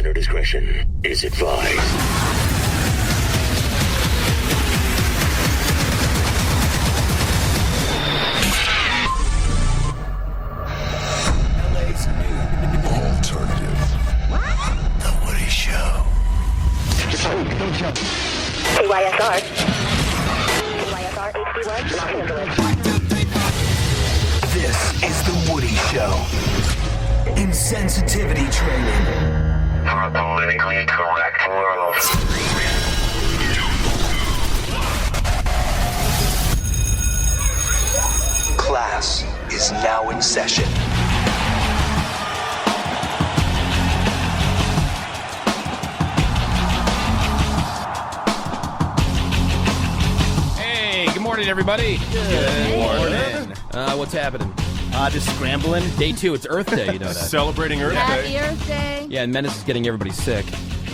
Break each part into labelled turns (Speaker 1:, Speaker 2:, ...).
Speaker 1: Listener discretion is advised. LA's new alternative. The Woody Show.
Speaker 2: KYSR. KYSR HD1, Los Angeles.
Speaker 1: This is The Woody Show. Insensitivity training. For a politically correct world. Class is now in session.
Speaker 3: Hey, good morning, everybody. Good morning. What's happening?
Speaker 4: Just scrambling.
Speaker 3: Day 2, it's Earth Day, you know that.
Speaker 5: Celebrating Earth
Speaker 6: Happy
Speaker 5: Day.
Speaker 6: Earth Day.
Speaker 3: Yeah, and Menace is getting everybody sick.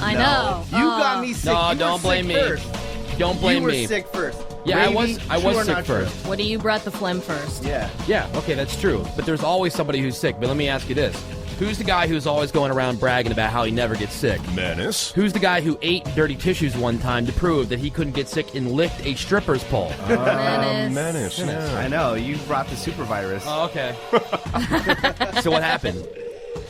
Speaker 6: I know.
Speaker 4: You got me sick.
Speaker 3: No,
Speaker 4: You were
Speaker 3: don't blame
Speaker 4: sick
Speaker 3: me.
Speaker 4: First.
Speaker 3: Don't blame
Speaker 4: you were
Speaker 3: me.
Speaker 4: sick first.
Speaker 3: Yeah,
Speaker 4: Ravy,
Speaker 3: I
Speaker 4: true or
Speaker 3: was sick
Speaker 4: not true?
Speaker 3: first.
Speaker 6: What do you brought the phlegm first?
Speaker 4: Yeah.
Speaker 3: Yeah, okay, that's true. But there's always somebody who's sick. But let me ask you this. Who's the guy who's always going around bragging about how he never gets sick?
Speaker 5: Menace.
Speaker 3: Who's the guy who ate dirty tissues one time to prove that he couldn't get sick and licked a stripper's pole?
Speaker 5: Menace. Yeah.
Speaker 4: I know. You brought the super virus.
Speaker 3: Oh, okay. So what happened?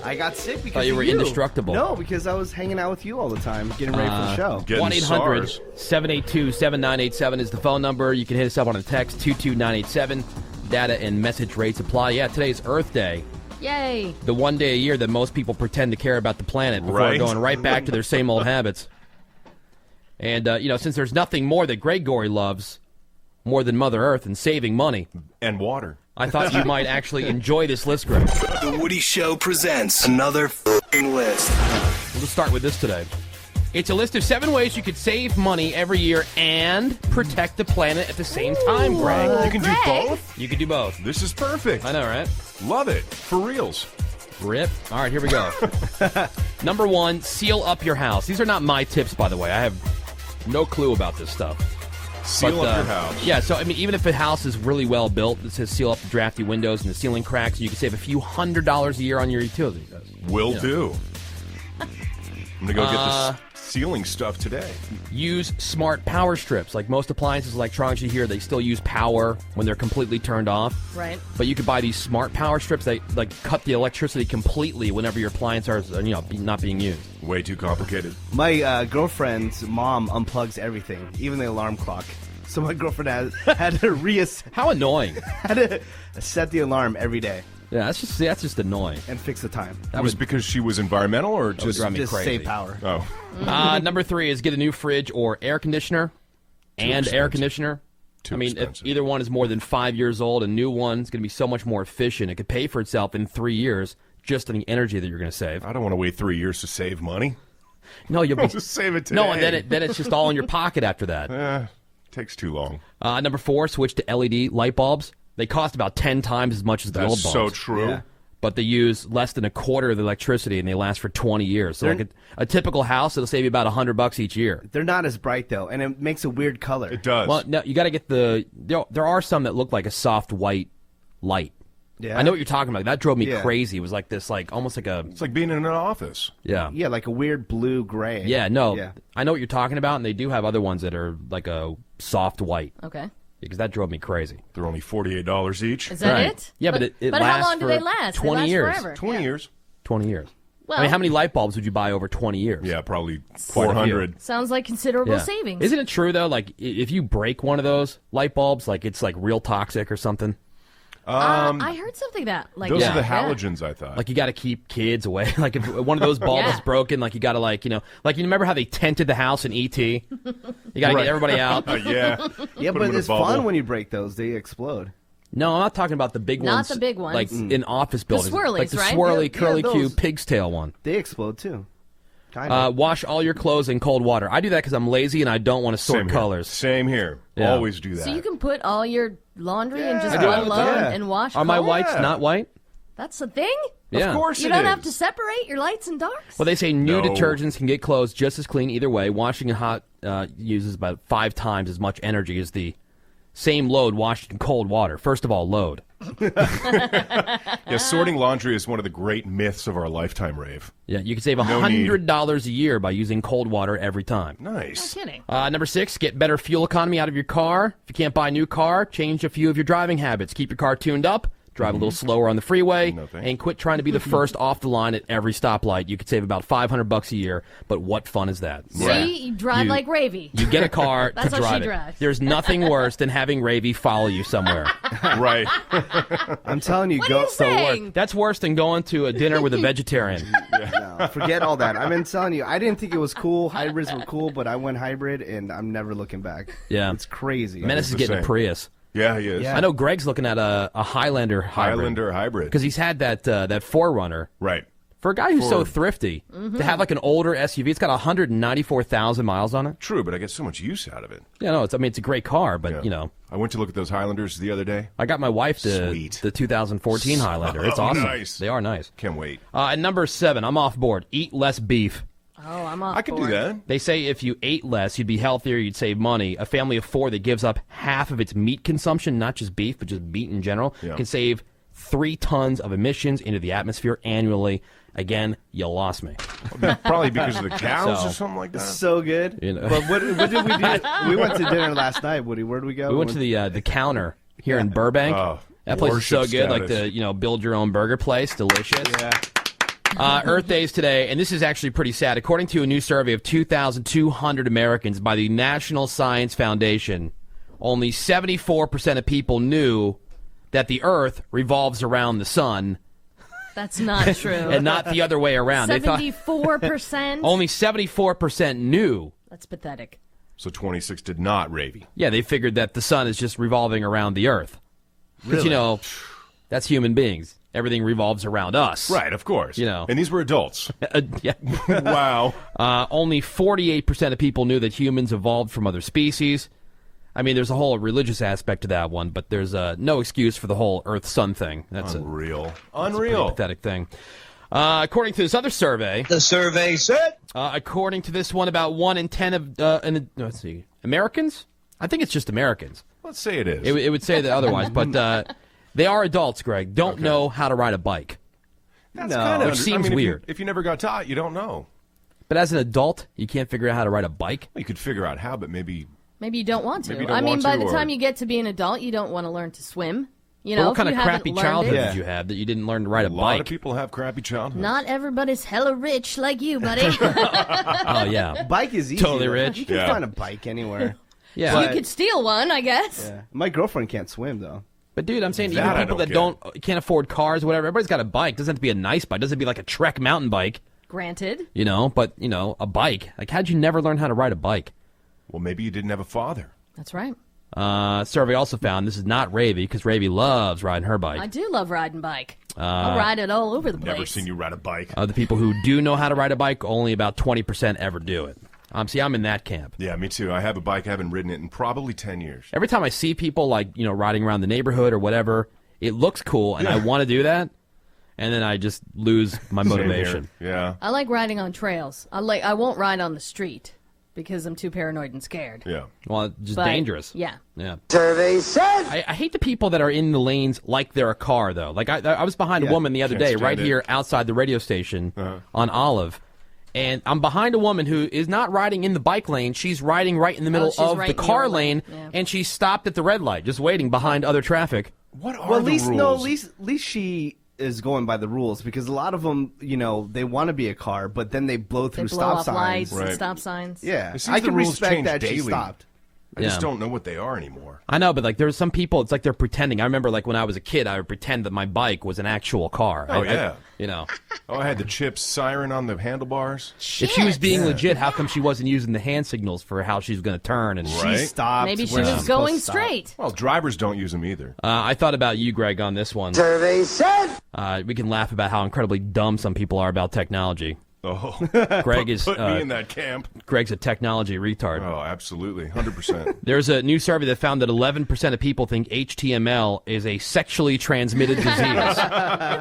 Speaker 4: I got sick because
Speaker 3: Thought you
Speaker 4: of
Speaker 3: were indestructible.
Speaker 4: No, because I was hanging out with you all the time, getting ready for the show.
Speaker 5: Getting
Speaker 3: 1-800-782-7987 is the phone number. You can hit us up on a text, 22987. Data and message rates apply. Yeah, today's Earth Day.
Speaker 6: Yay.
Speaker 3: The one day a year that most people pretend to care about the planet before
Speaker 5: Right.
Speaker 3: going right back to their same old habits. And, since there's nothing more that Gregory loves more than Mother Earth and saving money,
Speaker 5: And water.
Speaker 3: I thought you might actually enjoy this list, Greg.
Speaker 1: The Woody Show presents another f***ing list.
Speaker 3: We'll just start with this today. It's a list of 7 ways you could save money every year and protect the planet at the same time, Greg.
Speaker 5: You can do
Speaker 6: Greg.
Speaker 5: both?
Speaker 3: You could do both.
Speaker 5: This is perfect.
Speaker 3: I know, right?
Speaker 5: Love it. For reals.
Speaker 3: Rip. All right, here we go. Number 1, seal up your house. These are not my tips, by the way. I have no clue about this stuff.
Speaker 5: Seal
Speaker 3: But,
Speaker 5: up your house.
Speaker 3: Yeah, so, I mean, even if a house is really well built, it says seal up the drafty windows and the ceiling cracks, you can save a few $100s a year on your utilities.
Speaker 5: Will
Speaker 3: Yeah.
Speaker 5: do. I'm going to go get this ceiling stuff today.
Speaker 3: Use smart power strips. Like most appliances, electronics you hear, they still use power when they're completely turned off.
Speaker 6: Right.
Speaker 3: But you could buy these smart power strips that like cut the electricity completely whenever your appliances are not being used.
Speaker 5: Way too complicated.
Speaker 4: My girlfriend's mom unplugs everything, even the alarm clock. So my girlfriend had to
Speaker 3: How annoying!
Speaker 4: had to set the alarm every day
Speaker 3: Yeah, that's just annoying.
Speaker 4: and fix the time.
Speaker 3: That
Speaker 5: was
Speaker 3: would
Speaker 5: because she was environmental or
Speaker 3: would
Speaker 5: just...
Speaker 3: drive me
Speaker 4: Just
Speaker 3: crazy.
Speaker 4: save power.
Speaker 5: Oh.
Speaker 3: Number 3 is get a new fridge or air conditioner and air
Speaker 5: expensive.
Speaker 3: conditioner.
Speaker 5: Too
Speaker 3: I mean,
Speaker 5: expensive.
Speaker 3: if either one is more than 5 years old, a new one's going to be so much more efficient. It could pay for itself in 3 years just on the energy that you're going to save.
Speaker 5: I don't want to wait 3 years to save money.
Speaker 3: No, you'll be
Speaker 5: Just save it today.
Speaker 3: no, and then it's just all in your pocket after that.
Speaker 5: Takes too long.
Speaker 3: Number 4, switch to LED light bulbs. They cost about 10 times as much as the
Speaker 5: That's
Speaker 3: old bulbs.
Speaker 5: so true.
Speaker 4: Yeah.
Speaker 3: But they use less than a quarter of the electricity, and they last for 20 years. So like a typical house, it'll save you about $100 each year.
Speaker 4: They're not as bright though, and it makes a weird color.
Speaker 5: It does.
Speaker 3: Well, no, you got to get there are some that look like a soft white light.
Speaker 4: Yeah.
Speaker 3: I know what you're talking about. That drove me
Speaker 4: Yeah.
Speaker 3: crazy. It was like this, like almost like a
Speaker 5: It's like being in an office.
Speaker 3: yeah.
Speaker 4: Yeah, like a weird blue gray.
Speaker 3: Yeah, no,
Speaker 4: Yeah.
Speaker 3: I know what you're talking about, and they do have other ones that are like a soft white
Speaker 6: Okay.
Speaker 3: because that drove me crazy.
Speaker 5: They're only $48 each.
Speaker 6: Is that
Speaker 3: Right.
Speaker 6: it?
Speaker 3: Yeah, but it
Speaker 6: But
Speaker 3: lasts
Speaker 6: how long do
Speaker 3: for
Speaker 6: they last?
Speaker 3: 20
Speaker 6: they last
Speaker 3: years.
Speaker 6: Forever.
Speaker 5: 20
Speaker 6: Yeah.
Speaker 5: years.
Speaker 3: 20 years.
Speaker 6: Well,
Speaker 3: I mean, how many light bulbs would you buy over 20 years?
Speaker 5: Yeah, probably
Speaker 3: Quite a few.
Speaker 5: 400.
Speaker 6: Sounds like considerable
Speaker 3: Yeah.
Speaker 6: savings.
Speaker 3: Isn't it true though? Like if you break one of those light bulbs, like it's like real toxic or something.
Speaker 6: I heard something that like
Speaker 5: Those
Speaker 6: that.
Speaker 5: are the
Speaker 6: Yeah.
Speaker 5: halogens, I thought.
Speaker 3: Like you got to keep kids away. Like if one of those bulbs
Speaker 6: Yeah.
Speaker 3: is broken, like you got to like you remember how they tented the house in ET? You got to
Speaker 5: Right.
Speaker 3: get everybody out.
Speaker 5: Yeah.
Speaker 4: Yeah,
Speaker 5: Put 'em
Speaker 4: but
Speaker 5: in a
Speaker 4: it's
Speaker 5: bubble.
Speaker 4: fun when you break those. They explode.
Speaker 3: No, I'm not talking about the big
Speaker 6: Not
Speaker 3: ones.
Speaker 6: the big ones.
Speaker 3: Like in office buildings.
Speaker 6: swirlies,
Speaker 3: like the
Speaker 6: right?
Speaker 3: swirly,
Speaker 4: Yeah,
Speaker 3: curly
Speaker 4: those.
Speaker 3: Q pig's tail one.
Speaker 4: They explode too. Kind of.
Speaker 3: Wash all your clothes in cold water. I do that because I'm lazy and I don't want to sort
Speaker 5: Same
Speaker 3: colors.
Speaker 5: Here. Same here.
Speaker 3: Yeah.
Speaker 5: Always do that.
Speaker 6: So you can put all your laundry in just
Speaker 4: I do it
Speaker 6: one
Speaker 4: all the
Speaker 6: load
Speaker 4: time.
Speaker 6: and wash.
Speaker 3: Are my
Speaker 6: clothes?
Speaker 3: whites not white?
Speaker 6: That's the thing.
Speaker 3: Yeah.
Speaker 5: Of course
Speaker 6: You
Speaker 5: it
Speaker 6: don't
Speaker 5: is.
Speaker 6: have to separate your lights and darks.
Speaker 3: Well, they say new
Speaker 5: No.
Speaker 3: detergents can get clothes just as clean either way. Washing in hot uses about 5 times as much energy as the same load washed in cold water. First of all, load.
Speaker 5: Yeah, sorting laundry is one of the great myths of our lifetime, Rave.
Speaker 3: Yeah, you can save
Speaker 5: need.
Speaker 3: $100 a year by using cold water every time.
Speaker 5: Nice.
Speaker 6: No kidding.
Speaker 3: Number 6, get better fuel economy out of your car. If you can't buy a new car, change a few of your driving habits. Keep your car tuned up. Drive a little slower on the freeway,
Speaker 5: No thanks.
Speaker 3: and quit trying to be the first off the line at every stoplight. You could save about $500 a year, but what fun is that?
Speaker 6: See, you drive
Speaker 3: You-
Speaker 6: like Ravy.
Speaker 3: You get a car
Speaker 6: That's
Speaker 3: to
Speaker 6: how she
Speaker 3: drive it.
Speaker 6: drives.
Speaker 3: There's nothing worse than having Ravy follow you somewhere.
Speaker 5: Right.
Speaker 4: I'm telling you,
Speaker 6: What
Speaker 4: go.
Speaker 6: are you saying?
Speaker 3: That's worse than going to a dinner with a vegetarian.
Speaker 4: No, forget all that. I've been telling you, I didn't think it was cool. Hybrids were cool, but I went hybrid, and I'm never looking back.
Speaker 3: Yeah.
Speaker 4: It's crazy.
Speaker 3: Menace is
Speaker 5: the
Speaker 3: getting a
Speaker 5: same.
Speaker 3: Prius.
Speaker 5: Yeah, he is.
Speaker 4: Yeah.
Speaker 3: I know Greg's looking at a Highlander hybrid.
Speaker 5: Highlander hybrid.
Speaker 3: Because he's had that 4Runner.
Speaker 5: Right.
Speaker 3: For a guy who's so
Speaker 5: Ford.
Speaker 3: thrifty, to have like an older SUV, it's got 194,000 miles on it.
Speaker 5: True, but I get so much use out of it.
Speaker 3: Yeah, no, it's a great car, but
Speaker 5: Yeah. I went to look at those Highlanders the other day.
Speaker 3: I got my wife
Speaker 5: Sweet.
Speaker 3: the 2014 Highlander. It's awesome.
Speaker 5: Nice.
Speaker 3: They are nice.
Speaker 5: Can't wait.
Speaker 3: At number 7, I'm off board. Eat less beef.
Speaker 6: Oh, I'm off
Speaker 5: I can do
Speaker 6: board.
Speaker 5: that.
Speaker 3: They say if you ate less, you'd be healthier, you'd save money. A family of 4 that gives up half of its meat consumption, not just beef, but just meat in general,
Speaker 5: Yeah.
Speaker 3: can save 3 tons of emissions into the atmosphere annually. Again, you lost me.
Speaker 5: Probably because of the cows
Speaker 3: So-
Speaker 5: or something like that.
Speaker 4: So good.
Speaker 3: You know.
Speaker 4: But what did we do? We went to dinner last night, Woody. Where did we go?
Speaker 3: We went to the counter here in Burbank.
Speaker 5: Oh,
Speaker 3: That place is so
Speaker 5: worship
Speaker 3: good, like
Speaker 5: status.
Speaker 3: the build your own burger place, delicious.
Speaker 4: Yeah.
Speaker 3: Earth Day's today, and this is actually pretty sad. According to a new survey of 2,200 Americans by the National Science Foundation, only 74% of people knew that the Earth revolves around the sun,
Speaker 6: That's not true.
Speaker 3: and not the other way around. They thought
Speaker 6: 74%?
Speaker 3: only 74% knew.
Speaker 6: That's pathetic.
Speaker 5: So 26 did not, Ravy.
Speaker 3: Yeah, they figured that the sun is just revolving around the Earth. Because, you know, that's human beings. Everything revolves around us.
Speaker 5: Right, of course.
Speaker 3: You know.
Speaker 5: And these were adults.
Speaker 3: Yeah.
Speaker 5: Wow.
Speaker 3: Only 48% of people knew that humans evolved from other species. I mean, there's a whole religious aspect to that one, but there's no excuse for the whole Earth-Sun thing. That's a
Speaker 5: Unreal.
Speaker 3: pretty
Speaker 5: Unreal.
Speaker 3: pathetic thing. According to this other survey,
Speaker 7: The survey said.
Speaker 3: according to this one, about 1 in 10 of let's see, Americans. I think it's just Americans.
Speaker 5: Let's say it is.
Speaker 3: It would say that otherwise, but they are adults. Greg don't know how to ride a bike,
Speaker 5: That's
Speaker 4: No.
Speaker 5: kinda
Speaker 3: Which seems
Speaker 5: if you-
Speaker 3: weird.
Speaker 5: If you never got taught, you don't know.
Speaker 3: but as an adult, you can't figure out how to ride a bike.
Speaker 5: You could figure out how, but maybe
Speaker 6: Maybe you don't want to.
Speaker 5: Maybe you don't
Speaker 6: I mean,
Speaker 5: want
Speaker 6: by
Speaker 5: to,
Speaker 6: the
Speaker 5: or-
Speaker 6: time you get to be an adult, you don't want to learn to swim. You
Speaker 3: But
Speaker 6: know,
Speaker 3: what kind
Speaker 6: if
Speaker 3: of
Speaker 6: you haven't
Speaker 3: crappy
Speaker 6: learned
Speaker 3: childhood
Speaker 6: it.
Speaker 3: did you have that you didn't learn to ride a
Speaker 5: a lot
Speaker 3: bike?
Speaker 5: of people have crappy childhoods.
Speaker 6: Not everybody's hella rich like you, buddy.
Speaker 3: Oh yeah,
Speaker 4: Bike is easy.
Speaker 3: Totally
Speaker 4: though.
Speaker 3: rich.
Speaker 4: You can
Speaker 5: Yeah.
Speaker 4: find a bike anywhere.
Speaker 3: yeah.
Speaker 4: But-
Speaker 6: You could steal one, I guess.
Speaker 4: Yeah. My girlfriend can't swim though.
Speaker 3: But dude, I'm saying
Speaker 5: That
Speaker 3: even
Speaker 5: I
Speaker 3: people
Speaker 5: don't
Speaker 3: that don't can't afford cars, or whatever. Everybody's got a bike. Doesn't have to be a nice bike. Doesn't have to be like a Trek mountain bike,
Speaker 6: Granted.
Speaker 3: you know. But you know, a bike. Like, how'd you never learn how to ride a bike?
Speaker 5: Well, maybe you didn't have a father.
Speaker 6: That's right.
Speaker 3: Survey also found this is not Ravy because Ravy loves riding her bike.
Speaker 6: I do love riding bike. I'll ride it all over the place.
Speaker 5: Never seen you ride a bike.
Speaker 3: The people who do know how to ride a bike, only about 20% ever do it. See, I'm in that camp.
Speaker 5: Yeah, me too. I have a bike. I haven't ridden it in probably 10 years.
Speaker 3: Every time I see people like riding around the neighborhood or whatever, it looks cool, and I want to do that, and then I just lose my
Speaker 5: Same
Speaker 3: motivation.
Speaker 5: here. Yeah.
Speaker 6: I like riding on trails. I won't ride on the street because I'm too paranoid and scared.
Speaker 5: Yeah.
Speaker 3: Well, it's just
Speaker 6: But,
Speaker 3: dangerous.
Speaker 6: Yeah.
Speaker 3: Yeah.
Speaker 7: Survey said.
Speaker 3: I hate the people that are in the lanes like they're a car, though. Like, I was behind a
Speaker 4: Yeah.
Speaker 3: woman the other
Speaker 5: Can't
Speaker 3: day,
Speaker 5: stand
Speaker 3: right
Speaker 5: it.
Speaker 3: here outside the radio station
Speaker 5: Uh-huh.
Speaker 3: on Olive. And I'm behind a woman who is not riding in the bike lane. She's riding right in the middle
Speaker 6: she's
Speaker 3: of
Speaker 6: right
Speaker 3: the
Speaker 6: in
Speaker 3: car
Speaker 6: your
Speaker 3: lane,
Speaker 6: lane. Yeah.
Speaker 3: and she's stopped at the red light, just waiting behind other traffic.
Speaker 5: What are
Speaker 4: Well, at
Speaker 5: the
Speaker 4: least
Speaker 5: rules?
Speaker 4: at least she is going by the rules because a lot of them, they want to be a car, but then they blow
Speaker 6: They
Speaker 4: through
Speaker 6: blow
Speaker 4: stop
Speaker 6: off
Speaker 4: signs.
Speaker 6: lights
Speaker 5: Right.
Speaker 6: and stop signs.
Speaker 4: Yeah,
Speaker 5: It seems
Speaker 4: I
Speaker 5: the
Speaker 4: can
Speaker 5: rules
Speaker 4: respect
Speaker 5: change
Speaker 4: that she
Speaker 5: daily.
Speaker 4: stopped.
Speaker 5: I just
Speaker 3: Yeah.
Speaker 5: don't know what they are anymore.
Speaker 3: I know, but like there's some people, it's like they're pretending. I remember like when I was a kid, I would pretend that my bike was an actual car.
Speaker 5: Oh,
Speaker 3: I-
Speaker 5: yeah.
Speaker 3: Oh,
Speaker 5: I had the Chips siren on the handlebars.
Speaker 3: if she was being legit, how come she wasn't using the hand signals for how she was going to turn? And
Speaker 5: Right.
Speaker 4: She stopped.
Speaker 6: Maybe she
Speaker 4: where
Speaker 6: was
Speaker 4: she's supposed
Speaker 6: going
Speaker 4: to stop.
Speaker 6: straight.
Speaker 5: Well, drivers don't use them either.
Speaker 3: I thought about you, Greg, on this one.
Speaker 7: Survey said.
Speaker 3: We can laugh about how incredibly dumb some people are about technology.
Speaker 5: Oh,
Speaker 3: Greg is
Speaker 5: put me in that camp.
Speaker 3: Greg's a technology retard.
Speaker 5: Oh, absolutely, 100%.
Speaker 3: There's a new survey that found that 11% of people think HTML is a sexually transmitted disease.
Speaker 6: It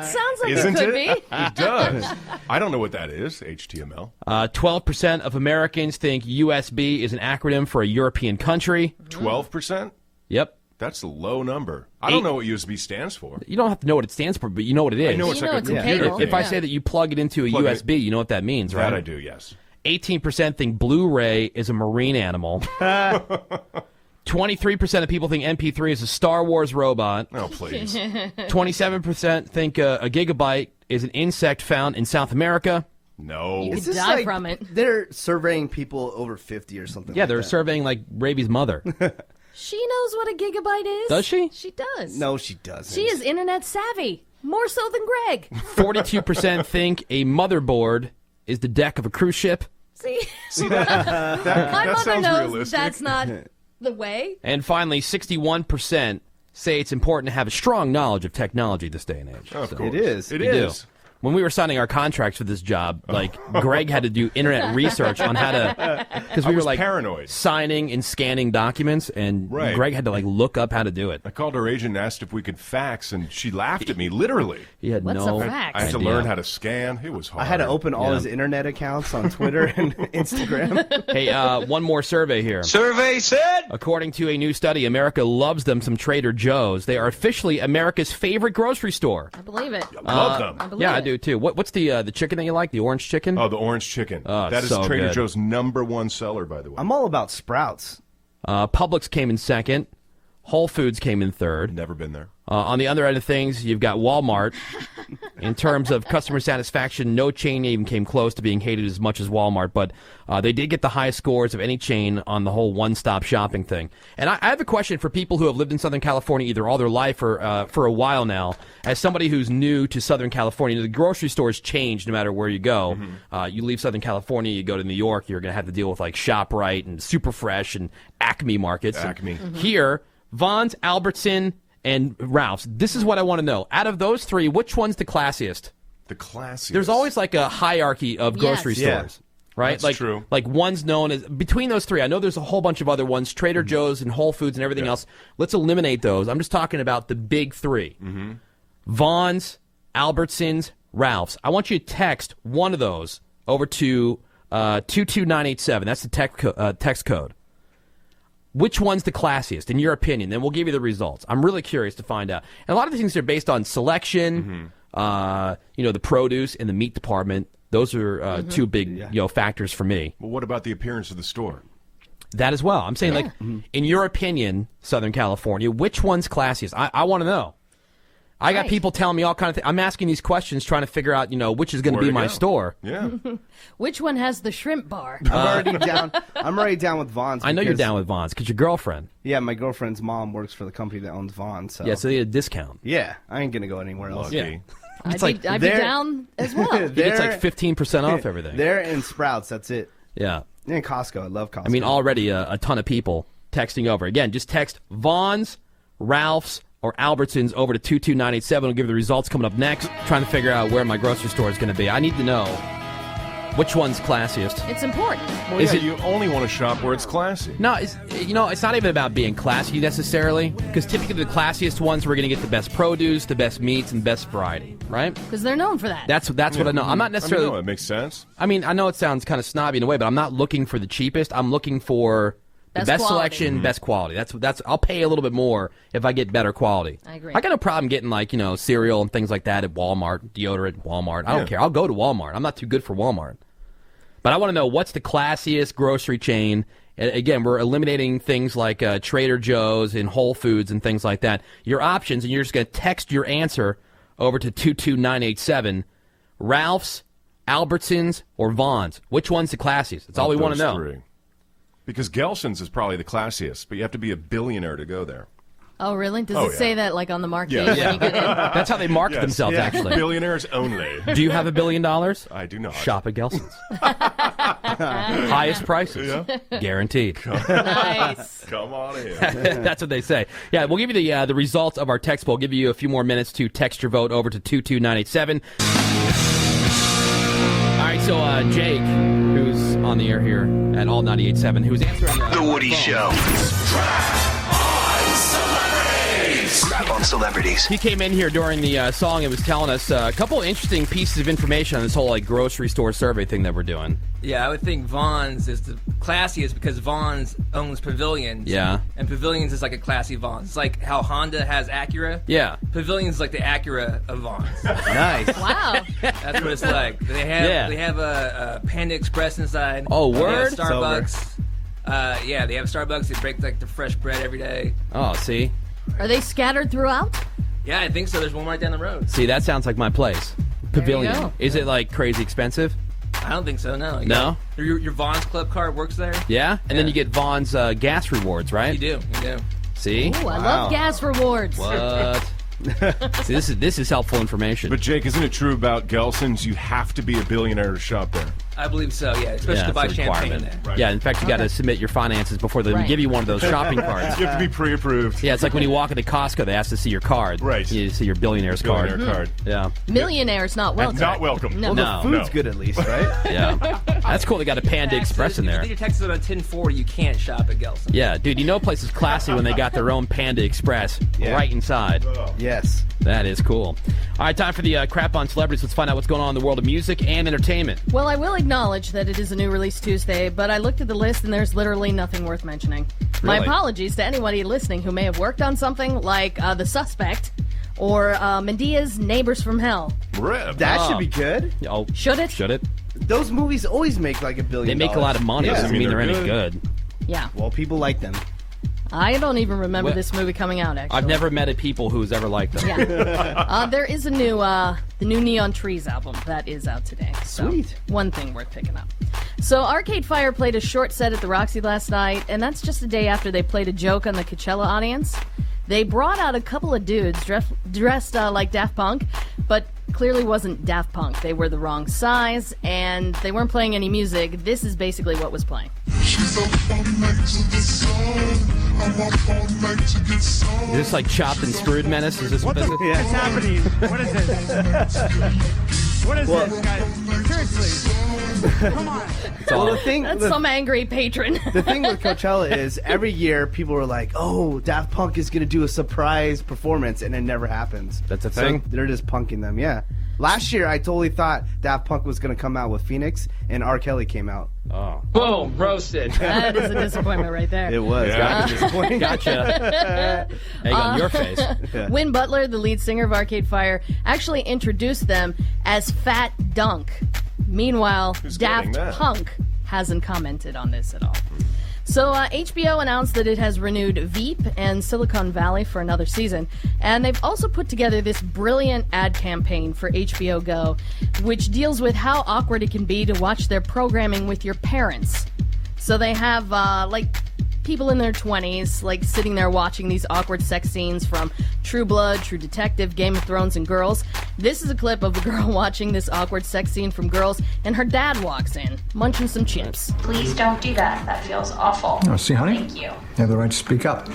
Speaker 6: sounds like
Speaker 5: Isn't
Speaker 6: it could
Speaker 5: it?
Speaker 6: be.
Speaker 5: It does. I don't know what that is. HTML.
Speaker 3: 12% of Americans think USB is an acronym for a European country.
Speaker 5: 12%.
Speaker 3: Yep.
Speaker 5: That's a low number. I don't know what USB stands for.
Speaker 3: You don't have to know what it stands for, but you know what it is.
Speaker 5: I know it's
Speaker 6: You
Speaker 5: like
Speaker 6: know
Speaker 5: a
Speaker 6: it's a
Speaker 5: computer
Speaker 6: cable.
Speaker 5: thing.
Speaker 3: If I say that you plug it into a
Speaker 5: Plug it-
Speaker 3: USB, you know what that means, right?
Speaker 5: That I do, yes.
Speaker 3: 18% think Blu-ray is a marine animal. 23% of people think MP3 is a Star Wars robot.
Speaker 5: Oh, please.
Speaker 3: 27% think a gigabyte is an insect found in South America.
Speaker 5: No.
Speaker 6: You
Speaker 4: Is
Speaker 6: could
Speaker 4: this
Speaker 6: die
Speaker 4: like
Speaker 6: from it.
Speaker 4: they're surveying people over 50 or something?
Speaker 3: Yeah,
Speaker 4: like
Speaker 3: they're
Speaker 4: that.
Speaker 3: surveying like Raby's mother.
Speaker 6: She knows what a gigabyte is.
Speaker 3: Does she?
Speaker 6: She does.
Speaker 4: No, she doesn't.
Speaker 6: She is internet savvy. More so than Greg.
Speaker 3: 42% think a motherboard is the deck of a cruise ship.
Speaker 6: See?
Speaker 5: that
Speaker 6: My mother
Speaker 5: sounds
Speaker 6: knows
Speaker 5: realistic.
Speaker 6: that's not the way.
Speaker 3: And finally, 61% say it's important to have a strong knowledge of technology this day and age.
Speaker 5: Of
Speaker 3: So-
Speaker 5: course.
Speaker 4: It is.
Speaker 5: It
Speaker 3: We do.
Speaker 5: is.
Speaker 3: When we were signing our contracts for this job, like Greg had to do internet research on how to, because we
Speaker 5: I
Speaker 3: were
Speaker 5: was
Speaker 3: like
Speaker 5: paranoid.
Speaker 3: signing and scanning documents, and
Speaker 5: Right.
Speaker 3: Greg had to like look up how to do it.
Speaker 5: I called her agent and asked if we could fax, and she laughed at me, literally.
Speaker 3: He had
Speaker 6: What's
Speaker 3: no
Speaker 6: a fax?
Speaker 5: I had to
Speaker 3: idea.
Speaker 5: learn how to scan. It was hard.
Speaker 4: I had to open all
Speaker 3: Yeah.
Speaker 4: his internet accounts on Twitter and Instagram.
Speaker 3: Hey, one more survey here.
Speaker 7: Survey said.
Speaker 3: According to a new study, America loves them some Trader Joe's. They are officially America's favorite grocery store.
Speaker 6: I believe it.
Speaker 5: Love them.
Speaker 6: I believe
Speaker 3: Yeah, I
Speaker 6: it.
Speaker 3: do too. What's the chicken that you like? The orange chicken?
Speaker 5: Oh, the orange chicken.
Speaker 3: Oh,
Speaker 5: that is
Speaker 3: so
Speaker 5: Trader
Speaker 3: good.
Speaker 5: Joe's #1 seller, by the way.
Speaker 4: I'm all about Sprouts.
Speaker 3: Publix came in second. Whole Foods came in third.
Speaker 5: Never been there.
Speaker 3: On the other end of things, you've got Walmart. In terms of customer satisfaction, no chain even came close to being hated as much as Walmart, but they did get the highest scores of any chain on the whole one-stop shopping thing. And I have a question for people who have lived in Southern California either all their life or for a while now. As somebody who's new to Southern California, the grocery stores change no matter where you go. You leave Southern California, you go to New York, you're going to have to deal with like ShopRite and Superfresh and Acme markets.
Speaker 5: Acme.
Speaker 3: Here, Vons, Albertson, and Ralph's. This is what I want to know. Out of those three, which one's the classiest?
Speaker 5: The classiest.
Speaker 3: There's always like a hierarchy of grocery
Speaker 6: Yes.
Speaker 4: Yeah.
Speaker 3: stores, right?
Speaker 5: That's
Speaker 3: like,
Speaker 5: true.
Speaker 3: Like one's known as between those three. I know there's a whole bunch of other ones, Trader Joe's and Whole Foods and everything else. Let's eliminate those. I'm just talking about the big 3. Vons, Albertsons, Ralph's. I want you to text one of those over to 22987. That's the text code. Which one's the classiest, in your opinion? Then we'll give you the results. I'm really curious to find out. And a lot of these things are based on selection, the produce and the meat department. Those are two big factors for me.
Speaker 5: Well, what about the appearance of the store?
Speaker 3: That as well. I'm saying, like, in your opinion, Southern California, which one's classiest? I want to know. I got
Speaker 6: Right.
Speaker 3: people telling me all kind of things. I'm asking these questions, trying to figure out, which is going to
Speaker 5: Where
Speaker 3: be
Speaker 5: to
Speaker 3: my
Speaker 5: go.
Speaker 3: store.
Speaker 5: Yeah.
Speaker 6: Which one has the shrimp bar?
Speaker 4: I'm already down. I'm already down with Vons.
Speaker 3: I know you're
Speaker 4: because-
Speaker 3: down with Vons because your girlfriend.
Speaker 4: Yeah, my girlfriend's mom works for the company that owns Vons. So.
Speaker 3: Yeah, so they get a discount.
Speaker 4: Yeah, I ain't gonna go anywhere else.
Speaker 5: Lucky.
Speaker 3: Yeah.
Speaker 6: I'd
Speaker 3: like
Speaker 6: be
Speaker 4: they're-
Speaker 6: down as well.
Speaker 3: He gets like 15% off everything.
Speaker 4: They're in Sprouts. That's it.
Speaker 3: Yeah.
Speaker 4: And Costco. I love Costco.
Speaker 3: I mean, already a ton of people texting over. Again, just text Vons, Ralph's, or Albertsons over to 22987. We'll give you the results coming up next. Trying to figure out where my grocery store is going to be. I need to know which one's classiest.
Speaker 6: It's important.
Speaker 5: Well,
Speaker 3: Is
Speaker 5: yeah,
Speaker 3: it-
Speaker 5: you only want to shop where it's classy.
Speaker 3: No, it's not even about being classy necessarily, because typically the classiest ones we're going to get the best produce, the best meats, and best variety, right?
Speaker 6: Because they're known for that.
Speaker 3: That's what I know. I'm not necessarily.
Speaker 5: I mean, no, it makes sense.
Speaker 3: I mean, I know it sounds kind of snobby in a way, but I'm not looking for the cheapest. I'm looking for the
Speaker 6: Best
Speaker 3: best
Speaker 6: quality.
Speaker 3: selection, best quality. That's. I'll pay a little bit more if I get better quality.
Speaker 6: I agree.
Speaker 3: I got no problem getting like cereal and things like that at Walmart, deodorant at Walmart. I don't
Speaker 5: Yeah.
Speaker 3: care. I'll go to Walmart. I'm not too good for Walmart, but I want to know what's the classiest grocery chain. And again, we're eliminating things like Trader Joe's and Whole Foods and things like that. Your options, and you're just going to text your answer over to 22987. Ralph's, Albertsons, or Vons. Which one's the classiest? That's all we want to
Speaker 5: Those
Speaker 3: know.
Speaker 5: three. Because Gelson's is probably the classiest, but you have to be a billionaire to go there.
Speaker 6: Oh, really? Does
Speaker 5: Oh,
Speaker 6: it say
Speaker 5: yeah.
Speaker 6: that like on the marquee
Speaker 5: Yes.
Speaker 6: when you get in?
Speaker 3: That's how they market
Speaker 5: Yes.
Speaker 3: themselves,
Speaker 5: Yeah.
Speaker 3: actually.
Speaker 5: Billionaires only.
Speaker 3: Do you have $1 billion?
Speaker 5: I do not.
Speaker 3: Shop at Gelson's. Highest prices. Guaranteed.
Speaker 6: Nice.
Speaker 5: Come on in.
Speaker 3: That's what they say. Yeah, we'll give you the results of our text poll. Give you a few more minutes to text your vote over to 22987. All right, so Jake, who's on the air here at All 98.7, who's answering
Speaker 1: The Woody
Speaker 3: phone.
Speaker 1: Show. Strap
Speaker 8: on celebrities.
Speaker 3: He came in here during the song and was telling us a couple of interesting pieces of information on this whole grocery store survey thing that we're doing.
Speaker 9: Yeah, I would think Vons is the classiest because Vons owns Pavilions.
Speaker 3: Yeah.
Speaker 9: And Pavilions is like a classy Vons. It's like how Honda has Acura.
Speaker 3: Yeah.
Speaker 9: Pavilions is like the Acura of Vons.
Speaker 4: Nice.
Speaker 6: Wow.
Speaker 9: That's what it's like. They have a Panda Express inside.
Speaker 3: Oh,
Speaker 9: They have
Speaker 3: word?
Speaker 9: Starbucks. They have Starbucks. They break like the fresh bread every day.
Speaker 3: Oh, see?
Speaker 6: Are they scattered throughout?
Speaker 9: Yeah, I think so. There's one right down the road.
Speaker 3: See, that sounds like my place. Pavilion.
Speaker 6: go.
Speaker 3: Is it like crazy expensive?
Speaker 9: I don't think so. No.
Speaker 3: No?
Speaker 9: Your Vons Club card works there.
Speaker 3: Yeah? And then you get Vaughn's gas rewards, right?
Speaker 9: You do.
Speaker 3: See?
Speaker 6: Ooh, I love gas rewards.
Speaker 3: What? See, this is helpful information.
Speaker 5: But Jake, isn't it true about Gelson's? You have to be a billionaire to shop there.
Speaker 9: I believe so. Yeah, especially to
Speaker 3: it's
Speaker 9: buy
Speaker 3: a
Speaker 9: champagne
Speaker 3: requirement.
Speaker 9: there.
Speaker 3: Yeah, in fact, you got to submit your finances before they
Speaker 6: Right.
Speaker 3: give you one of those shopping cards.
Speaker 5: You have to be pre-approved.
Speaker 3: Yeah, it's like when you walk into Costco, they ask to see your card.
Speaker 5: Right.
Speaker 3: You see your billionaire's
Speaker 5: Billionaire
Speaker 3: card.
Speaker 5: card.
Speaker 3: Yeah.
Speaker 6: Millionaires not welcome.
Speaker 5: Not welcome.
Speaker 6: No.
Speaker 3: No.
Speaker 4: Food's good at least, right?
Speaker 3: Yeah. That's cool. They got a Panda Express in
Speaker 9: If
Speaker 3: there.
Speaker 9: you think your taxes on a 1040, you can't shop at Gelson.
Speaker 3: Yeah, dude, you know a place is classy when they got their own Panda Express
Speaker 4: Yeah.
Speaker 3: right inside.
Speaker 4: Yes.
Speaker 3: That is cool. All right, time for the crap on celebrities. Let's find out what's going on in the world of music and entertainment.
Speaker 6: Well, I will acknowledge that it is a new release Tuesday, but I looked at the list and there's literally nothing worth mentioning. My
Speaker 3: Really?
Speaker 6: apologies to anybody listening who may have worked on something like The Suspect or Medea's Neighbors from Hell.
Speaker 5: Rip.
Speaker 4: That should be good.
Speaker 3: Oh,
Speaker 6: Should it?
Speaker 3: should it?
Speaker 4: Those movies always make like $1 billion.
Speaker 3: They make a lot of money.
Speaker 4: Yeah.
Speaker 3: Doesn't mean they're any
Speaker 5: they're
Speaker 3: good.
Speaker 6: Yeah.
Speaker 4: Well, people like them.
Speaker 6: I don't even remember
Speaker 3: Well,
Speaker 6: this movie coming out, actually.
Speaker 3: I've never met a people who's ever liked them.
Speaker 6: Yeah. There is a new, the new Neon Trees album that is out today. So
Speaker 4: Sweet.
Speaker 6: one thing worth picking up. So Arcade Fire played a short set at the Roxy last night, and that's just a day after they played a joke on the Coachella audience. They brought out a couple of dudes dressed like Daft Punk, but clearly wasn't Daft Punk. They were the wrong size, and they weren't playing any music. This is basically what was playing.
Speaker 3: Is this like Chopped and Screwed Menace? Is this what this is?
Speaker 10: What's happening? What is this? What is this, guys? Seriously. Come on.
Speaker 4: Well, the thing.
Speaker 6: That's
Speaker 4: the-
Speaker 6: some angry patron.
Speaker 4: The thing with Coachella is every year people are like, "Oh, Daft Punk is going to do a surprise performance," and it never happens.
Speaker 3: That's a
Speaker 4: So
Speaker 3: thing?
Speaker 4: they're just punking them. Yeah. Last year, I totally thought Daft Punk was going to come out with Phoenix, and R. Kelly came out.
Speaker 3: Oh.
Speaker 9: Boom, roasted.
Speaker 6: That is a disappointment right there.
Speaker 4: It was.
Speaker 5: Yeah.
Speaker 4: Right? Disappointing.
Speaker 3: Gotcha. Egg on your face.
Speaker 6: Win Butler, the lead singer of Arcade Fire, actually introduced them as Fat Dunk. Meanwhile,
Speaker 5: Who's
Speaker 6: Daft
Speaker 5: getting that?
Speaker 6: Punk hasn't commented on this at all. So HBO announced that it has renewed Veep and Silicon Valley for another season, and they've also put together this brilliant ad campaign for HBO Go, which deals with how awkward it can be to watch their programming with your parents. So they have like people in their 20s like sitting there watching these awkward sex scenes from True Blood, True Detective, Game of Thrones, and Girls. This is a clip of a girl watching this awkward sex scene from Girls, and her dad walks in, munching some chips.
Speaker 11: Please don't do that. That feels awful.
Speaker 12: Oh, see, honey?
Speaker 11: Thank you.
Speaker 12: You have the right to speak up.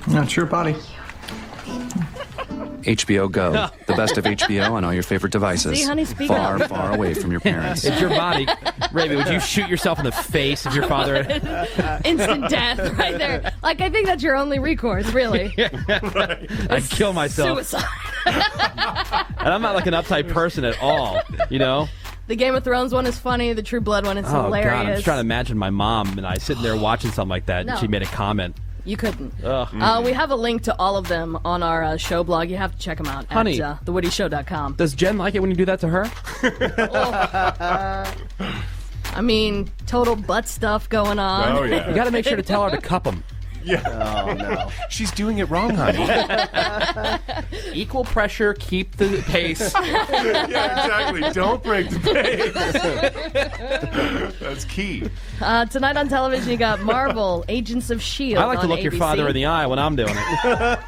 Speaker 12: That's your body.
Speaker 13: HBO Go, the best of HBO on all your favorite devices.
Speaker 6: See, honey, speak
Speaker 13: far,
Speaker 6: up.
Speaker 13: far away from your parents.
Speaker 3: It's your body. Raven, would you shoot yourself in the face if your father...
Speaker 6: Instant death right there. Like, I think that's your only recourse, really.
Speaker 3: I'd kill myself.
Speaker 6: Suicide.
Speaker 3: And I'm not like an uptight person at all, you know?
Speaker 6: The Game of Thrones one is funny. The True Blood one is
Speaker 3: Oh,
Speaker 6: hilarious.
Speaker 3: God, I'm just trying to imagine my mom and I sitting there watching something like that,
Speaker 6: No.
Speaker 3: and she made a comment.
Speaker 6: You couldn't.
Speaker 3: Ugh.
Speaker 6: We have a link to all of them on our show blog. You have to check them out
Speaker 3: Honey.
Speaker 6: at thewoodyshow.com.
Speaker 3: Does Jen like it when you do that to her?
Speaker 6: I mean, total butt stuff going on.
Speaker 5: Oh, yeah.
Speaker 3: You got to make sure to tell her to cup them.
Speaker 5: Yeah.
Speaker 4: Oh no.
Speaker 5: She's doing it wrong, honey.
Speaker 3: Equal pressure, keep the pace.
Speaker 5: Yeah, exactly. Don't break the pace. That's key.
Speaker 6: Tonight on television, you got Marvel, Agents of S.H.I.E.L.D.
Speaker 3: I like to
Speaker 6: on
Speaker 3: look your
Speaker 6: ABC.
Speaker 3: father in the eye when I'm doing it.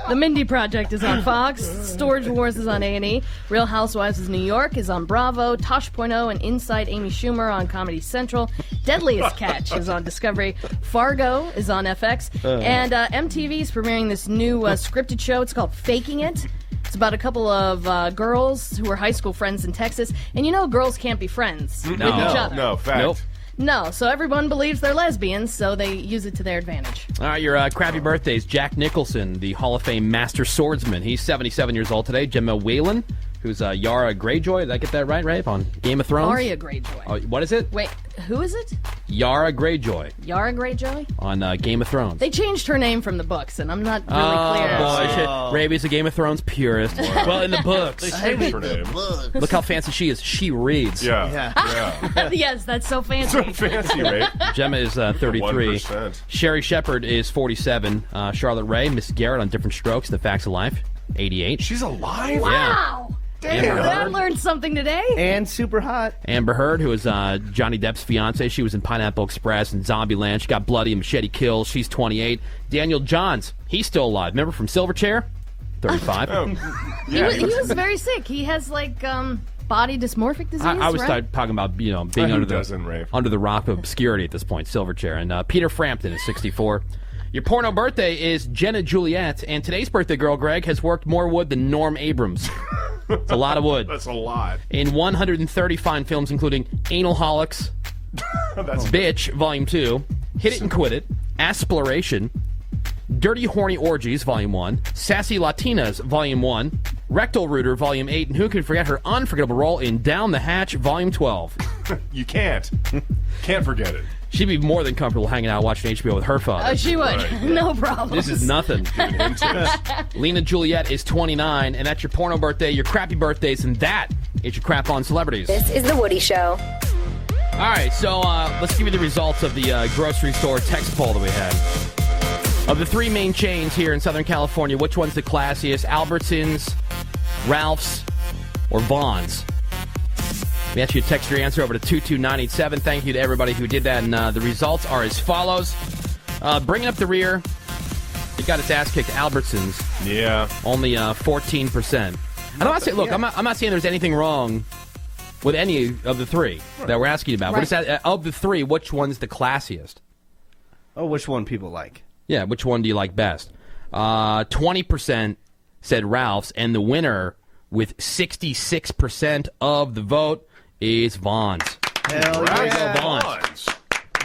Speaker 6: The Mindy Project is on Fox. Storage Wars is on A&E. Real Housewives of New York is on Bravo. Tosh.0 and Inside Amy Schumer on Comedy Central. Deadliest Catch is on Discovery. Fargo is on FX. And MTV is premiering this new scripted show. It's called Faking It. It's about a couple of girls who are high school friends in Texas. And you know girls can't be friends with each other.
Speaker 5: No, fact.
Speaker 3: Nope.
Speaker 6: No, so everyone believes they're lesbians, so they use it to their advantage.
Speaker 3: All right, your crappy birthdays. Jack Nicholson, the Hall of Fame master swordsman. He's 77 years old today. Gemma Whalen, who's Yara Greyjoy. Did I get that right, Rafe? On Game of Thrones?
Speaker 6: Arya Greyjoy.
Speaker 3: Oh, what is it?
Speaker 6: Wait, who is it?
Speaker 3: Yara Greyjoy
Speaker 6: Yara Greyjoy?
Speaker 3: on Game of Thrones.
Speaker 6: They changed her name from the books, and I'm not really clear.
Speaker 3: Boy, Ravy's a Game of Thrones purist. Well, in the books.
Speaker 5: Changed her name.
Speaker 3: Look how fancy she is. She reads.
Speaker 5: Yeah.
Speaker 6: Yes, that's so fancy.
Speaker 5: So fancy, right?
Speaker 3: Gemma is 33.
Speaker 5: 1%.
Speaker 3: Sherry Shepard is 47. Charlotte Ray, Miss Garrett on Different Strokes, The Facts of Life, 88.
Speaker 5: She's alive?
Speaker 6: Wow!
Speaker 3: Damn.
Speaker 6: I learned something today.
Speaker 4: And super hot.
Speaker 3: Amber Heard, who is Johnny Depp's fiance, she was in Pineapple Express and Zombieland. She got bloody and machete kills. She's 28. Daniel Johns, he's still alive. Remember from Silverchair? 35.
Speaker 6: He was very sick. He has like body dysmorphic disease.
Speaker 3: I was
Speaker 6: right?
Speaker 3: talking about being
Speaker 5: Who
Speaker 3: under
Speaker 5: doesn't, Rafe?
Speaker 3: the rock of obscurity at this point. Silverchair. And Peter Frampton is 64. Your porno birthday is Jenna Juliet, and today's birthday girl, Greg, has worked more wood than Norm Abrams. It's a lot of wood.
Speaker 5: That's a lot.
Speaker 3: In 130 fine films, including Analholics, Bitch, Volume 2, Hit It and Quit It, Asploration, Dirty Horny Orgies, Volume 1, Sassy Latinas, Volume 1, Rectal Rooter, Volume 8, and who can forget her unforgettable role in Down the Hatch, Volume 12.
Speaker 5: You can't. Can't forget it.
Speaker 3: She'd be more than comfortable hanging out watching HBO with her father.
Speaker 6: Oh, she would.
Speaker 5: Right.
Speaker 6: No problem.
Speaker 3: This is nothing. Lena Juliet is 29, and that's your porno birthday, your crappy birthdays, and that is your crap on celebrities.
Speaker 2: This is The Woody Show.
Speaker 3: All right, so let's give you the results of the grocery store text poll that we had. Of the three main chains here in Southern California, which one's the classiest? Albertsons, Ralph's, or Vons? We asked you to text your answer over to 22987. Thank you to everybody who did that, and the results are as follows. Bringing up the rear, it got its ass kicked, Albertsons.
Speaker 5: Yeah.
Speaker 3: Only 14%. And I'm not saying, look, I'm not saying there's anything wrong with any of the three that we're asking about. What is that, of the three, which one's the classiest?
Speaker 4: Oh, which one people like?
Speaker 3: Yeah, which one do you like best? 20% said Ralph's, and the winner with 66% of the vote is Vons.
Speaker 4: Hell yeah.
Speaker 3: Vons.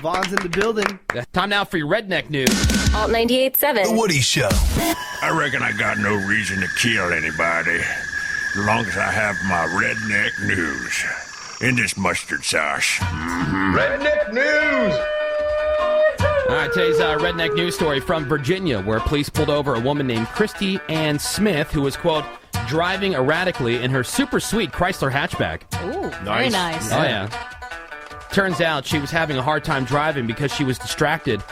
Speaker 4: Vons in the building.
Speaker 3: Time now for your redneck news.
Speaker 2: Alt 98.7.
Speaker 7: The Woody Show.
Speaker 8: I reckon I got no reason to kill anybody, as long as I have my redneck news in this mustard sauce.
Speaker 7: Redneck News.
Speaker 3: All right, today's redneck news story from Virginia, where police pulled over a woman named Christy Ann Smith, who was, quote, driving erratically in her super sweet Chrysler hatchback.
Speaker 6: Ooh, very nice.
Speaker 3: Oh, yeah. Turns out she was having a hard time driving because she was distracted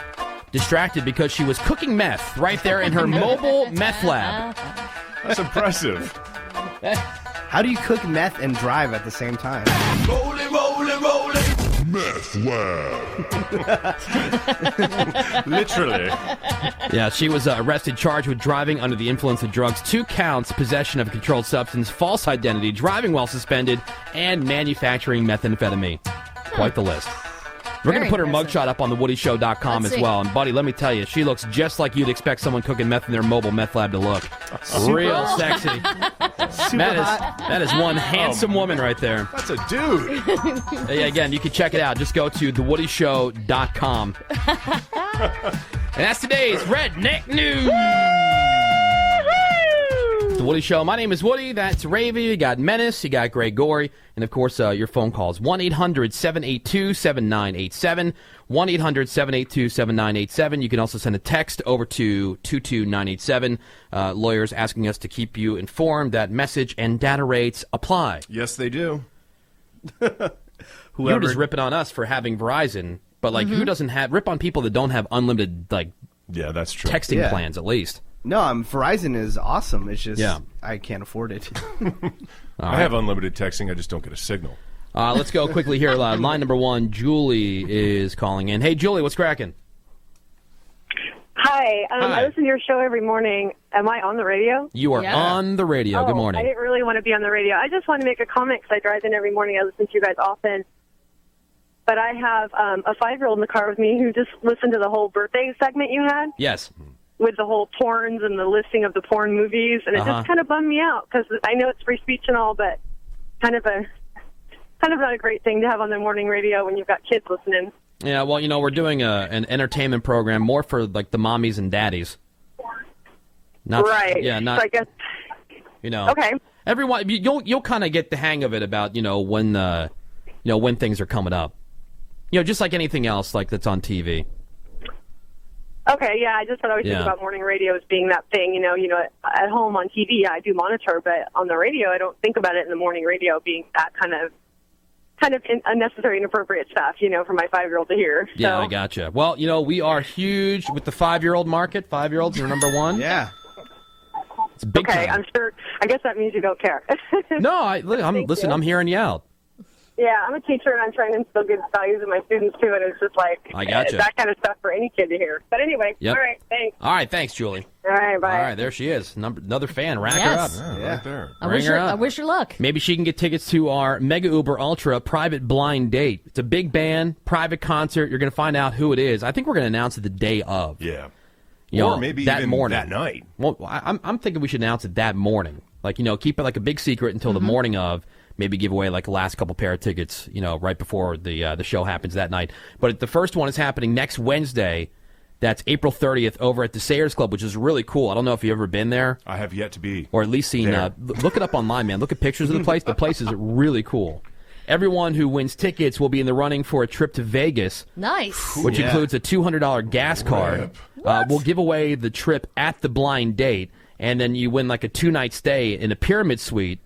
Speaker 3: because she was cooking meth right there in her mobile meth lab.
Speaker 5: That's impressive.
Speaker 4: How do you cook meth and drive at the same time?
Speaker 7: Rolling, rolling, rolling.
Speaker 8: Meth lab.
Speaker 5: Literally.
Speaker 3: Yeah, she was arrested, charged with driving under the influence of drugs, 2 counts, possession of a controlled substance, false identity, driving while suspended, and manufacturing methamphetamine. Quite the list. We're going to put her mugshot up on thewoodyshow.com as well. And, buddy, let me tell you, she looks just like you'd expect someone cooking meth in their mobile meth lab to look. Real sexy. That is one handsome woman right there.
Speaker 5: That's a dude.
Speaker 3: Yeah, again, you can check it out. Just go to thewoodyshow.com. And that's today's Redneck News. The Woody Show. My name is Woody. That's Ravy. You got Menace. You got Greg Gorey. And, of course, your phone calls. 1-800-782-7987. 1-800-782-7987. You can also send a text over to 22987. Lawyers asking us to keep you informed that message and data rates apply.
Speaker 5: Yes, they do.
Speaker 3: You're just ripping on us for having Verizon. But, like, who doesn't have... Rip on people that don't have unlimited, like...
Speaker 5: Yeah, that's true.
Speaker 3: Texting plans, at least.
Speaker 4: No, Verizon is awesome. It's just I can't afford it.
Speaker 5: I have unlimited texting. I just don't get a signal.
Speaker 3: Let's go quickly here. Line number 1, Julie is calling in. Hey, Julie, what's cracking?
Speaker 14: Hi. I listen to your show every morning. Am I on the radio?
Speaker 3: You are on the radio. Good morning.
Speaker 14: I didn't really want to be on the radio. I just want to make a comment because I drive in every morning. I listen to you guys often. But I have a 5-year-old in the car with me who just listened to the whole birthday segment you had.
Speaker 3: Yes.
Speaker 14: With the whole porns and the listing of the porn movies. And it just kind of bummed me out because I know it's free speech and all, but kind of a kind of not a great thing to have on the morning radio when you've got kids listening.
Speaker 3: Yeah, well, we're doing an entertainment program more for like the mommies and daddies. Not,
Speaker 14: right.
Speaker 3: Yeah, not.
Speaker 14: So I guess. Okay.
Speaker 3: Everyone, you'll kind of get the hang of it about when things are coming up. Just like anything else like that's on TV.
Speaker 14: Okay, yeah, I just thought I was thinking about morning radio as being that thing, at home on TV, I do monitor, but on the radio, I don't think about it in the morning radio being that kind of unnecessary, inappropriate stuff, for my 5-year-old to hear. So.
Speaker 3: Yeah, I gotcha. Well, we are huge with the 5-year-old market. 5-year-olds are number one.
Speaker 4: Yeah.
Speaker 3: It's big
Speaker 14: okay,
Speaker 3: time.
Speaker 14: I'm sure. I guess that means you don't care.
Speaker 3: No, I'm hearing you out.
Speaker 14: Yeah, I'm a teacher, and I'm trying to instill good values in my students, too, and it's just like
Speaker 3: I gotcha.
Speaker 14: that kind of stuff for any kid to hear. But anyway,
Speaker 3: Yep.
Speaker 14: All right, thanks.
Speaker 3: All right, thanks, Julie.
Speaker 14: All right, bye.
Speaker 3: All right, there she is. Another fan. Rack
Speaker 6: Yes.
Speaker 3: her up.
Speaker 5: Yeah, right there.
Speaker 6: I wish her luck.
Speaker 3: Maybe she can get tickets to our Mega Uber Ultra private blind date. It's a big band, private concert. You're going to find out who it is. I think we're going to announce it the day of.
Speaker 5: Yeah.
Speaker 3: Or
Speaker 5: maybe
Speaker 3: that
Speaker 5: even
Speaker 3: morning.
Speaker 5: that night.
Speaker 3: Well, I'm thinking we should announce it that morning. Like, keep it like a big secret until the morning of. Maybe give away like the last couple pair of tickets, right before the show happens that night. But the first one is happening next Wednesday. That's April 30th over at the Sayers Club, which is really cool. I don't know if you've ever been there.
Speaker 5: I have yet to be.
Speaker 3: Or at least seen. Look it up online, man. Look at pictures of the place. The place is really cool. Everyone who wins tickets will be in the running for a trip to Vegas.
Speaker 6: Nice.
Speaker 3: Which includes a $200 gas card. We'll give away the trip at the blind date, and then you win like a 2-night stay in a pyramid suite.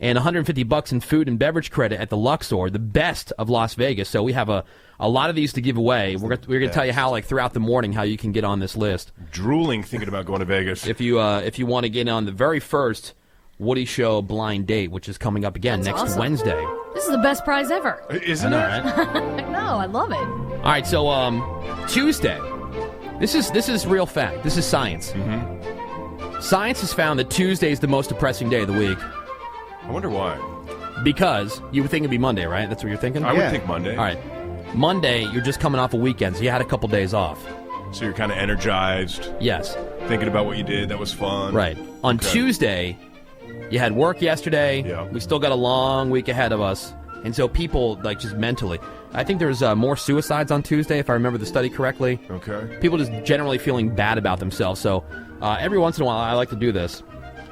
Speaker 3: And $150 in food and beverage credit at the Luxor, the best of Las Vegas. So we have a lot of these to give away. We're going to tell you how, like throughout the morning, how you can get on this list.
Speaker 5: Drooling thinking about going to Vegas.
Speaker 3: If you want to get on the very first Woody Show blind date, which is coming up again next
Speaker 6: awesome.
Speaker 3: Wednesday.
Speaker 6: This is the best prize ever.
Speaker 5: Isn't
Speaker 3: it?
Speaker 6: I know, I love it.
Speaker 3: All right, so Tuesday. This is real fact. This is science.
Speaker 5: Mm-hmm.
Speaker 3: Science has found that Tuesday is the most depressing day of the week.
Speaker 5: I wonder why.
Speaker 3: Because you would think it'd be Monday, right? That's what you're thinking?
Speaker 5: I would think Monday.
Speaker 3: All right. Monday, you're just coming off a weekend, so you had a couple days off.
Speaker 5: So you're kind of energized.
Speaker 3: Yes.
Speaker 5: Thinking about what you did. That was fun.
Speaker 3: Right. On Tuesday, you had work yesterday.
Speaker 5: Yeah.
Speaker 3: We still got a long week ahead of us. And so people, like, just mentally. I think there's more suicides on Tuesday, if I remember the study correctly.
Speaker 5: Okay.
Speaker 3: People just generally feeling bad about themselves. So every once in a while, I like to do this.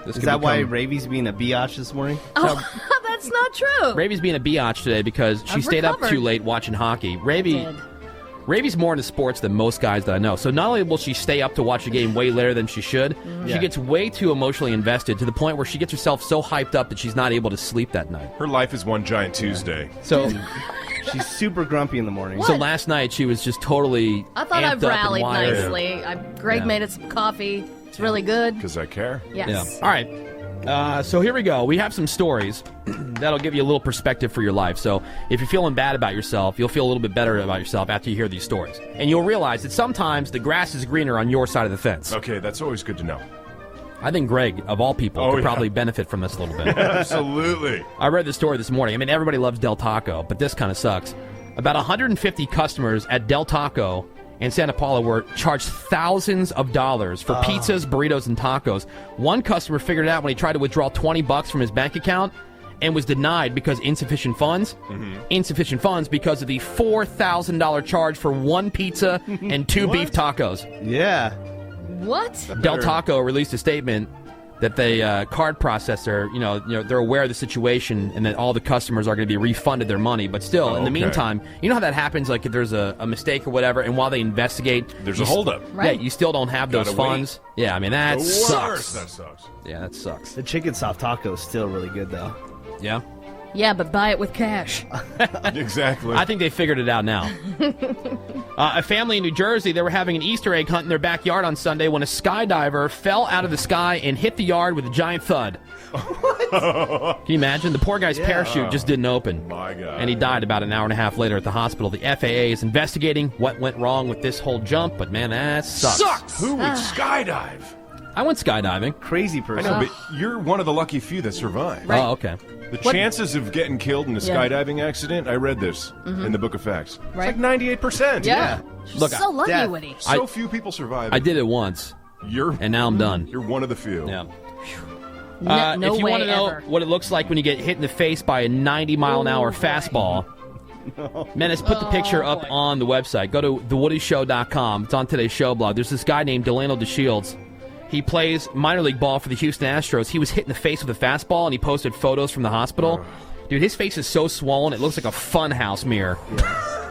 Speaker 4: Is that why Ravi's being a biatch this morning?
Speaker 6: Oh, that's not true.
Speaker 3: Ravi's being a biatch today because she stayed up too late watching hockey. Ravi's more into sports than most guys that I know. So not only will she stay up to watch the game way later than she should, she gets way too emotionally invested to the point where she gets herself so hyped up that she's not able to sleep that night.
Speaker 5: Her life is one giant Tuesday.
Speaker 3: So
Speaker 4: she's super grumpy in the morning.
Speaker 3: So last night she was just totally
Speaker 6: I thought
Speaker 3: amped
Speaker 6: I've
Speaker 3: up
Speaker 6: rallied
Speaker 3: and wired.
Speaker 6: nicely. Greg made us some coffee. It's really good.
Speaker 5: Because I care.
Speaker 6: Yes.
Speaker 3: Yeah. All right. So here we go. We have some stories that'll give you a little perspective for your life. So if you're feeling bad about yourself, you'll feel a little bit better about yourself after you hear these stories. And you'll realize that sometimes the grass is greener on your side of the fence.
Speaker 5: Okay, that's always good to know.
Speaker 3: I think Greg, of all people, could probably benefit from this a little bit.
Speaker 5: Absolutely.
Speaker 3: I read this story this morning. I mean, everybody loves Del Taco, but this kind of sucks. About 150 customers at Del Taco in Santa Paula were charged thousands of dollars for pizzas, burritos, and tacos. One customer figured it out when he tried to withdraw $20 from his bank account and was denied because insufficient funds. Insufficient funds because of the $4,000 charge for one pizza and two beef tacos.
Speaker 4: Yeah.
Speaker 6: What?
Speaker 3: Del Taco released a statement that the card processor, they're aware of the situation and that all the customers are going to be refunded their money. But still, in the meantime, you know how that happens? Like if there's a mistake or whatever, and while they investigate,
Speaker 5: there's a holdup.
Speaker 6: Right.
Speaker 3: Yeah, you still don't have those funds.
Speaker 5: Wait.
Speaker 3: Yeah, I mean that sucks.
Speaker 5: That sucks.
Speaker 3: Yeah, that sucks.
Speaker 4: The chicken soft taco is still really good though.
Speaker 3: Yeah.
Speaker 6: Yeah, but buy it with cash.
Speaker 5: Exactly.
Speaker 3: I think they figured it out now. A family in New Jersey, they were having an Easter egg hunt in their backyard on Sunday when a skydiver fell out of the sky and hit the yard with a giant thud. Can you imagine? The poor guy's parachute just didn't open.
Speaker 5: My God.
Speaker 3: And he died about an hour and a half later at the hospital. The FAA is investigating what went wrong with this whole jump, but man, that sucks.
Speaker 5: Who would skydive?
Speaker 3: I went skydiving.
Speaker 4: Crazy person.
Speaker 5: I know, but you're one of the lucky few that survived.
Speaker 6: Right.
Speaker 3: Oh, okay.
Speaker 5: The chances of getting killed in a skydiving accident, I read this in the Book of Facts.
Speaker 6: Right.
Speaker 5: It's like 98%.
Speaker 6: Yeah.
Speaker 3: Look,
Speaker 6: so lucky, Woody.
Speaker 5: So few people survive.
Speaker 3: I did it once, and now I'm done.
Speaker 5: You're one of the few.
Speaker 3: Yeah.
Speaker 6: No
Speaker 3: if you
Speaker 6: way
Speaker 3: want to know
Speaker 6: ever.
Speaker 3: what it looks like when you get hit in the face by a 90-mile-an-hour fastball, Menace, put the picture up on the website. Go to thewoodyshow.com. It's on today's show blog. There's this guy named Delano DeShields. He plays minor league ball for the Houston Astros. He was hit in the face with a fastball, and he posted photos from the hospital. Dude, his face is so swollen, it looks like a funhouse mirror.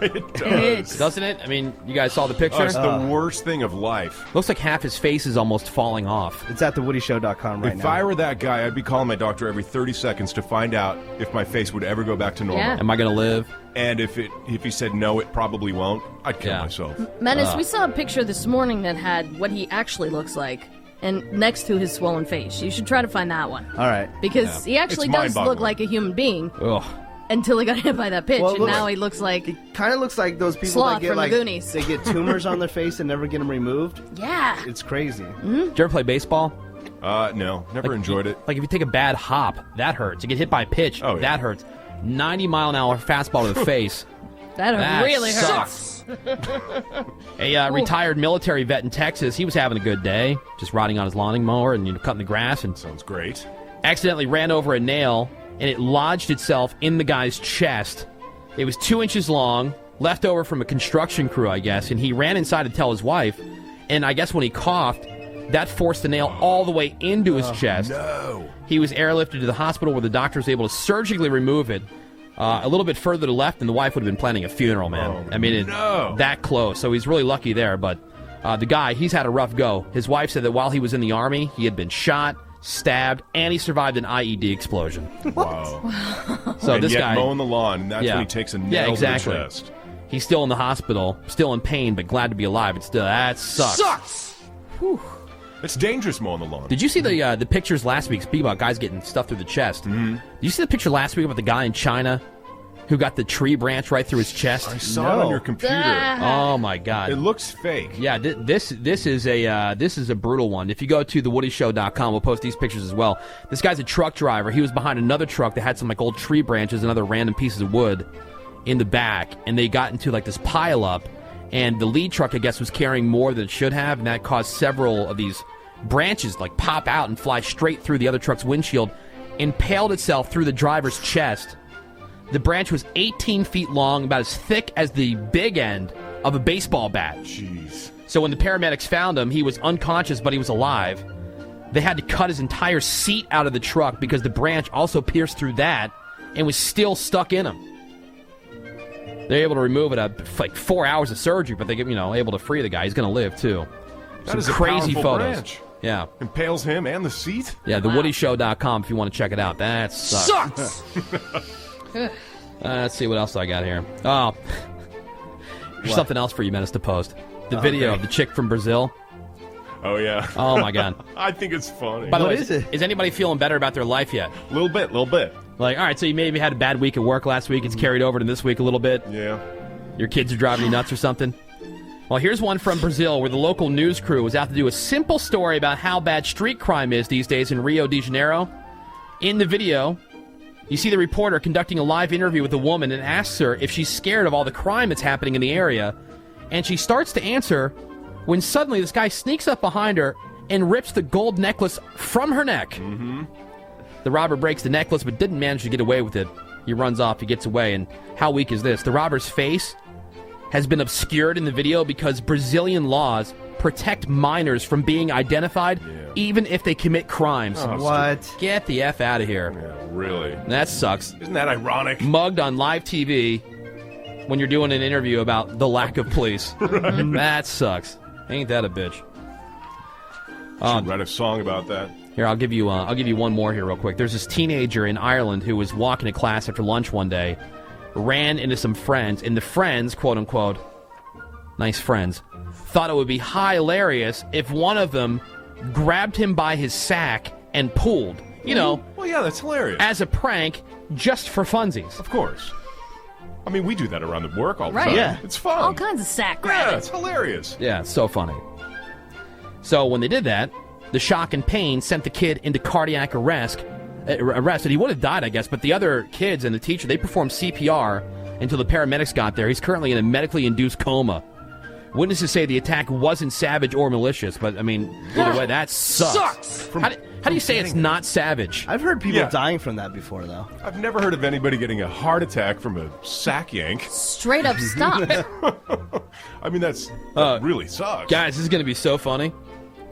Speaker 5: It does.
Speaker 3: Doesn't it? I mean, you guys saw the picture?
Speaker 5: Oh, it's the worst thing of life.
Speaker 3: Looks like half his face is almost falling off.
Speaker 4: It's at thewoodyshow.com right
Speaker 5: If
Speaker 4: now.
Speaker 5: I were that guy, I'd be calling my doctor every 30 seconds to find out if my face would ever go back to normal.
Speaker 6: Yeah.
Speaker 3: Am I going to live?
Speaker 5: And if he said no, it probably won't, I'd kill myself.
Speaker 6: Menace, we saw a picture this morning that had what he actually looks like, and next to his swollen face. You should try to find that one.
Speaker 4: All right.
Speaker 6: Because he actually
Speaker 5: It's
Speaker 6: does look
Speaker 5: mind-boggling.
Speaker 6: like a human being
Speaker 3: Ugh.
Speaker 6: until he got hit by that pitch,
Speaker 4: Well,
Speaker 6: and
Speaker 4: look-
Speaker 6: now he looks like...
Speaker 4: It kind of looks like those people
Speaker 6: Sloth
Speaker 4: that get
Speaker 6: from the
Speaker 4: like
Speaker 6: Goonies.
Speaker 4: they get tumors on their face and never get them removed.
Speaker 6: Yeah.
Speaker 4: It's crazy.
Speaker 3: Did you ever play baseball?
Speaker 5: No, never enjoyed it.
Speaker 3: Like, if you take a bad hop, that hurts. You get hit by a pitch, that hurts. 90-mile-an-hour fastball to the face.
Speaker 6: That really hurts.
Speaker 3: sucks. A retired military vet in Texas, he was having a good day, just riding on his lawn mower and cutting the grass, and
Speaker 5: sounds great.
Speaker 3: Accidentally ran over a nail, and it lodged itself in the guy's chest. It was 2 inches long, left over from a construction crew, I guess, and he ran inside to tell his wife, and I guess when he coughed, that forced the nail all the way into his chest.
Speaker 5: No.
Speaker 3: He was airlifted to the hospital where the doctor was able to surgically remove it. A little bit further to the left, and the wife would have been planning a funeral, man. I mean, that close. So he's really lucky there. But the guy, he's had a rough go. His wife said that while he was in the Army, he had been shot, stabbed, and he survived an IED explosion.
Speaker 5: Wow.
Speaker 3: So
Speaker 5: and
Speaker 3: this
Speaker 5: yet
Speaker 3: guy
Speaker 5: mowing the lawn, and that's when he takes a nail to the chest.
Speaker 3: He's still in the hospital, still in pain, but glad to be alive. But still, that sucks.
Speaker 5: Whew. It's dangerous mowing the lawn.
Speaker 3: Did you see the pictures last week? Speaking about guys getting stuff through the chest. Mm-hmm. Did you see the picture last week about the guy in China who got the tree branch right through his chest?
Speaker 5: I saw it on your computer.
Speaker 3: Oh my God!
Speaker 5: It looks fake.
Speaker 3: Yeah, this is a brutal one. If you go to thewoodyshow.com, we'll post these pictures as well. This guy's a truck driver. He was behind another truck that had some like old tree branches and other random pieces of wood in the back, and they got into like this pile up. And the lead truck, I guess, was carrying more than it should have, and that caused several of these branches like pop out and fly straight through the other truck's windshield, impaled itself through the driver's chest. The branch was 18 feet long, about as thick as the big end of a baseball bat.
Speaker 5: Jeez.
Speaker 3: So when the paramedics found him, he was unconscious, but he was alive. They had to cut his entire seat out of the truck because the branch also pierced through that and was still stuck in him. They're able to remove it like 4 hours of surgery, but they get able to free the guy. He's going to live too.
Speaker 5: That
Speaker 3: Some
Speaker 5: is a
Speaker 3: crazy
Speaker 5: powerful
Speaker 3: photos.
Speaker 5: branch.
Speaker 3: Yeah,
Speaker 5: impales him and the seat.
Speaker 3: Yeah, thewoodyshow.com if you want to check it out. That sucks. Let's see what else I got here. Oh, there's something else for you, Menace, to post. The video of the chick from Brazil.
Speaker 5: Oh yeah.
Speaker 3: Oh my God.
Speaker 5: I think it's funny.
Speaker 3: By the way, is anybody feeling better about their life yet?
Speaker 5: A little bit.
Speaker 3: Like, all right, so you maybe had a bad week at work last week. It's carried over to this week a little bit.
Speaker 5: Yeah.
Speaker 3: Your kids are driving you nuts or something. Well, here's one from Brazil where the local news crew was out to do a simple story about how bad street crime is these days in Rio de Janeiro. In the video, you see the reporter conducting a live interview with a woman and asks her if she's scared of all the crime that's happening in the area. And she starts to answer when suddenly this guy sneaks up behind her and rips the gold necklace from her neck.
Speaker 5: Mm-hmm.
Speaker 3: The robber breaks the necklace but didn't manage to get away with it. He runs off, he gets away, and how weak is this? The robber's face has been obscured in the video because Brazilian laws protect minors from being identified even if they commit crimes.
Speaker 5: Oh,
Speaker 4: what?
Speaker 3: Get the F out of here.
Speaker 5: Yeah, really?
Speaker 3: That sucks.
Speaker 5: Isn't that ironic?
Speaker 3: Mugged on live TV when you're doing an interview about the lack of police.
Speaker 5: Right.
Speaker 3: That sucks. Ain't that a bitch?
Speaker 5: Should write a song about that.
Speaker 3: Here, I'll give you one more here real quick. There's this teenager in Ireland who was walking to class after lunch one day, ran into some friends, and the friends, quote-unquote, nice friends, thought it would be hilarious if one of them grabbed him by his sack and pulled. Well,
Speaker 5: yeah, that's hilarious.
Speaker 3: As a prank, just for funsies.
Speaker 5: Of course. I mean, we do that around the work all the
Speaker 6: Right.
Speaker 5: time.
Speaker 6: Yeah.
Speaker 5: It's fun.
Speaker 6: All kinds of sack
Speaker 5: Yeah,
Speaker 6: grabbing.
Speaker 5: it's hilarious.
Speaker 3: Yeah, it's so funny. So when they did that, the shock and pain sent the kid into cardiac arrest, and he would have died, I guess, but the other kids and the teacher, they performed CPR until the paramedics got there. He's currently in a medically induced coma. Witnesses say the attack wasn't savage or malicious, but, I mean, either way, that sucks. How do you say it's not savage?
Speaker 4: I've heard people
Speaker 5: Yeah.
Speaker 4: dying from that before, though.
Speaker 5: I've never heard of anybody getting a heart attack from a sack yank.
Speaker 6: Straight up stop.
Speaker 5: I mean, that really sucks.
Speaker 3: Guys, this is going to be so funny.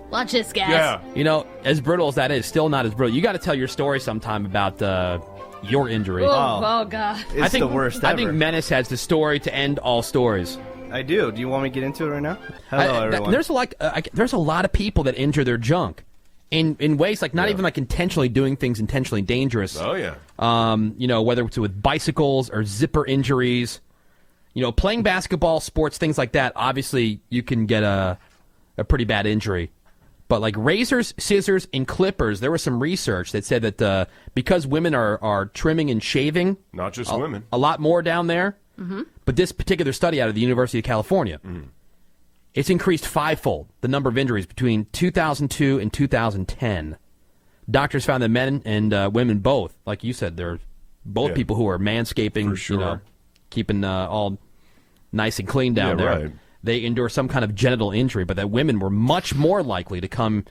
Speaker 6: Watch this, guys.
Speaker 5: Yeah.
Speaker 3: You know, as brutal as that is, still not as brutal. You got to tell your story sometime about your injury.
Speaker 6: Oh, God.
Speaker 4: It's
Speaker 3: I think
Speaker 4: the worst
Speaker 3: I
Speaker 4: ever.
Speaker 3: think Menace has the story to end all stories.
Speaker 4: I do. Do you want me to get into it right now? Hello, everyone.
Speaker 3: There's a lot of people that injure their junk in ways like not even like intentionally doing things intentionally dangerous.
Speaker 5: Oh, yeah.
Speaker 3: You know, whether it's with bicycles or zipper injuries. You know, playing basketball, sports, things like that. Obviously, you can get a pretty bad injury. But like razors, scissors, and clippers, there was some research that said that because women are trimming and shaving,
Speaker 5: Not just women.
Speaker 3: a lot more down there.
Speaker 6: Mm-hmm.
Speaker 3: But this particular study out of the University of California, it's increased fivefold the number of injuries between 2002 and 2010. Doctors found that men and women both, like you said, they're both people who are manscaping,
Speaker 5: For sure.
Speaker 3: you know, keeping all nice and clean down
Speaker 5: Yeah,
Speaker 3: there.
Speaker 5: right.
Speaker 3: They endure some kind of genital injury, but that women were much more likely to come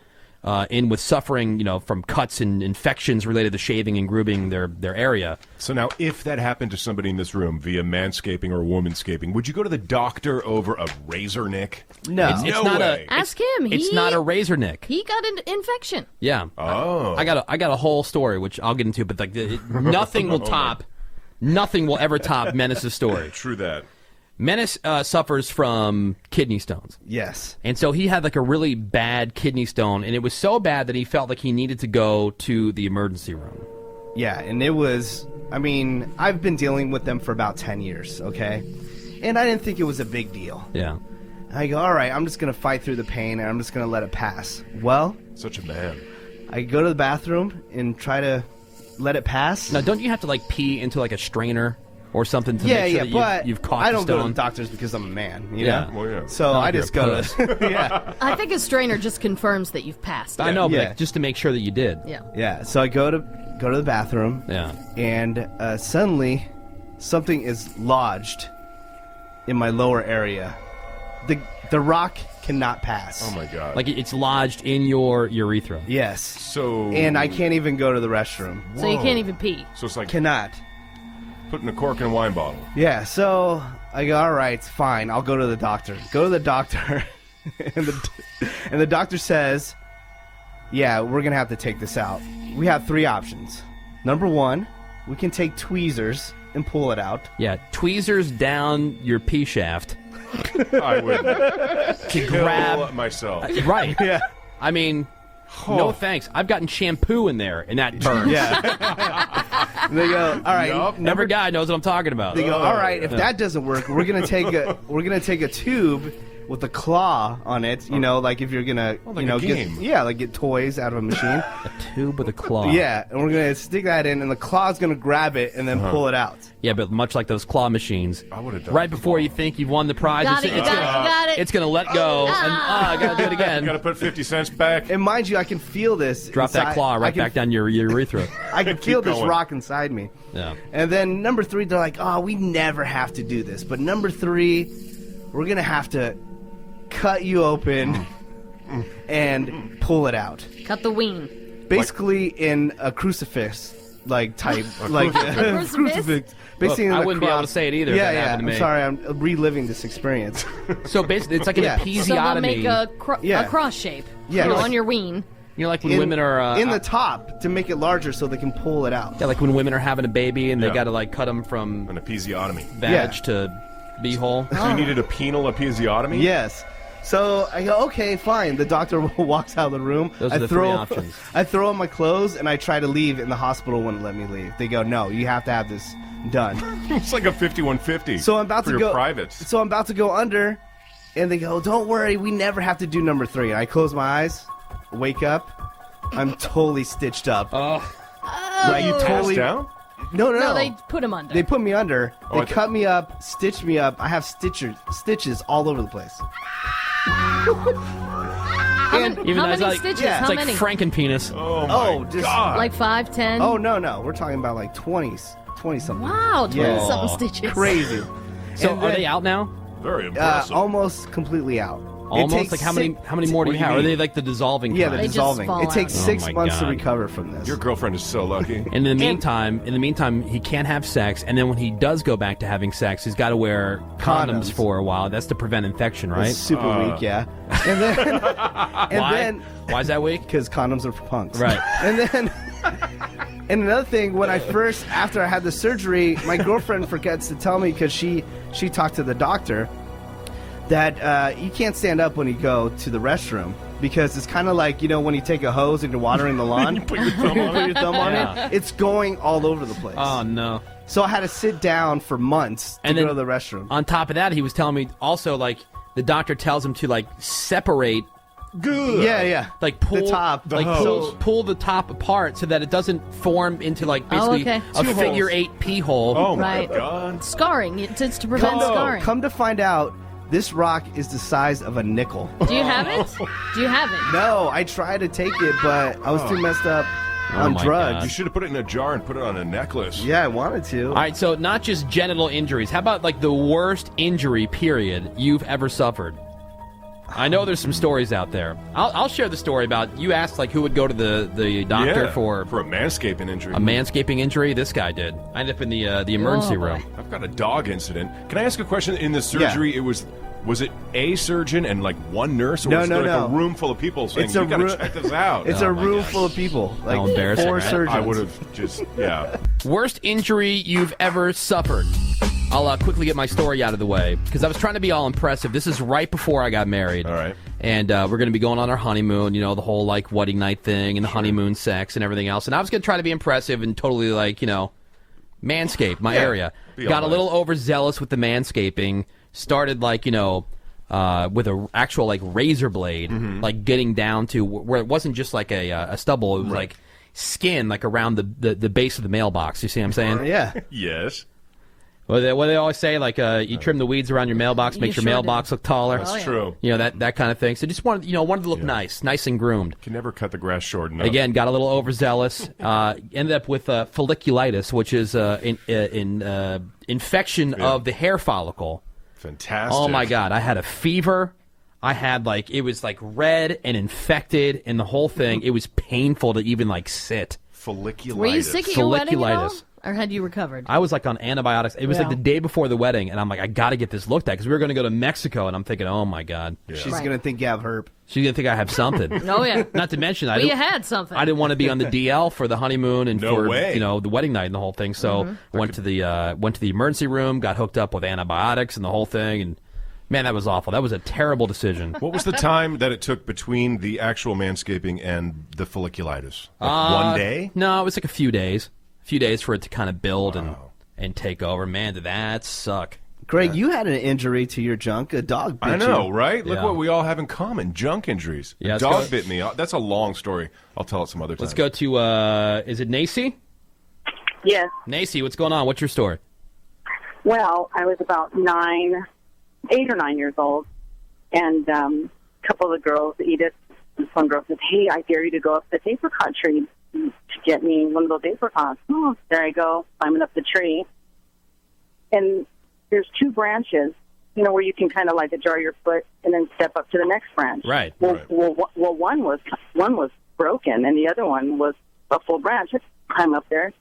Speaker 3: in with suffering, you know, from cuts and infections related to shaving and grooming their area.
Speaker 5: So now, if that happened to somebody in this room via manscaping or womanscaping, would you go to the doctor over a razor, Nick?
Speaker 4: No.
Speaker 3: It's
Speaker 5: No
Speaker 3: not
Speaker 5: way.
Speaker 6: Ask him.
Speaker 3: It's not a razor, Nick.
Speaker 6: He got an infection.
Speaker 3: Yeah.
Speaker 5: Oh.
Speaker 3: I got a whole story which I'll get into, but like nothing will top, nothing will ever top Menace's story.
Speaker 5: True that.
Speaker 3: Menace suffers from kidney stones.
Speaker 4: Yes.
Speaker 3: And so he had like a really bad kidney stone, and it was so bad that he felt like he needed to go to the emergency room.
Speaker 4: Yeah, and it was, I mean, I've been dealing with them for about 10 years, okay? And I didn't think it was a big deal.
Speaker 3: Yeah.
Speaker 4: I go, all right, I'm just going to fight through the pain, and I'm just going to let it pass. Well,
Speaker 5: Such a man.
Speaker 4: I go to the bathroom and try to let it pass.
Speaker 3: Now, don't you have to like pee into like a strainer or something to
Speaker 4: yeah,
Speaker 3: make sure
Speaker 4: yeah,
Speaker 3: that
Speaker 4: but
Speaker 3: you've caught
Speaker 4: I
Speaker 3: the
Speaker 4: don't go to
Speaker 3: stone?
Speaker 4: the doctors because I'm a man, you
Speaker 3: Yeah.
Speaker 4: know?
Speaker 5: Well, yeah.
Speaker 4: So
Speaker 3: Not
Speaker 4: I
Speaker 3: like you're
Speaker 4: just
Speaker 3: a
Speaker 4: go
Speaker 3: puss.
Speaker 4: to... yeah.
Speaker 6: I think a strainer just confirms that you've passed.
Speaker 3: I know, but
Speaker 4: Yeah.
Speaker 3: like, just to make sure that you did.
Speaker 6: Yeah.
Speaker 4: Yeah, so I go to the bathroom,
Speaker 3: Yeah.
Speaker 4: and suddenly something is lodged in my lower area. The rock cannot pass.
Speaker 5: Oh, my God.
Speaker 3: Like it's lodged in your urethra.
Speaker 4: Yes.
Speaker 5: So...
Speaker 4: And I can't even go to the restroom.
Speaker 6: So you can't even pee.
Speaker 5: So it's like
Speaker 4: Cannot.
Speaker 5: putting a cork in a wine bottle.
Speaker 4: Yeah, so I go, all right, fine, I'll go to the doctor. Go to the doctor, and the doctor says, yeah, we're going to have to take this out. We have 3 options. Number 1, we can take tweezers and pull it out.
Speaker 3: Yeah, tweezers down your pee shaft.
Speaker 5: I would
Speaker 3: to grab
Speaker 5: myself.
Speaker 3: Right.
Speaker 4: Yeah.
Speaker 3: I mean, no thanks. I've gotten shampoo in there, and that burns.
Speaker 4: Yeah. They go, all right.
Speaker 3: Every guy knows what I'm talking about.
Speaker 4: They go, all right. If
Speaker 3: Yeah.
Speaker 4: that doesn't work, we're gonna take a tube with a claw on it. You know, like if you're gonna,
Speaker 5: like
Speaker 4: you know,
Speaker 5: a game.
Speaker 4: get toys out of a machine.
Speaker 3: A tube with a claw.
Speaker 4: Yeah, and we're gonna stick that in, and the claw's gonna grab it and then pull it out.
Speaker 3: Yeah, but much like those claw machines,
Speaker 5: I would have done
Speaker 3: right before you think you've won the prize,
Speaker 6: Got it, got it.
Speaker 3: it's gonna let go, and I gotta do it
Speaker 5: You
Speaker 3: again.
Speaker 5: got to put 50 cents back.
Speaker 4: And mind you, I can feel this.
Speaker 3: Drop that
Speaker 4: inside.
Speaker 3: claw
Speaker 4: I
Speaker 3: right
Speaker 4: can-
Speaker 3: back down your urethra.
Speaker 4: I can feel this
Speaker 5: going.
Speaker 4: rock inside me.
Speaker 3: Yeah.
Speaker 4: And then number 3, they're like, oh, we never have to do this. But number 3, we're gonna have to cut you open and pull it out.
Speaker 6: Cut the ween.
Speaker 4: Basically, in a crucifix like type, like
Speaker 6: crucifix?
Speaker 4: Basically,
Speaker 3: Look,
Speaker 4: in
Speaker 3: I
Speaker 4: the
Speaker 3: wouldn't be able
Speaker 4: cross.
Speaker 3: to say it either if
Speaker 4: Yeah,
Speaker 3: that
Speaker 4: yeah.
Speaker 3: happened to me.
Speaker 4: I'm sorry, I'm reliving this experience.
Speaker 3: So basically, it's like an
Speaker 4: Yeah.
Speaker 6: So they'll
Speaker 3: episiotomy.
Speaker 6: make a
Speaker 4: Yeah.
Speaker 6: cross shape.
Speaker 4: Yeah,
Speaker 6: You know,
Speaker 4: like-
Speaker 6: on your ween.
Speaker 3: You know, like when
Speaker 4: in,
Speaker 3: women are
Speaker 4: in the top to make it larger so they can pull it out.
Speaker 3: yeah, like when women are having a baby and they
Speaker 5: Yeah.
Speaker 3: got to like cut them from
Speaker 5: An episiotomy.
Speaker 3: vag
Speaker 4: Yeah.
Speaker 3: to beehole.
Speaker 5: So you needed a penal episiotomy?
Speaker 4: Yes. So I go, okay, fine. The doctor walks out of the room.
Speaker 3: Those
Speaker 4: I
Speaker 3: are the
Speaker 4: throw,
Speaker 3: 3 options.
Speaker 4: I throw on my clothes and I try to leave, and the hospital wouldn't let me leave. They go, no, you have to have this done.
Speaker 5: It's like a 5150.
Speaker 4: So I'm about
Speaker 5: for
Speaker 4: to
Speaker 5: your
Speaker 4: go.
Speaker 5: privates.
Speaker 4: So I'm about to go under, and they go, don't worry, we never have to do number 3. And I close my eyes, wake up, I'm totally stitched up.
Speaker 3: Oh,
Speaker 4: Like
Speaker 5: You passed
Speaker 4: totally.
Speaker 5: down?
Speaker 4: No,
Speaker 6: No, they put him under.
Speaker 4: They put me under.
Speaker 5: Oh,
Speaker 4: They cut me up, stitched me up. I have stitches all over the place.
Speaker 6: how
Speaker 4: and
Speaker 6: many,
Speaker 3: even
Speaker 6: how
Speaker 3: though it's
Speaker 6: many
Speaker 3: like,
Speaker 6: stitches?
Speaker 4: yeah.
Speaker 6: How
Speaker 3: it's like
Speaker 6: many?
Speaker 3: Frankenpenis.
Speaker 5: Oh, my
Speaker 4: Oh, just-
Speaker 5: God.
Speaker 6: Like 5, 10?
Speaker 4: Oh no, we're talking about like 20 something.
Speaker 6: Wow, 20
Speaker 4: Yeah.
Speaker 6: something stitches.
Speaker 4: Crazy.
Speaker 3: So
Speaker 4: And
Speaker 3: are
Speaker 4: then,
Speaker 3: they out now?
Speaker 5: Very impressive.
Speaker 4: Almost completely out.
Speaker 3: Almost
Speaker 4: takes
Speaker 3: like how many more do you have? Are they like the dissolving?
Speaker 4: Yeah,
Speaker 3: kind?
Speaker 4: the dissolving. It takes
Speaker 3: Oh
Speaker 4: 6
Speaker 3: my
Speaker 4: months to
Speaker 3: God.
Speaker 4: recover from this.
Speaker 5: Your girlfriend is so lucky.
Speaker 3: And in the meantime, he can't have sex. And then when he does go back to having sex, he's got to wear condoms for a while. That's to prevent infection, right?
Speaker 4: It's super weak, yeah. And then,
Speaker 3: Why? Why is that weak?
Speaker 4: Because condoms are for punks.
Speaker 3: Right.
Speaker 4: And then, and another thing, after I had the surgery, my girlfriend forgets to tell me because she talked to the doctor that you can't stand up when you go to the restroom because it's kind of like, when you take a hose and you're watering the lawn.
Speaker 5: You put your thumb on it.
Speaker 3: Yeah.
Speaker 4: it. It's going all over the place.
Speaker 3: Oh, no.
Speaker 4: So I had to sit down for months to go to the restroom.
Speaker 3: On top of that, he was telling me also, like, the doctor tells him to, like, separate.
Speaker 5: Good.
Speaker 4: Yeah.
Speaker 3: Like pull
Speaker 4: the top,
Speaker 3: pull the top apart so that it doesn't form into like basically
Speaker 6: okay.
Speaker 3: a
Speaker 4: Two
Speaker 3: figure
Speaker 4: holes.
Speaker 3: 8 pee hole.
Speaker 5: Oh
Speaker 6: Right.
Speaker 5: my God.
Speaker 6: Scarring. It's to prevent scarring.
Speaker 4: Come to find out, this rock is the size of a nickel.
Speaker 6: Do you have it? Do you have it?
Speaker 4: No, I tried to take it, but I was too messed up on
Speaker 3: my
Speaker 4: drugs.
Speaker 5: You should have put it in a jar and put it on a necklace.
Speaker 4: Yeah, I wanted to.
Speaker 3: All right, so not just genital injuries. How about like the worst injury period you've ever suffered? I know there's some stories out there. I'll share the story about you asked like who would go to the doctor for
Speaker 5: a manscaping injury.
Speaker 3: A manscaping injury? This guy did. I ended up in the emergency room.
Speaker 5: I've got a dog incident. Can I ask a question? In the surgery, was it a surgeon and like one nurse, or was there like a room full of people saying, "You gotta check this out"?
Speaker 4: It's a room full of people. Like
Speaker 3: How embarrassing,
Speaker 4: 4
Speaker 3: right?
Speaker 4: surgeons.
Speaker 5: I would have just
Speaker 3: Worst injury you've ever suffered. I'll quickly get my story out of the way because I was trying to be all impressive. This is right before I got married.
Speaker 5: All right.
Speaker 3: And we're going to be going on our honeymoon, the whole like wedding night thing and the honeymoon sex and everything else. And I was going to try to be impressive and totally like, manscape my area. Got a little overzealous with the manscaping. Started like, with a actual like razor blade, like getting down to where it wasn't just like a stubble. It was like skin like around the base of the mailbox. You see what I'm saying?
Speaker 4: Yeah.
Speaker 5: Yes.
Speaker 3: What they always say, like you trim the weeds around your mailbox, makes your mailbox look taller.
Speaker 5: That's true.
Speaker 3: That kind of thing. So just wanted to look nice and groomed.
Speaker 5: Can never cut the grass short enough.
Speaker 3: Again, got a little overzealous. Ended up with folliculitis, which is infection of the hair follicle.
Speaker 5: Fantastic.
Speaker 3: Oh my God! I had a fever. I had it was like red and infected, and the whole thing. It was painful to even like sit.
Speaker 5: Folliculitis.
Speaker 6: Were you sick at your wedding at all? Or had you recovered?
Speaker 3: I was like on antibiotics. It was like the day before the wedding, and I'm like, I got to get this looked at because we were going to go to Mexico, and I'm thinking, oh my God,
Speaker 4: she's going to think you have herp.
Speaker 3: She's going to think I have something.
Speaker 6: Oh yeah.
Speaker 3: Not to mention,
Speaker 6: you had something.
Speaker 3: I didn't want to be on the DL for the honeymoon and for
Speaker 5: way.
Speaker 3: The wedding night and the whole thing. So went to the emergency room, got hooked up with antibiotics and the whole thing, and man, that was awful. That was a terrible decision.
Speaker 5: What was the time that it took between the actual manscaping and the folliculitis? Like 1 day?
Speaker 3: No, it was like a few days. A few days for it to kind of build and take over. Man, did that suck.
Speaker 4: Greg, you had an injury to your junk. A dog bit you.
Speaker 5: I know, right? Look
Speaker 3: Yeah.
Speaker 5: what we all have in common. Junk injuries.
Speaker 3: Yeah,
Speaker 5: A dog bit me. That's a long story. I'll tell it some other time.
Speaker 3: Let's go to, is it Nacy?
Speaker 14: Yes.
Speaker 3: Nacy, what's going on? What's your story?
Speaker 15: Well, I was about 8 or 9 years old, and a couple of the girls, Edith, this one girl said, "Hey, I dare you to go up the apricot tree to get me one of those apricots." Oh, there I go, climbing up the tree. And there's 2 branches, where you can kind of like ajar your foot and then step up to the next branch.
Speaker 3: Right.
Speaker 15: Well, one was broken, and the other one was a full branch. I climb up there.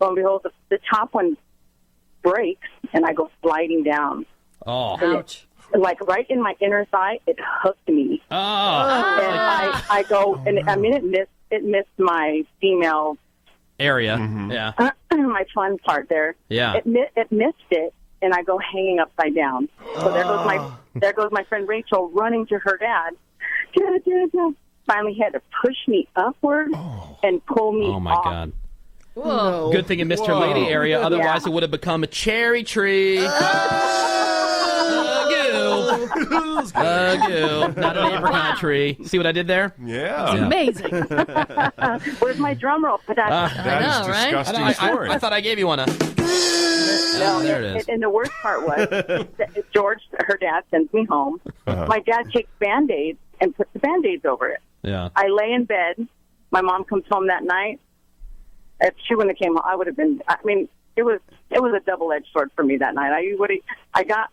Speaker 15: Lo and behold, the top one breaks, and I go sliding down.
Speaker 3: Oh,
Speaker 6: ouch.
Speaker 15: Like right in my inner thigh, it hooked me.
Speaker 3: Oh.
Speaker 15: And I go, and I mean, it missed my female
Speaker 3: Area. Yeah.
Speaker 15: my fun part there.
Speaker 3: Yeah.
Speaker 15: It missed it, and I go hanging upside down. So there goes my friend Rachel running to her dad. Dad. Finally had to push me upward and pull me
Speaker 3: Oh my
Speaker 15: off.
Speaker 3: God.
Speaker 6: Whoa.
Speaker 3: Good thing it missed her lady area. Otherwise, it would have become a cherry tree. Not an apricot tree. See what I did there?
Speaker 5: Yeah.
Speaker 6: Amazing.
Speaker 15: Where's my drum roll?
Speaker 5: That is
Speaker 6: know, right?
Speaker 5: disgusting story.
Speaker 3: I thought I gave you one.
Speaker 15: No,
Speaker 3: there it is.
Speaker 15: And the worst part was that George, her dad, sends me home. My dad takes Band-Aids and puts the Band-Aids over it.
Speaker 3: Yeah.
Speaker 15: I lay in bed. My mom comes home that night. If she wouldn't have came home, I would have been, it was a double-edged sword for me that night. I got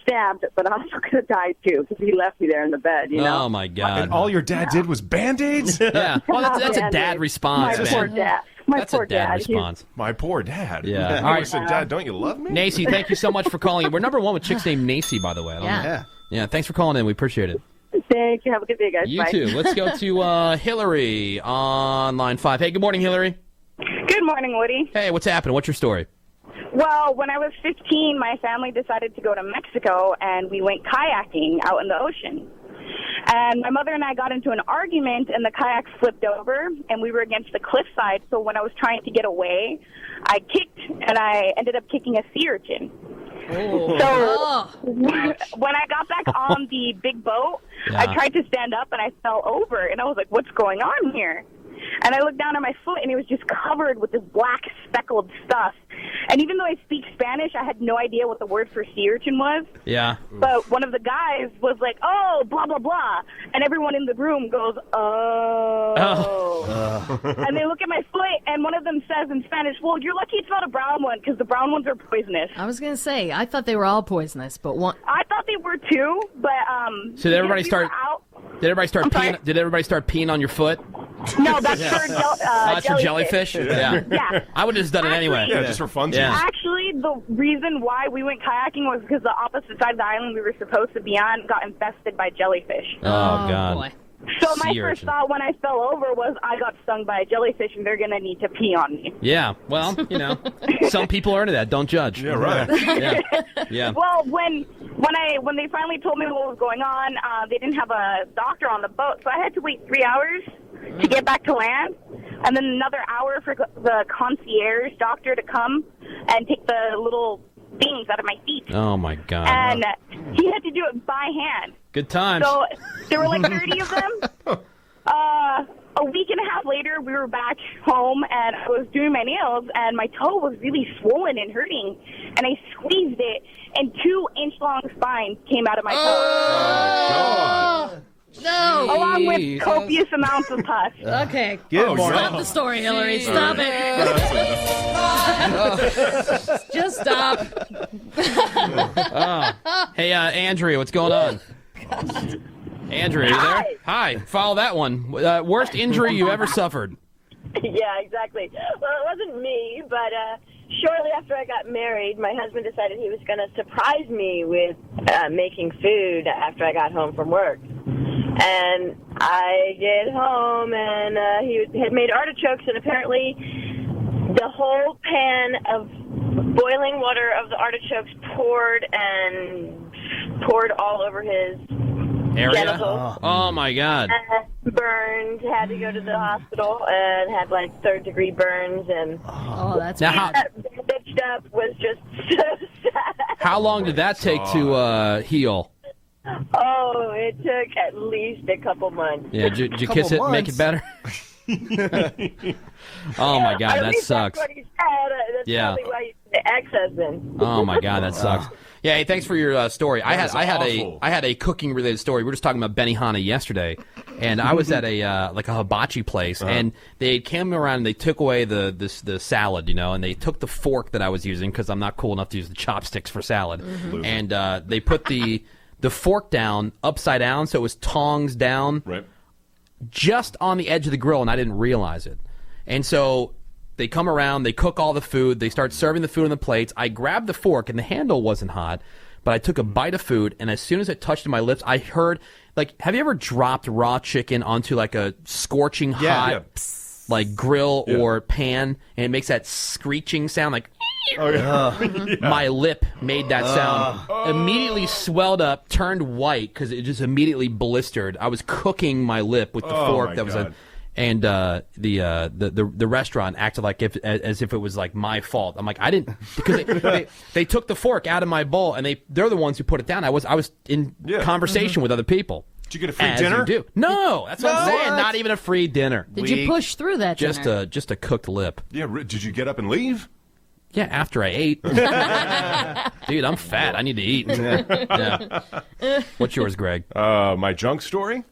Speaker 15: stabbed, but I also could have died too because he left me there in the bed. You know?
Speaker 3: Oh my God!
Speaker 5: And all your dad did was Band-Aids?
Speaker 3: Yeah. Well, that's a dad response,
Speaker 15: My
Speaker 3: man.
Speaker 15: poor dad.
Speaker 3: That's a dad response.
Speaker 5: My poor dad.
Speaker 3: Yeah.
Speaker 5: All right. Said, Dad, don't you love me?
Speaker 3: Nacy, thank you so much for calling. We're number one with chicks named Nacy, by the way. I don't know. Yeah. Thanks for calling in. We appreciate it.
Speaker 15: Thank you. Have a good day, guys.
Speaker 3: You
Speaker 15: Bye.
Speaker 3: too. Let's go to Hillary on line 5. Hey, good morning, Hillary.
Speaker 16: Good morning, Woody.
Speaker 3: Hey, what's happening? What's your story?
Speaker 16: Well, when I was 15, my family decided to go to Mexico, and we went kayaking out in the ocean. And my mother and I got into an argument, and the kayak flipped over, and we were against the cliffside. So when I was trying to get away, I kicked, and I ended up kicking a sea urchin.
Speaker 6: Oh.
Speaker 16: So when I got back on the big boat, I tried to stand up, and I fell over, and I was like, what's going on here? And I looked down at my foot, and it was just covered with this black speckled stuff. And even though I speak Spanish, I had no idea what the word for sea urchin was.
Speaker 3: Yeah.
Speaker 16: But one of the guys was like, oh, blah, blah, blah. And everyone in the room goes, oh. And they look at my foot, and one of them says in Spanish, well, you're lucky it's not a brown one, because the brown ones are poisonous.
Speaker 6: I was going to say, I thought they were all poisonous, but one...
Speaker 16: I thought they were too, but...
Speaker 3: So did everybody start... Did everybody start peeing? Did everybody start peeing on your foot?
Speaker 16: No, that's for
Speaker 3: that's for jellyfish.
Speaker 16: Yeah.
Speaker 3: I would have just done it anyway.
Speaker 5: Yeah, just for fun.
Speaker 3: Yeah.
Speaker 16: Actually, the reason why we went kayaking was because the opposite side of the island we were supposed to be on got infested by jellyfish.
Speaker 3: Oh God.
Speaker 6: Boy.
Speaker 16: So my
Speaker 3: Sea
Speaker 16: first
Speaker 3: urchin.
Speaker 16: thought when I fell over was I got stung by a jellyfish and they're going to need to pee on me.
Speaker 3: Yeah. Well, you know, some people are into that. Don't judge.
Speaker 5: Yeah, right.
Speaker 3: Yeah.
Speaker 16: Well, when they finally told me what was going on, they didn't have a doctor on the boat, so I had to wait 3 hours to get back to land, and then another hour for the concierge doctor to come and take the little things out of my feet.
Speaker 3: Oh my God.
Speaker 16: And he had to do it by hand.
Speaker 3: Good times.
Speaker 16: So there were like 30 of them. A week and a half later, we were back home, and I was doing my nails, and my toe was really swollen and hurting, and I squeezed it, and 2-inch-long spines came out of my toe.
Speaker 5: God.
Speaker 6: No.
Speaker 16: Along with copious amounts of pus.
Speaker 6: Okay.
Speaker 4: Good morning.
Speaker 6: Stop the story, Hillary. Stop it. Just stop.
Speaker 3: Hey, Andrea, what's going on? Andrea, are you there? Hi. Follow that one. Worst injury you ever suffered?
Speaker 17: Yeah, exactly. Well, it wasn't me, but shortly after I got married, my husband decided he was going to surprise me with making food after I got home from work. And I get home, and he had made artichokes, and apparently the whole pan of boiling water of the artichokes poured all over his
Speaker 3: Area?
Speaker 17: genitals.
Speaker 3: Oh my God.
Speaker 17: Burned, had to go to the hospital, and had like 3rd-degree burns, and
Speaker 6: Oh, that's
Speaker 3: Now, how,
Speaker 17: stitched up was just so sad.
Speaker 3: how long did that take to heal?
Speaker 17: Oh, it took at least a couple months.
Speaker 3: Yeah, did you kiss it and make it better? Oh my God,
Speaker 17: At
Speaker 3: that
Speaker 17: least
Speaker 3: sucks.
Speaker 17: That's what he said. That's
Speaker 3: Yeah.
Speaker 17: probably why the ex-husband.
Speaker 3: Oh my God, that sucks. Yeah, hey, thanks for your story. I
Speaker 5: That
Speaker 3: had
Speaker 5: is awful.
Speaker 3: a cooking related story. We were just talking about Benihana yesterday, and I was at a like a hibachi place, and they came around and they took away the salad, you know, and they took the fork that I was using because I'm not cool enough to use the chopsticks for salad, and they put the fork down upside down, so it was tongs down,
Speaker 5: Right.
Speaker 3: just on the edge of the grill, and I didn't realize it. And so they come around, they cook all the food, they start serving the food on the plates. I grabbed the fork, and the handle wasn't hot, but I took a bite of food, and as soon as it touched my lips, I heard, like, have you ever dropped raw chicken onto, like, a scorching hot, like, grill or pan, and it makes that screeching sound, like...
Speaker 5: Oh, yeah.
Speaker 3: My lip made that sound. Immediately swelled up, turned white because it just immediately blistered. I was cooking my lip with the fork that was
Speaker 5: God.
Speaker 3: and the restaurant acted like as if it was like my fault. I'm like, I didn't, because they took the fork out of my bowl and they're the ones who put it down. I was in conversation with other people.
Speaker 5: Did you get a free
Speaker 3: As
Speaker 5: dinner?
Speaker 3: you do. No, that's what I'm saying. Not even a free dinner.
Speaker 6: Did you push through that dinner?
Speaker 3: Just a cooked lip.
Speaker 5: Yeah. Did you get up and leave?
Speaker 3: Yeah, after I ate. Dude, I'm fat. I need to eat. Yeah. What's yours, Greg?
Speaker 5: My junk story?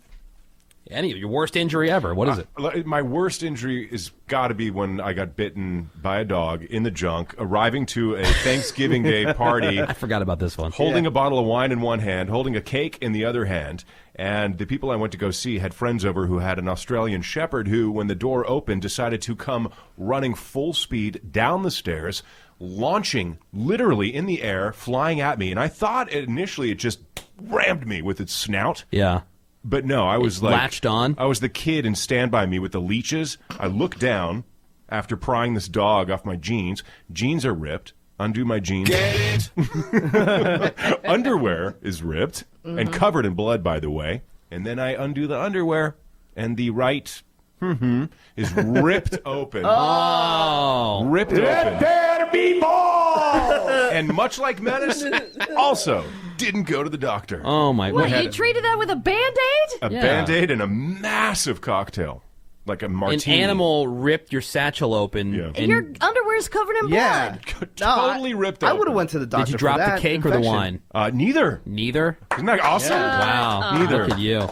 Speaker 3: Your worst injury ever. What is it?
Speaker 5: My worst injury is got to be when I got bitten by a dog in the junk, arriving to a Thanksgiving Day party.
Speaker 3: I forgot about this one.
Speaker 5: Holding a bottle of wine in one hand, holding a cake in the other hand. And the people I went to go see had friends over who had an Australian Shepherd who, when the door opened, decided to come running full speed down the stairs, launching literally in the air, flying at me. And I thought initially it just rammed me with its snout.
Speaker 3: Yeah.
Speaker 5: But no, I was like
Speaker 3: latched on.
Speaker 5: I was the kid in Stand By Me with the leeches. I look down after prying this dog off my jeans. Jeans are ripped. Undo my jeans.
Speaker 7: Get it?
Speaker 5: Underwear is ripped and covered in blood, by the way. And then I undo the underwear, and the right is ripped open.
Speaker 3: Oh,
Speaker 5: ripped open.
Speaker 7: There be balls!
Speaker 5: And much like Menace, also didn't go to the doctor.
Speaker 3: Oh my!
Speaker 6: What, you treated that with a Band-Aid?
Speaker 5: A Band-Aid and a massive cocktail, like a martini.
Speaker 3: An animal ripped your satchel open.
Speaker 5: Yeah.
Speaker 6: And your underwear's covered in blood.
Speaker 5: Totally ripped
Speaker 4: I
Speaker 5: open.
Speaker 4: would have went to the doctor.
Speaker 3: Did you drop
Speaker 4: for that
Speaker 3: the cake or the
Speaker 4: infection.
Speaker 3: wine?
Speaker 5: Neither.
Speaker 3: Neither?
Speaker 5: Isn't that awesome?
Speaker 3: Wow.
Speaker 5: Neither.
Speaker 3: Look at you.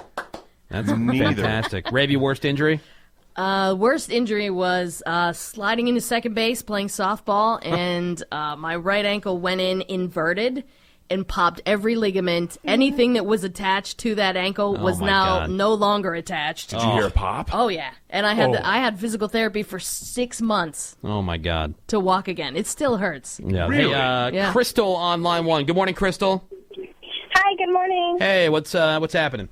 Speaker 3: That's
Speaker 5: Neither.
Speaker 3: fantastic. Ravi, worst injury?
Speaker 6: Worst injury was sliding into second base playing softball, and my right ankle went in inverted and popped every ligament. Anything that was attached to that ankle was
Speaker 3: my
Speaker 6: now
Speaker 3: God.
Speaker 6: no longer attached.
Speaker 5: Did you hear a pop?
Speaker 6: Oh yeah, and I had physical therapy for 6 months
Speaker 3: Oh, my God.
Speaker 6: to walk again. It still hurts.
Speaker 3: Yeah.
Speaker 5: Really?
Speaker 3: Hey,
Speaker 6: Yeah.
Speaker 3: Crystal on line 1. Good morning, Crystal.
Speaker 18: Hi, good morning.
Speaker 3: Hey, what's happening?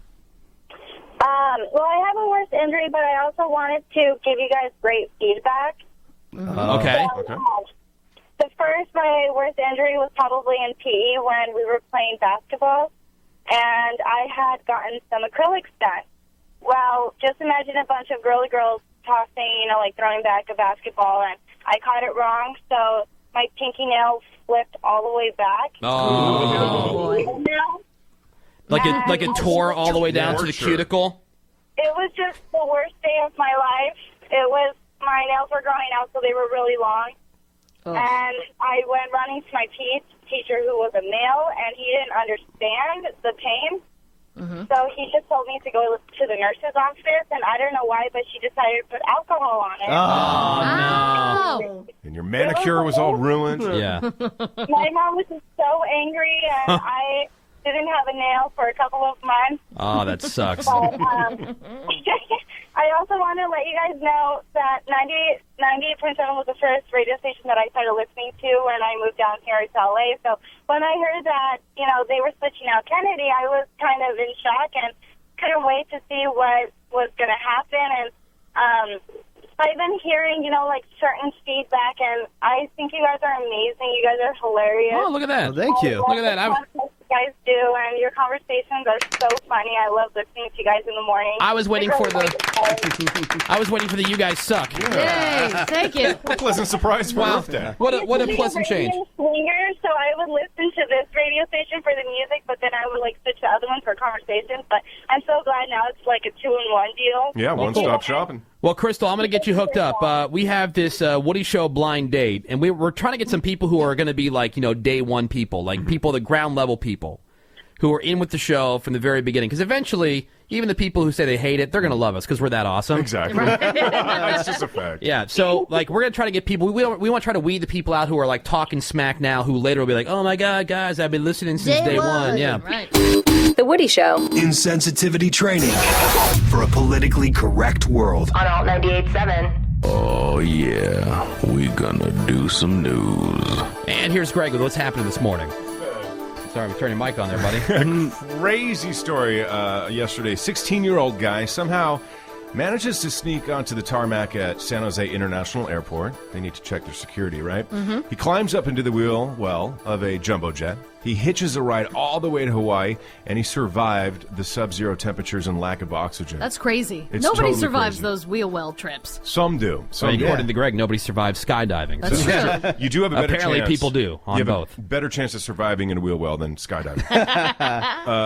Speaker 18: Well, I have a worse injury, but I also wanted to give you guys great feedback.
Speaker 3: Okay.
Speaker 18: So, my worst injury was probably in PE when we were playing basketball, and I had gotten some acrylics done. Well, just imagine a bunch of girly girls tossing, like throwing back a basketball, and I caught it wrong, so my pinky nail flipped all the way back.
Speaker 3: Oh. Like it tore all the way down to the cuticle?
Speaker 18: It was just the worst day of my life. My nails were growing out, so they were really long.
Speaker 6: Oh.
Speaker 18: And I went running to my PE teacher, who was a male, and he didn't understand the pain. So he just told me to go to the nurse's office, and I don't know why, but she decided to put alcohol on it.
Speaker 3: Oh,
Speaker 6: no.
Speaker 5: And your manicure was all ruined.
Speaker 3: Yeah.
Speaker 18: My mom was just so angry, and I didn't have a nail for a couple of months.
Speaker 3: Oh, that sucks.
Speaker 18: But, I also want to let you guys know that 98.7 was the first radio station that I started listening to when I moved down here to LA. So when I heard that, they were switching out Kennedy, I was kind of in shock and couldn't wait to see what was going to happen. And I've been hearing, certain feedback, and I think you guys are amazing. You guys are hilarious.
Speaker 3: Oh, look at that.
Speaker 4: Well, thank you.
Speaker 3: Look at that.
Speaker 18: You guys do, and your conversations are so funny. I love listening to you guys in the morning.
Speaker 3: I was waiting for the you guys suck.
Speaker 6: Yay, thank you.
Speaker 5: Pleasant surprise for birthday.
Speaker 3: What a pleasant change.
Speaker 18: Swingers, so I would listen to this radio station for the music, but then I would switch to other ones for conversations. But I'm so glad now it's like a 2-in-1 deal.
Speaker 5: Yeah, one-stop shopping.
Speaker 3: Well, Crystal, I'm going to get you hooked up. We have this Woody Show blind date, and we're trying to get some people who are going to be day one people, people, the ground level people, who are in with the show from the very beginning. Because eventually, even the people who say they hate it, they're going to love us because we're that awesome.
Speaker 5: Exactly. That's just a fact.
Speaker 3: Yeah, so we're going to try to get people. We want to try to weed the people out who are talking smack now, who later will be like, oh my God, guys, I've been listening since day one. Yeah.
Speaker 6: Right.
Speaker 2: The Woody Show.
Speaker 19: Insensitivity training for a politically correct world.
Speaker 2: On Alt 98.7.
Speaker 8: Oh, yeah. We gonna do some news.
Speaker 3: And here's Greg with what's happening this morning. Sorry, I'm turning your mic on there, buddy.
Speaker 5: Crazy story yesterday. 16-year-old guy somehow manages to sneak onto the tarmac at San Jose International Airport. They need to check their security, right? Mm-hmm. He climbs up into the wheel well of a jumbo jet. He hitches a ride all the way to Hawaii, and he survived the sub-zero temperatures and lack of oxygen.
Speaker 6: That's crazy.
Speaker 5: It's
Speaker 6: Nobody
Speaker 5: totally
Speaker 6: survives
Speaker 5: crazy.
Speaker 6: those wheel well trips.
Speaker 5: Some do.
Speaker 3: According to Greg, nobody survives skydiving.
Speaker 6: That's true.
Speaker 5: You do have a better
Speaker 3: Apparently
Speaker 5: chance.
Speaker 3: people do on
Speaker 5: you have
Speaker 3: both.
Speaker 5: A better chance of surviving in a wheel well than skydiving.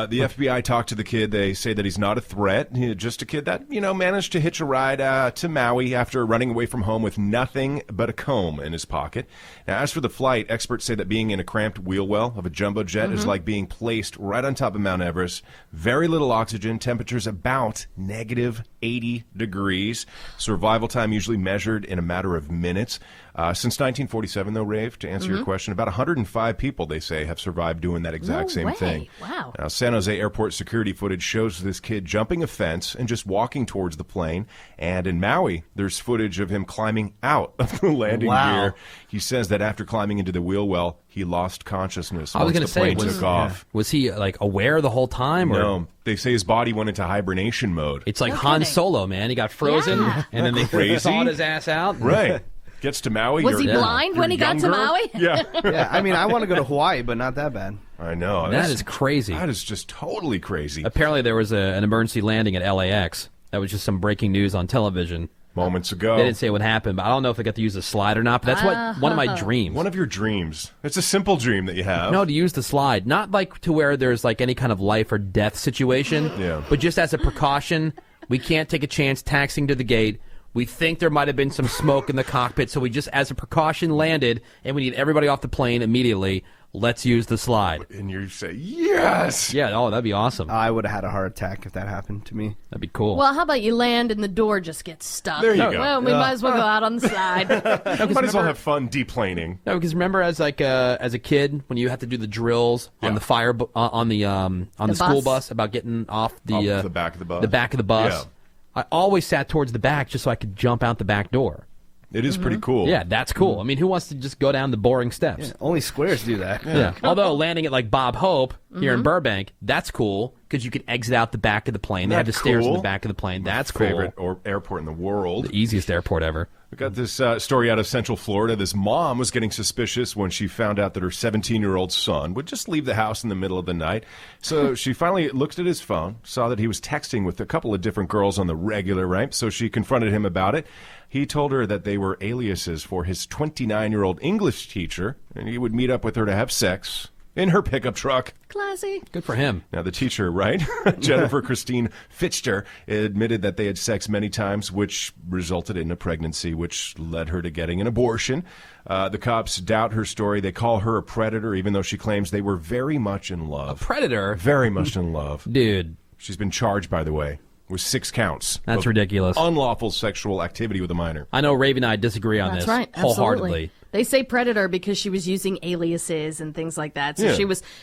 Speaker 5: The FBI talked to the kid. They say that he's not a threat. He's just a kid that, managed to hitch a ride to Maui after running away from home with nothing but a comb in his pocket. Now, as for the flight, experts say that being in a cramped wheel well of a jumbo jumbo jet is like being placed right on top of Mount Everest. Very little oxygen. Temperatures about negative 80 degrees. Survival time usually measured in a matter of minutes. Since 1947, though, Rave, to answer your question, about 105 people, they say, have survived doing that exact same thing.
Speaker 6: Wow.
Speaker 5: Now, San Jose airport security footage shows this kid jumping a fence and just walking towards the plane. And in Maui, there's footage of him climbing out of the landing gear. He says that after climbing into the wheel well, he lost consciousness
Speaker 3: I was
Speaker 5: once
Speaker 3: going
Speaker 5: the
Speaker 3: to say,
Speaker 5: plane took off.
Speaker 3: Was he like aware the whole time? Or?
Speaker 5: No, they say his body went into hibernation mode.
Speaker 3: It's like Han Solo, man. He got frozen, and then they thawed his ass out.
Speaker 5: Right. Gets to Maui.
Speaker 6: Was he blind when he got to Maui?
Speaker 5: Yeah.
Speaker 4: Yeah, I mean, I want to go to Hawaii, but not that bad.
Speaker 5: I know.
Speaker 3: That is crazy.
Speaker 5: That is just totally crazy.
Speaker 3: Apparently, there was an emergency landing at LAX. That was just some breaking news on television.
Speaker 5: Moments ago.
Speaker 3: They didn't say what happened, but I don't know if they got to use the slide or not. But that's one of my dreams.
Speaker 5: One of your dreams. It's a simple dream that you have.
Speaker 3: No, to use the slide. Not like to where there's like any kind of life or death situation.
Speaker 5: Yeah.
Speaker 3: But just as a precaution, we can't take a chance taxiing to the gate. We think there might have been some smoke in the cockpit, so we just, as a precaution, landed, and we need everybody off the plane immediately. Let's use the slide.
Speaker 5: And you say, yes!
Speaker 3: Yeah, oh, that'd be awesome.
Speaker 4: I would have had a heart attack if that happened to me.
Speaker 3: That'd be cool.
Speaker 6: Well, how about you land and the door just gets stuck?
Speaker 5: There you go.
Speaker 6: Well, we might as well go out on the side.
Speaker 5: Might as well have fun deplaning.
Speaker 3: No, because remember, as a kid, when you had to do the drills on the fire on the school bus about getting off
Speaker 5: the back of the bus.
Speaker 3: the back of the bus.
Speaker 5: Yeah.
Speaker 3: I always sat towards the back just so I could jump out the back door.
Speaker 5: It is pretty cool.
Speaker 3: Yeah, that's cool. I mean, who wants to just go down the boring steps?
Speaker 4: Yeah, only squares do that.
Speaker 3: Yeah. Although landing at like Bob Hope here in Burbank, that's cool because you can exit out the back of the plane. They have the stairs in the back of the plane. That's cool.
Speaker 5: Favorite airport in the world.
Speaker 3: The easiest airport ever.
Speaker 5: We got this story out of Central Florida. This mom was getting suspicious when she found out that her 17-year-old son would just leave the house in the middle of the night. So she finally looked at his phone, saw that he was texting with a couple of different girls on the regular, right? So she confronted him about it. He told her that they were aliases for his 29-year-old English teacher, and he would meet up with her to have sex in her pickup truck.
Speaker 6: Classy.
Speaker 3: Good for him.
Speaker 5: Now, the teacher, right, Jennifer Christine Fichter, admitted that they had sex many times, which resulted in a pregnancy, which led her to getting an abortion. The cops doubt her story. They call her a predator, even though she claims they were very much in love.
Speaker 3: A predator?
Speaker 5: Very much in love.
Speaker 3: Dude.
Speaker 5: She's been charged, by the way, with 6 counts.
Speaker 3: That's ridiculous.
Speaker 5: Unlawful sexual activity with a minor.
Speaker 3: I know Raven and I disagree on
Speaker 6: That's
Speaker 3: this
Speaker 6: right.
Speaker 3: wholeheartedly.
Speaker 6: Absolutely. They say predator because she was using aliases and things like that. So
Speaker 5: Yeah.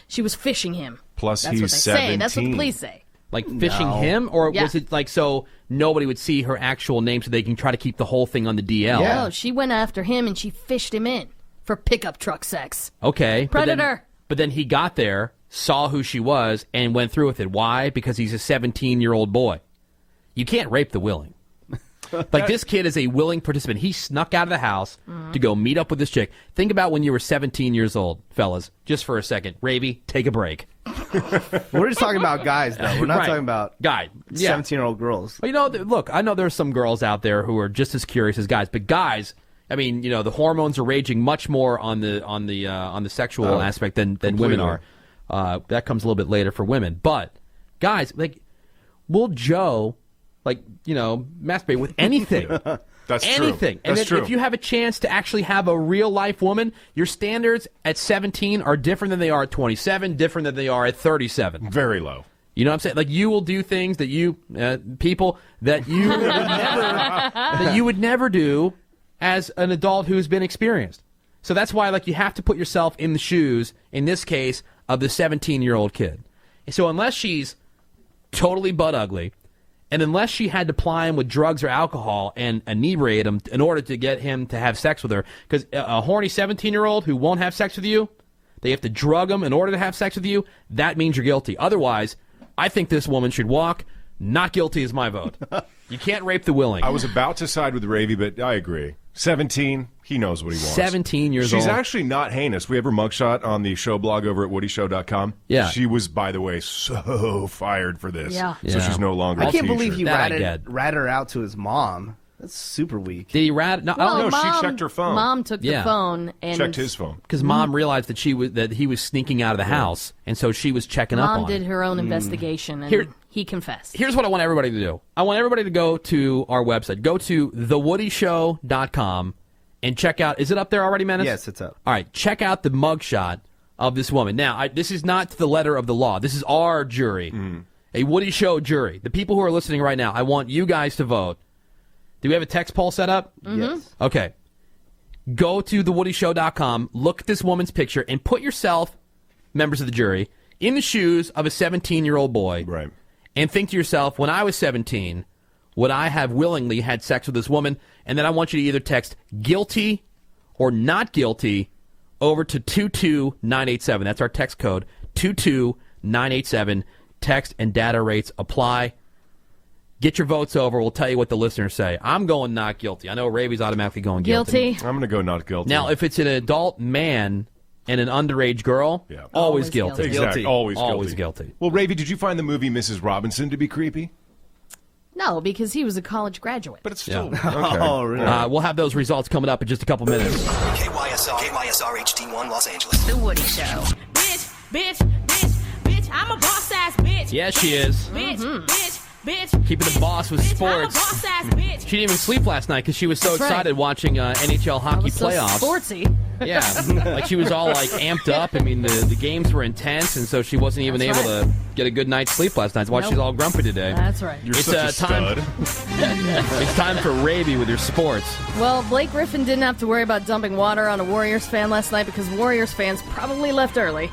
Speaker 6: she was fishing him.
Speaker 5: Plus,
Speaker 6: That's
Speaker 5: he's
Speaker 6: what they
Speaker 5: 17.
Speaker 6: say. That's what the police say.
Speaker 3: Like fishing him? Or
Speaker 6: Yeah.
Speaker 3: was it like so nobody would see her actual name so they can try to keep the whole thing on the DL?
Speaker 6: No, she went after him and she fished him in for pickup truck sex.
Speaker 3: Okay.
Speaker 6: Predator.
Speaker 3: But then he got there, saw who she was, and went through with it. Why? Because he's a 17-year-old boy. You can't rape the willing. Like, this kid is a willing participant. He snuck out of the house to go meet up with this chick. Think about when you were 17 years old, fellas, just for a second. Ravy, take a break.
Speaker 4: We're just talking about guys, though. We're not
Speaker 3: Right.
Speaker 4: talking about 17-year-old girls.
Speaker 3: Well, you know, look, I know there's some girls out there who are just as curious as guys, but guys, I mean, you know, the hormones are raging much more on the sexual aspect than women are. That comes a little bit later for women, but guys, like, will Joe, like, you know, masturbate with anything?
Speaker 5: That's
Speaker 3: anything.
Speaker 5: true.
Speaker 3: And
Speaker 5: That's
Speaker 3: then
Speaker 5: true.
Speaker 3: if you have a chance to actually have a real life woman, your standards at 17 are different than they are at 27, different than they are at 37.
Speaker 5: Very low.
Speaker 3: You know what I'm saying? Like, you will do things that you people that you would never that you would never do as an adult who's been experienced. So that's why, like, you have to put yourself in the shoes, in this case, of the 17-year-old kid. So unless she's totally butt ugly, and unless she had to ply him with drugs or alcohol and inebriate him in order to get him to have sex with her, because a horny 17-year-old who won't have sex with you, they have to drug him in order to have sex with you, that means you're guilty. Otherwise, I think this woman should walk. Not guilty is my vote. You can't rape the willing.
Speaker 5: I was about to side with Ravy, but I agree. 17, he knows what he wants.
Speaker 3: 17 years old.
Speaker 5: She's actually not heinous. We have her mugshot on the show blog over at woodyshow.com.
Speaker 3: Yeah.
Speaker 5: She was, by the way, so fired for this.
Speaker 6: Yeah.
Speaker 5: So she's no longer a
Speaker 4: I can't
Speaker 5: teacher.
Speaker 4: believe he
Speaker 3: That I get.
Speaker 4: ratted her out to his mom. That's super weak.
Speaker 3: Did he rat? No,
Speaker 6: Well,
Speaker 3: I don't know.
Speaker 6: Mom,
Speaker 5: she checked her phone.
Speaker 6: Mom took the
Speaker 3: Yeah.
Speaker 6: phone and
Speaker 5: Checked his phone.
Speaker 3: Because Mom realized that that he was sneaking out of the house, and so she was checking up
Speaker 6: Mom
Speaker 3: on
Speaker 6: did
Speaker 3: him.
Speaker 6: her own investigation and
Speaker 3: Here-
Speaker 6: he confessed.
Speaker 3: Here's what I want everybody to do. I want everybody to go to our website. Go to thewoodyshow.com and check out. Is it up there already, Menace?
Speaker 4: Yes, it's up.
Speaker 3: All right, check out the mugshot of this woman. Now, this is not to the letter of the law. This is our jury, a Woody Show jury. The people who are listening right now, I want you guys to vote. Do we have a text poll set up?
Speaker 4: Yes.
Speaker 3: Okay. Go to thewoodyshow.com, look at this woman's picture, and put yourself, members of the jury, in the shoes of a 17-year-old boy.
Speaker 5: Right.
Speaker 3: And think to yourself, when I was 17, would I have willingly had sex with this woman? And then I want you to either text guilty or not guilty over to 22987. That's our text code, 22987. Text and data rates apply. Get your votes over. We'll tell you what the listeners say. I'm going not guilty. I know Ravi's automatically going guilty.
Speaker 6: Guilty.
Speaker 5: I'm going to go not guilty.
Speaker 3: Now, if it's an adult man and an underage girl, always guilty.
Speaker 5: Exactly. Always guilty.
Speaker 3: Always guilty.
Speaker 5: Well, Ravi, did you find the movie Mrs. Robinson to be creepy?
Speaker 6: No, because he was a college graduate.
Speaker 5: But it's still...
Speaker 3: Yeah.
Speaker 5: Okay.
Speaker 4: Oh, really?
Speaker 3: We'll have those results coming up in just a couple minutes.
Speaker 19: KYSR HD1 Los Angeles.
Speaker 2: The Woody Show.
Speaker 10: Bitch, bitch, bitch, bitch. I'm a boss ass bitch.
Speaker 3: Yeah, she is.
Speaker 10: Bitch, bitch, bitch.
Speaker 3: Keeping the boss with
Speaker 10: I'm a
Speaker 3: sports.
Speaker 10: boss ass bitch.
Speaker 3: She didn't even sleep last night because she was so
Speaker 6: That's right.
Speaker 3: excited watching NHL hockey
Speaker 6: So
Speaker 3: playoffs.
Speaker 6: sportsy.
Speaker 3: Yeah, like she was all like amped up. I mean, the games were intense, and so she wasn't even
Speaker 6: That's
Speaker 3: able to get a good night's sleep last night. That's why
Speaker 6: Nope.
Speaker 3: she's all grumpy today.
Speaker 6: That's right.
Speaker 5: You're
Speaker 3: It's,
Speaker 5: such a
Speaker 3: time-
Speaker 5: stud.
Speaker 3: It's time for Ravi with your sports.
Speaker 6: Well, Blake Griffin didn't have to worry about dumping water on a Warriors fan last night because Warriors fans probably left early.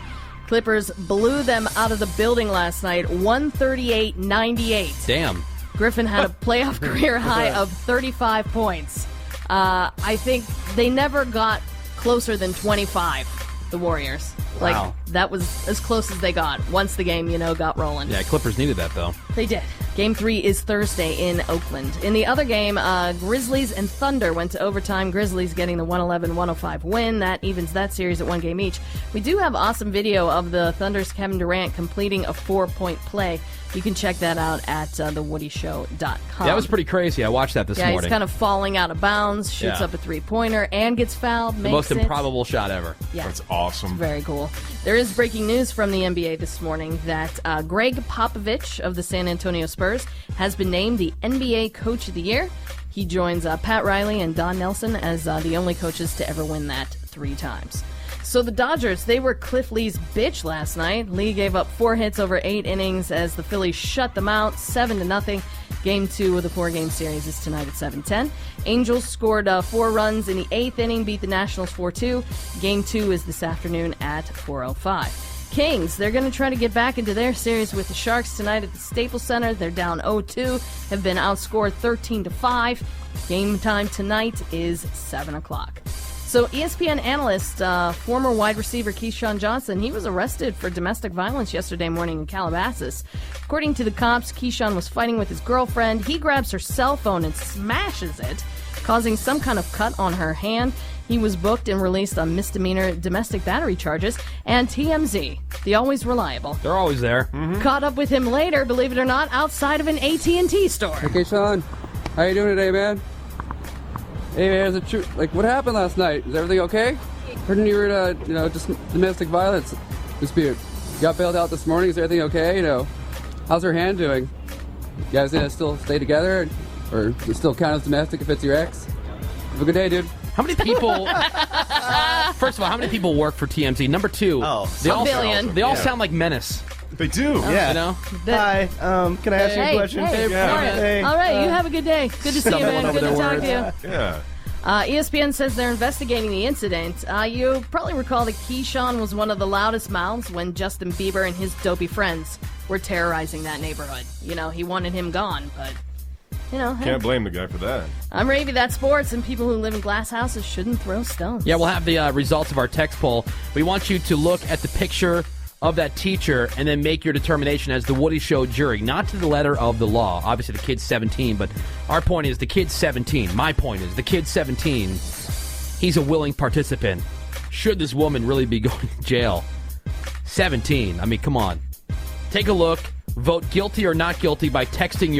Speaker 6: Clippers blew them out of the building last night, 138-98.
Speaker 3: Damn.
Speaker 6: Griffin had a playoff career high of 35 points. I think they never got closer than 25, the Warriors.
Speaker 3: Wow.
Speaker 6: Like, that was as close as they got once the game, got rolling.
Speaker 3: Yeah, Clippers needed that, though.
Speaker 6: They did. Game 3 is Thursday in Oakland. In the other game, Grizzlies and Thunder went to overtime. Grizzlies getting the 111-105 win. That evens that series at 1 game each. We do have awesome video of the Thunder's Kevin Durant completing a 4-point play. You can check that out at thewoodyshow.com.
Speaker 3: That was pretty crazy. I watched that this
Speaker 6: Yeah,
Speaker 3: morning.
Speaker 6: he's kind of falling out of bounds, shoots
Speaker 3: Yeah.
Speaker 6: up a 3-pointer, and gets fouled.
Speaker 3: the
Speaker 6: Makes
Speaker 3: most
Speaker 6: it.
Speaker 3: improbable shot ever.
Speaker 6: Yeah.
Speaker 5: That's awesome.
Speaker 6: Very cool. There is breaking news from the NBA this morning that Greg Popovich of the San Antonio Spurs has been named the NBA Coach of the Year. He joins Pat Riley and Don Nelson as the only coaches to ever win that 3 times. So the Dodgers, they were Cliff Lee's bitch last night. Lee gave up 4 hits over 8 innings as the Phillies shut them out 7-0. Game 2 of the 4-game series is tonight at 7:10. Angels scored 4 runs in the 8th inning, beat the Nationals 4-2. Game 2 is this afternoon at 4:05. Kings, they're going to try to get back into their series with the Sharks tonight at the Staples Center. They're down 0-2, have been outscored 13-5. Game time tonight is 7 o'clock. So ESPN analyst, former wide receiver Keyshawn Johnson, he was arrested for domestic violence yesterday morning in Calabasas. According to the cops, Keyshawn was fighting with his girlfriend. He grabs her cell phone and smashes it, causing some kind of cut on her hand. He was booked and released on misdemeanor domestic battery charges. And TMZ, the always reliable,
Speaker 3: They're always there.
Speaker 6: caught up with him later, believe it or not, outside of an AT&T store.
Speaker 20: Okay, Sean, how you doing today, man? Hey, man, is it true? Like, what happened last night? Is everything okay? Heard you were in a, just domestic violence dispute. You got bailed out this morning. Is everything okay? How's her hand doing? You guys gonna still stay together, or does it still count as domestic if it's your ex? Have a good day, dude.
Speaker 3: How many people? First of all, how many people work for TMZ? Number 2, they
Speaker 6: a
Speaker 3: all
Speaker 6: billion.
Speaker 3: They all sound like Menace.
Speaker 5: They do.
Speaker 4: Yeah.
Speaker 3: You know?
Speaker 4: Hi, can I ask you a question?
Speaker 6: Hey,
Speaker 4: Yeah.
Speaker 6: all right, you have a good day. Good to see you,
Speaker 3: Stumbling
Speaker 6: man.
Speaker 3: over
Speaker 6: Good to
Speaker 3: their
Speaker 6: talk to you.
Speaker 5: Yeah.
Speaker 6: ESPN says they're investigating the incident. You probably recall that Keyshawn was one of the loudest mouths when Justin Bieber and his dopey friends were terrorizing that neighborhood. He wanted him gone, but, hey.
Speaker 5: Can't blame the guy for that.
Speaker 6: I'm Ravi, that's sports, and people who live in glass houses shouldn't throw stones.
Speaker 3: Yeah, we'll have the results of our text poll. We want you to look at the picture of that teacher and then make your determination as the Woody Show jury, not to the letter of the law. Obviously, the kid's 17, but our point is the kid's 17. My point is the kid's 17. He's a willing participant. Should this woman really be going to jail? 17. I mean, come on. Take a look. Vote guilty or not guilty by texting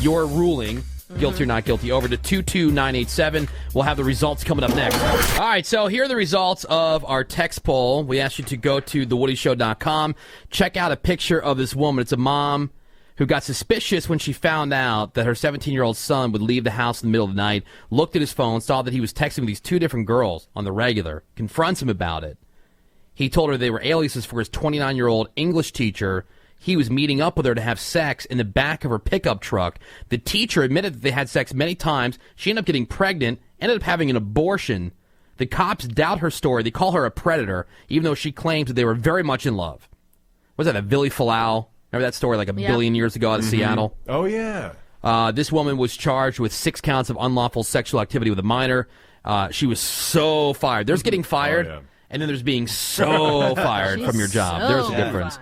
Speaker 3: your ruling, guilty or not guilty, over to 22987. We'll have the results coming up next. All right, so here are the results of our text poll. We asked you to go to thewoodyshow.com, check out a picture of this woman. It's a mom who got suspicious when she found out that her 17-year-old son would leave the house in the middle of the night, looked at his phone, saw that he was texting with these 2 different girls on the regular, confronts him about it. He told her they were aliases for his 29-year-old English teacher. He was meeting up with her to have sex in the back of her pickup truck. The teacher admitted that they had sex many times. She ended up getting pregnant, ended up having an abortion. The cops doubt her story. They call her a predator, even though she claims that they were very much in love. Was that a Billy Falau? Remember that story like a billion years ago out of Seattle?
Speaker 5: Oh, yeah.
Speaker 3: This woman was charged with 6 counts of unlawful sexual activity with a minor. She was so fired. There's getting fired. And then there's being so fired from your job. There's a difference.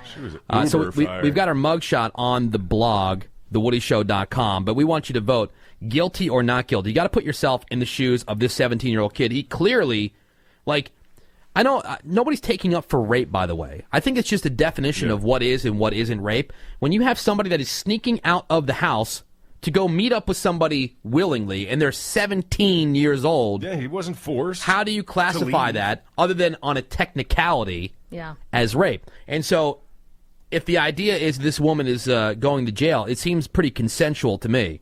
Speaker 3: So we've got our mugshot on the blog, thewoodyshow.com, but we want you to vote guilty or not guilty. You got to put yourself in the shoes of this 17-year-old kid. He clearly, I know nobody's taking up for rape, by the way. I think it's just a definition of what is and what isn't rape. When you have somebody that is sneaking out of the house to go meet up with somebody willingly, and they're 17 years old.
Speaker 5: Yeah, he wasn't forced.
Speaker 3: How do you classify that, other than on a technicality, as rape? And so, if the idea is this woman is going to jail, it seems pretty consensual to me.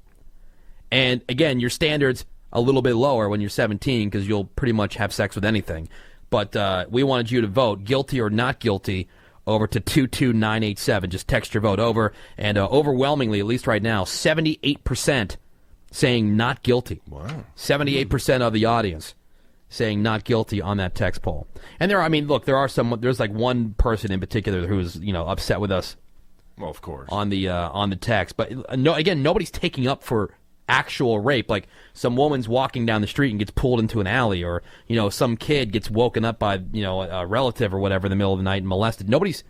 Speaker 3: And again, your standard's a little bit lower when you're 17, because you'll pretty much have sex with anything. But we wanted you to vote guilty or not guilty over to 22987. Just text your vote over, and overwhelmingly, at least right now, 78% saying not guilty.
Speaker 5: Wow.
Speaker 3: 78% of the audience saying not guilty on that text poll. And there's like one person in particular who's, upset with us.
Speaker 5: Well, of course.
Speaker 3: On the text. But nobody's taking up for actual rape. Like some woman's walking down the street and gets pulled into an alley, or some kid gets woken up by a relative or whatever in the middle of the night and molested. Nobody's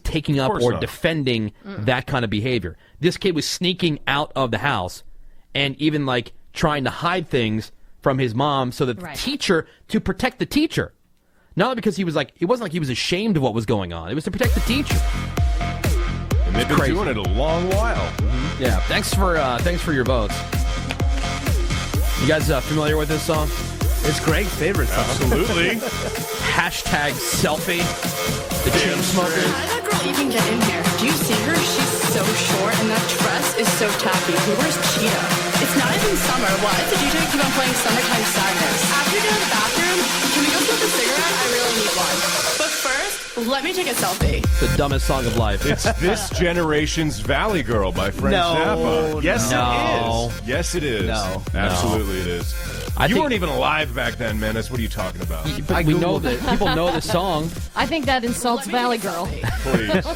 Speaker 3: taking up or defending that kind of behavior. This kid was sneaking out of the house and even trying to hide things from his mom so that the teacher, to protect the teacher, not because it wasn't like he was ashamed of what was going on. It was to protect the teacher.
Speaker 5: And they've been doing it a long while.
Speaker 3: Yeah, thanks for your votes. You guys familiar with this song?
Speaker 4: It's Greg's favorite song.
Speaker 5: Absolutely.
Speaker 3: Hashtag selfie. The chain smoker.
Speaker 21: How did that girl even get in here? Do you see her? She's so short, and that dress is so tacky. Who wears cheetah? It's not even summer. Why does the DJ keep on playing Summertime Sadness? After you go to the bathroom, can we go smoke a cigarette? I really need one. But first, let me take a selfie.
Speaker 3: The dumbest song of life.
Speaker 5: It's this generation's Valley Girl by Frank Zappa. Yes, it is. Yes, it is.
Speaker 3: No.
Speaker 5: Absolutely it is. You weren't even alive back then, Menace. What are you talking about?
Speaker 3: But we know that people know the song.
Speaker 6: I think that insults Valley Girl.
Speaker 5: Please.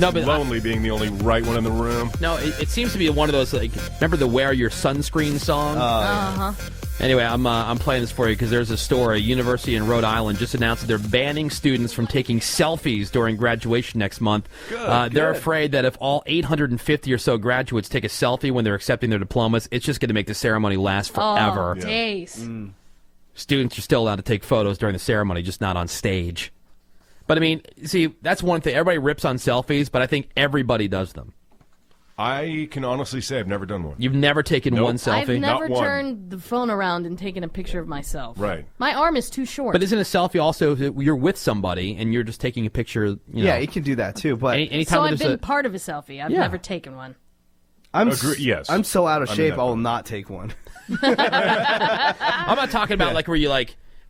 Speaker 3: No, but
Speaker 5: lonely being the only right one in the room.
Speaker 3: No, it seems to be one of those, remember the Wear Your Sunscreen song? Anyway, I'm playing this for you because there's a story. University in Rhode Island just announced that they're banning students from taking selfies during graduation next month. They're afraid that if all 850 or so graduates take a selfie when they're accepting their diplomas, it's just going to make the ceremony last forever.
Speaker 6: Oh, days.
Speaker 3: Students are still allowed to take photos during the ceremony, just not on stage. But, I mean, see, that's one thing. Everybody rips on selfies, but I think everybody does them.
Speaker 5: I can honestly say I've never done one.
Speaker 3: You've never taken one selfie?
Speaker 6: I've never turned the phone around and taken a picture of myself.
Speaker 5: Right.
Speaker 6: My arm is too short.
Speaker 3: But isn't a selfie also you're with somebody and you're just taking a picture?
Speaker 4: Yeah, you can do that too. But
Speaker 6: so I've been part of a selfie. I've never taken one.
Speaker 4: I'm so out of shape. I will not take one.
Speaker 3: I'm not talking about where you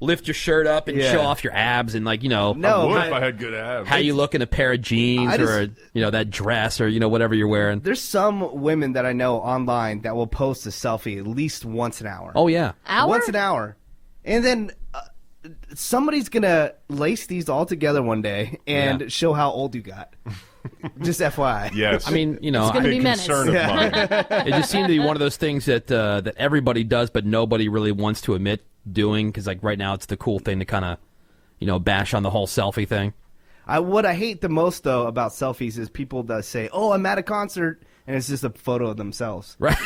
Speaker 3: lift your shirt up and show off your abs and
Speaker 5: No, I would if I had good abs.
Speaker 3: How you look in a pair of jeans or that dress or whatever you're wearing.
Speaker 4: There's some women that I know online that will post a selfie at least once an hour.
Speaker 3: Oh yeah,
Speaker 4: once an hour, and then somebody's gonna lace these all together one day and show how old you got. Just FYI.
Speaker 5: Yes.
Speaker 3: I mean,
Speaker 6: it's gonna be
Speaker 5: concern of mine.
Speaker 3: It just seemed to be one of those things that everybody does, but nobody really wants to admit doing, because right now it's the cool thing to kind of bash on the whole selfie thing.
Speaker 4: What I hate the most though about selfies is people that say, "Oh, I'm at a concert," and it's just a photo of themselves.
Speaker 3: Right.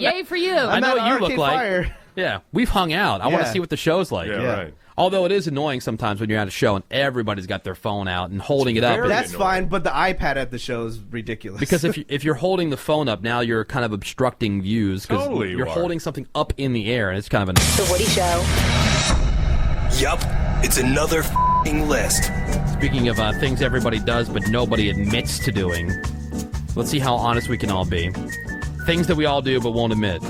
Speaker 6: Yay for you!
Speaker 3: I know what you look like.
Speaker 4: Fire.
Speaker 3: Yeah, we've hung out. I want to see what the show's like.
Speaker 5: Yeah, right.
Speaker 3: Although it is annoying sometimes when you're at a show and everybody's got their phone out and holding it up.
Speaker 4: That's fine, but the iPad at the show is ridiculous.
Speaker 3: Because if you're holding the phone up, now you're kind of obstructing views because you're holding something up in the air, and it's kind of annoying.
Speaker 2: The Woody Show.
Speaker 19: Yup, it's another f***ing list.
Speaker 3: Speaking of things everybody does but nobody admits to doing, let's see how honest we can all be. Things that we all do but won't admit.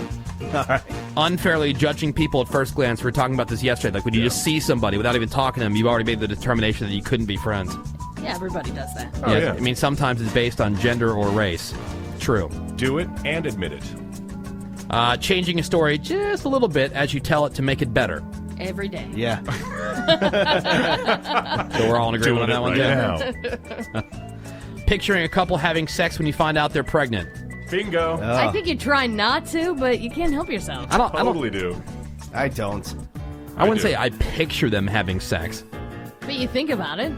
Speaker 4: All right.
Speaker 3: unfairly judging people at first glance. We were talking about this yesterday. Like when you just see somebody without even talking to them, you've already made the determination that you couldn't be friends.
Speaker 6: Yeah, everybody does that.
Speaker 3: I mean, sometimes it's based on gender or race. True.
Speaker 5: Do it and admit it.
Speaker 3: Changing a story just a little bit as you tell it to make it better.
Speaker 6: Every day.
Speaker 4: Yeah.
Speaker 3: So we're all in agreement on that one,
Speaker 5: right
Speaker 3: too. Picturing a couple having sex when you find out they're pregnant.
Speaker 5: Bingo.
Speaker 6: I think you try not to, but you can't help yourself.
Speaker 3: I don't
Speaker 5: do.
Speaker 4: I don't.
Speaker 3: I wouldn't say I picture them having sex.
Speaker 6: But you think about it.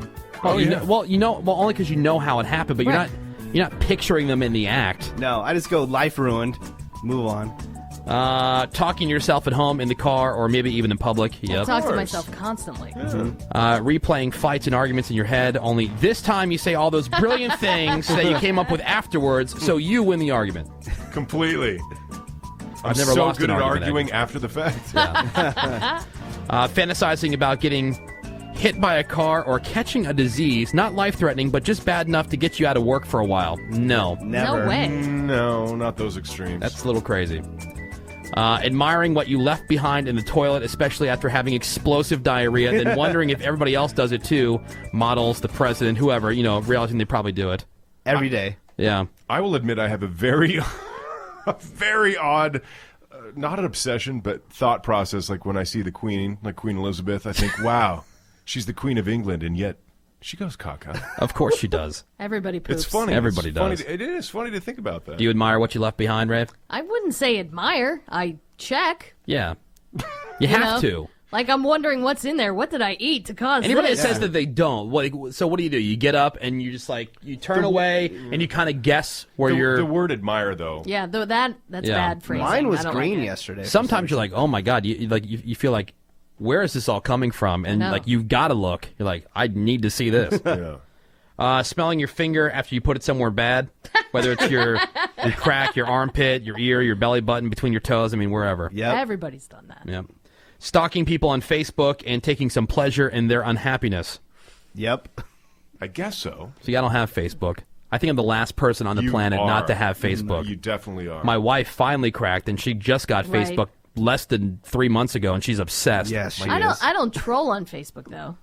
Speaker 3: Well, only because you know how it happened, but
Speaker 6: Right.
Speaker 3: you're not picturing them in the act.
Speaker 4: No, I just go life ruined. Move on.
Speaker 3: Talking to yourself at home, in the car, or maybe even in public.
Speaker 6: I
Speaker 3: Yep.
Speaker 6: talk to myself constantly.
Speaker 3: Replaying fights and arguments in your head, only this time you say all those brilliant things that you came up with afterwards, so you win the argument.
Speaker 5: Completely.
Speaker 3: I've never
Speaker 5: so
Speaker 3: lost
Speaker 5: good
Speaker 3: an
Speaker 5: at
Speaker 3: argument,
Speaker 5: arguing after the fact.
Speaker 3: Fantasizing about getting hit by a car or catching a disease, not life-threatening, but just bad enough to get you out of work for a while. No.
Speaker 4: Never.
Speaker 6: No way.
Speaker 5: No, not those extremes.
Speaker 3: That's a little crazy. Admiring what you left behind in the toilet, especially after having explosive diarrhea, then wondering if everybody else does it too. Models, the president, whoever, realizing they probably do it.
Speaker 4: Every day.
Speaker 3: Yeah.
Speaker 5: I will admit I have a very, very odd, not an obsession, but thought process. Like when I see the Queen, like Queen Elizabeth, I think, wow, she's the Queen of England, and yet she goes caca.
Speaker 3: Of course she does.
Speaker 6: Everybody poops.
Speaker 5: It's funny.
Speaker 3: Everybody
Speaker 5: It's funny
Speaker 3: does.
Speaker 5: it is funny to think about that.
Speaker 3: Do you admire what you left behind, Rafe?
Speaker 6: I wouldn't say admire. I check.
Speaker 3: Yeah. You have to.
Speaker 6: Like, I'm wondering what's in there. What did I eat to cause
Speaker 3: Anybody
Speaker 6: this?
Speaker 3: that says that they don't, so what do? You get up and you just you turn away and you kind of guess where you're.
Speaker 5: The word admire, though.
Speaker 6: Yeah, that's bad phrasing.
Speaker 4: Mine was
Speaker 6: I don't
Speaker 4: green
Speaker 6: like it.
Speaker 4: yesterday.
Speaker 3: Sometimes you're like, oh my god, you feel like, where is this all coming from? And
Speaker 6: know.
Speaker 3: you've got to look. You're like, I need to see this.
Speaker 5: Yeah.
Speaker 3: Smelling your finger after you put it somewhere bad, whether it's your crack, your armpit, your ear, your belly button, between your toes. I mean, wherever.
Speaker 4: Yep.
Speaker 6: Everybody's done that.
Speaker 3: Yep. Stalking people on Facebook and taking some pleasure in their unhappiness.
Speaker 4: Yep.
Speaker 5: I guess so.
Speaker 3: See, I don't have Facebook. I think I'm the last person on the planet not to have Facebook.
Speaker 5: You definitely are.
Speaker 3: My wife finally cracked, and she just got
Speaker 6: Right.
Speaker 3: Facebook less than 3 months ago, and she's obsessed.
Speaker 4: Yes, she
Speaker 6: I
Speaker 4: is.
Speaker 6: don't troll on Facebook though.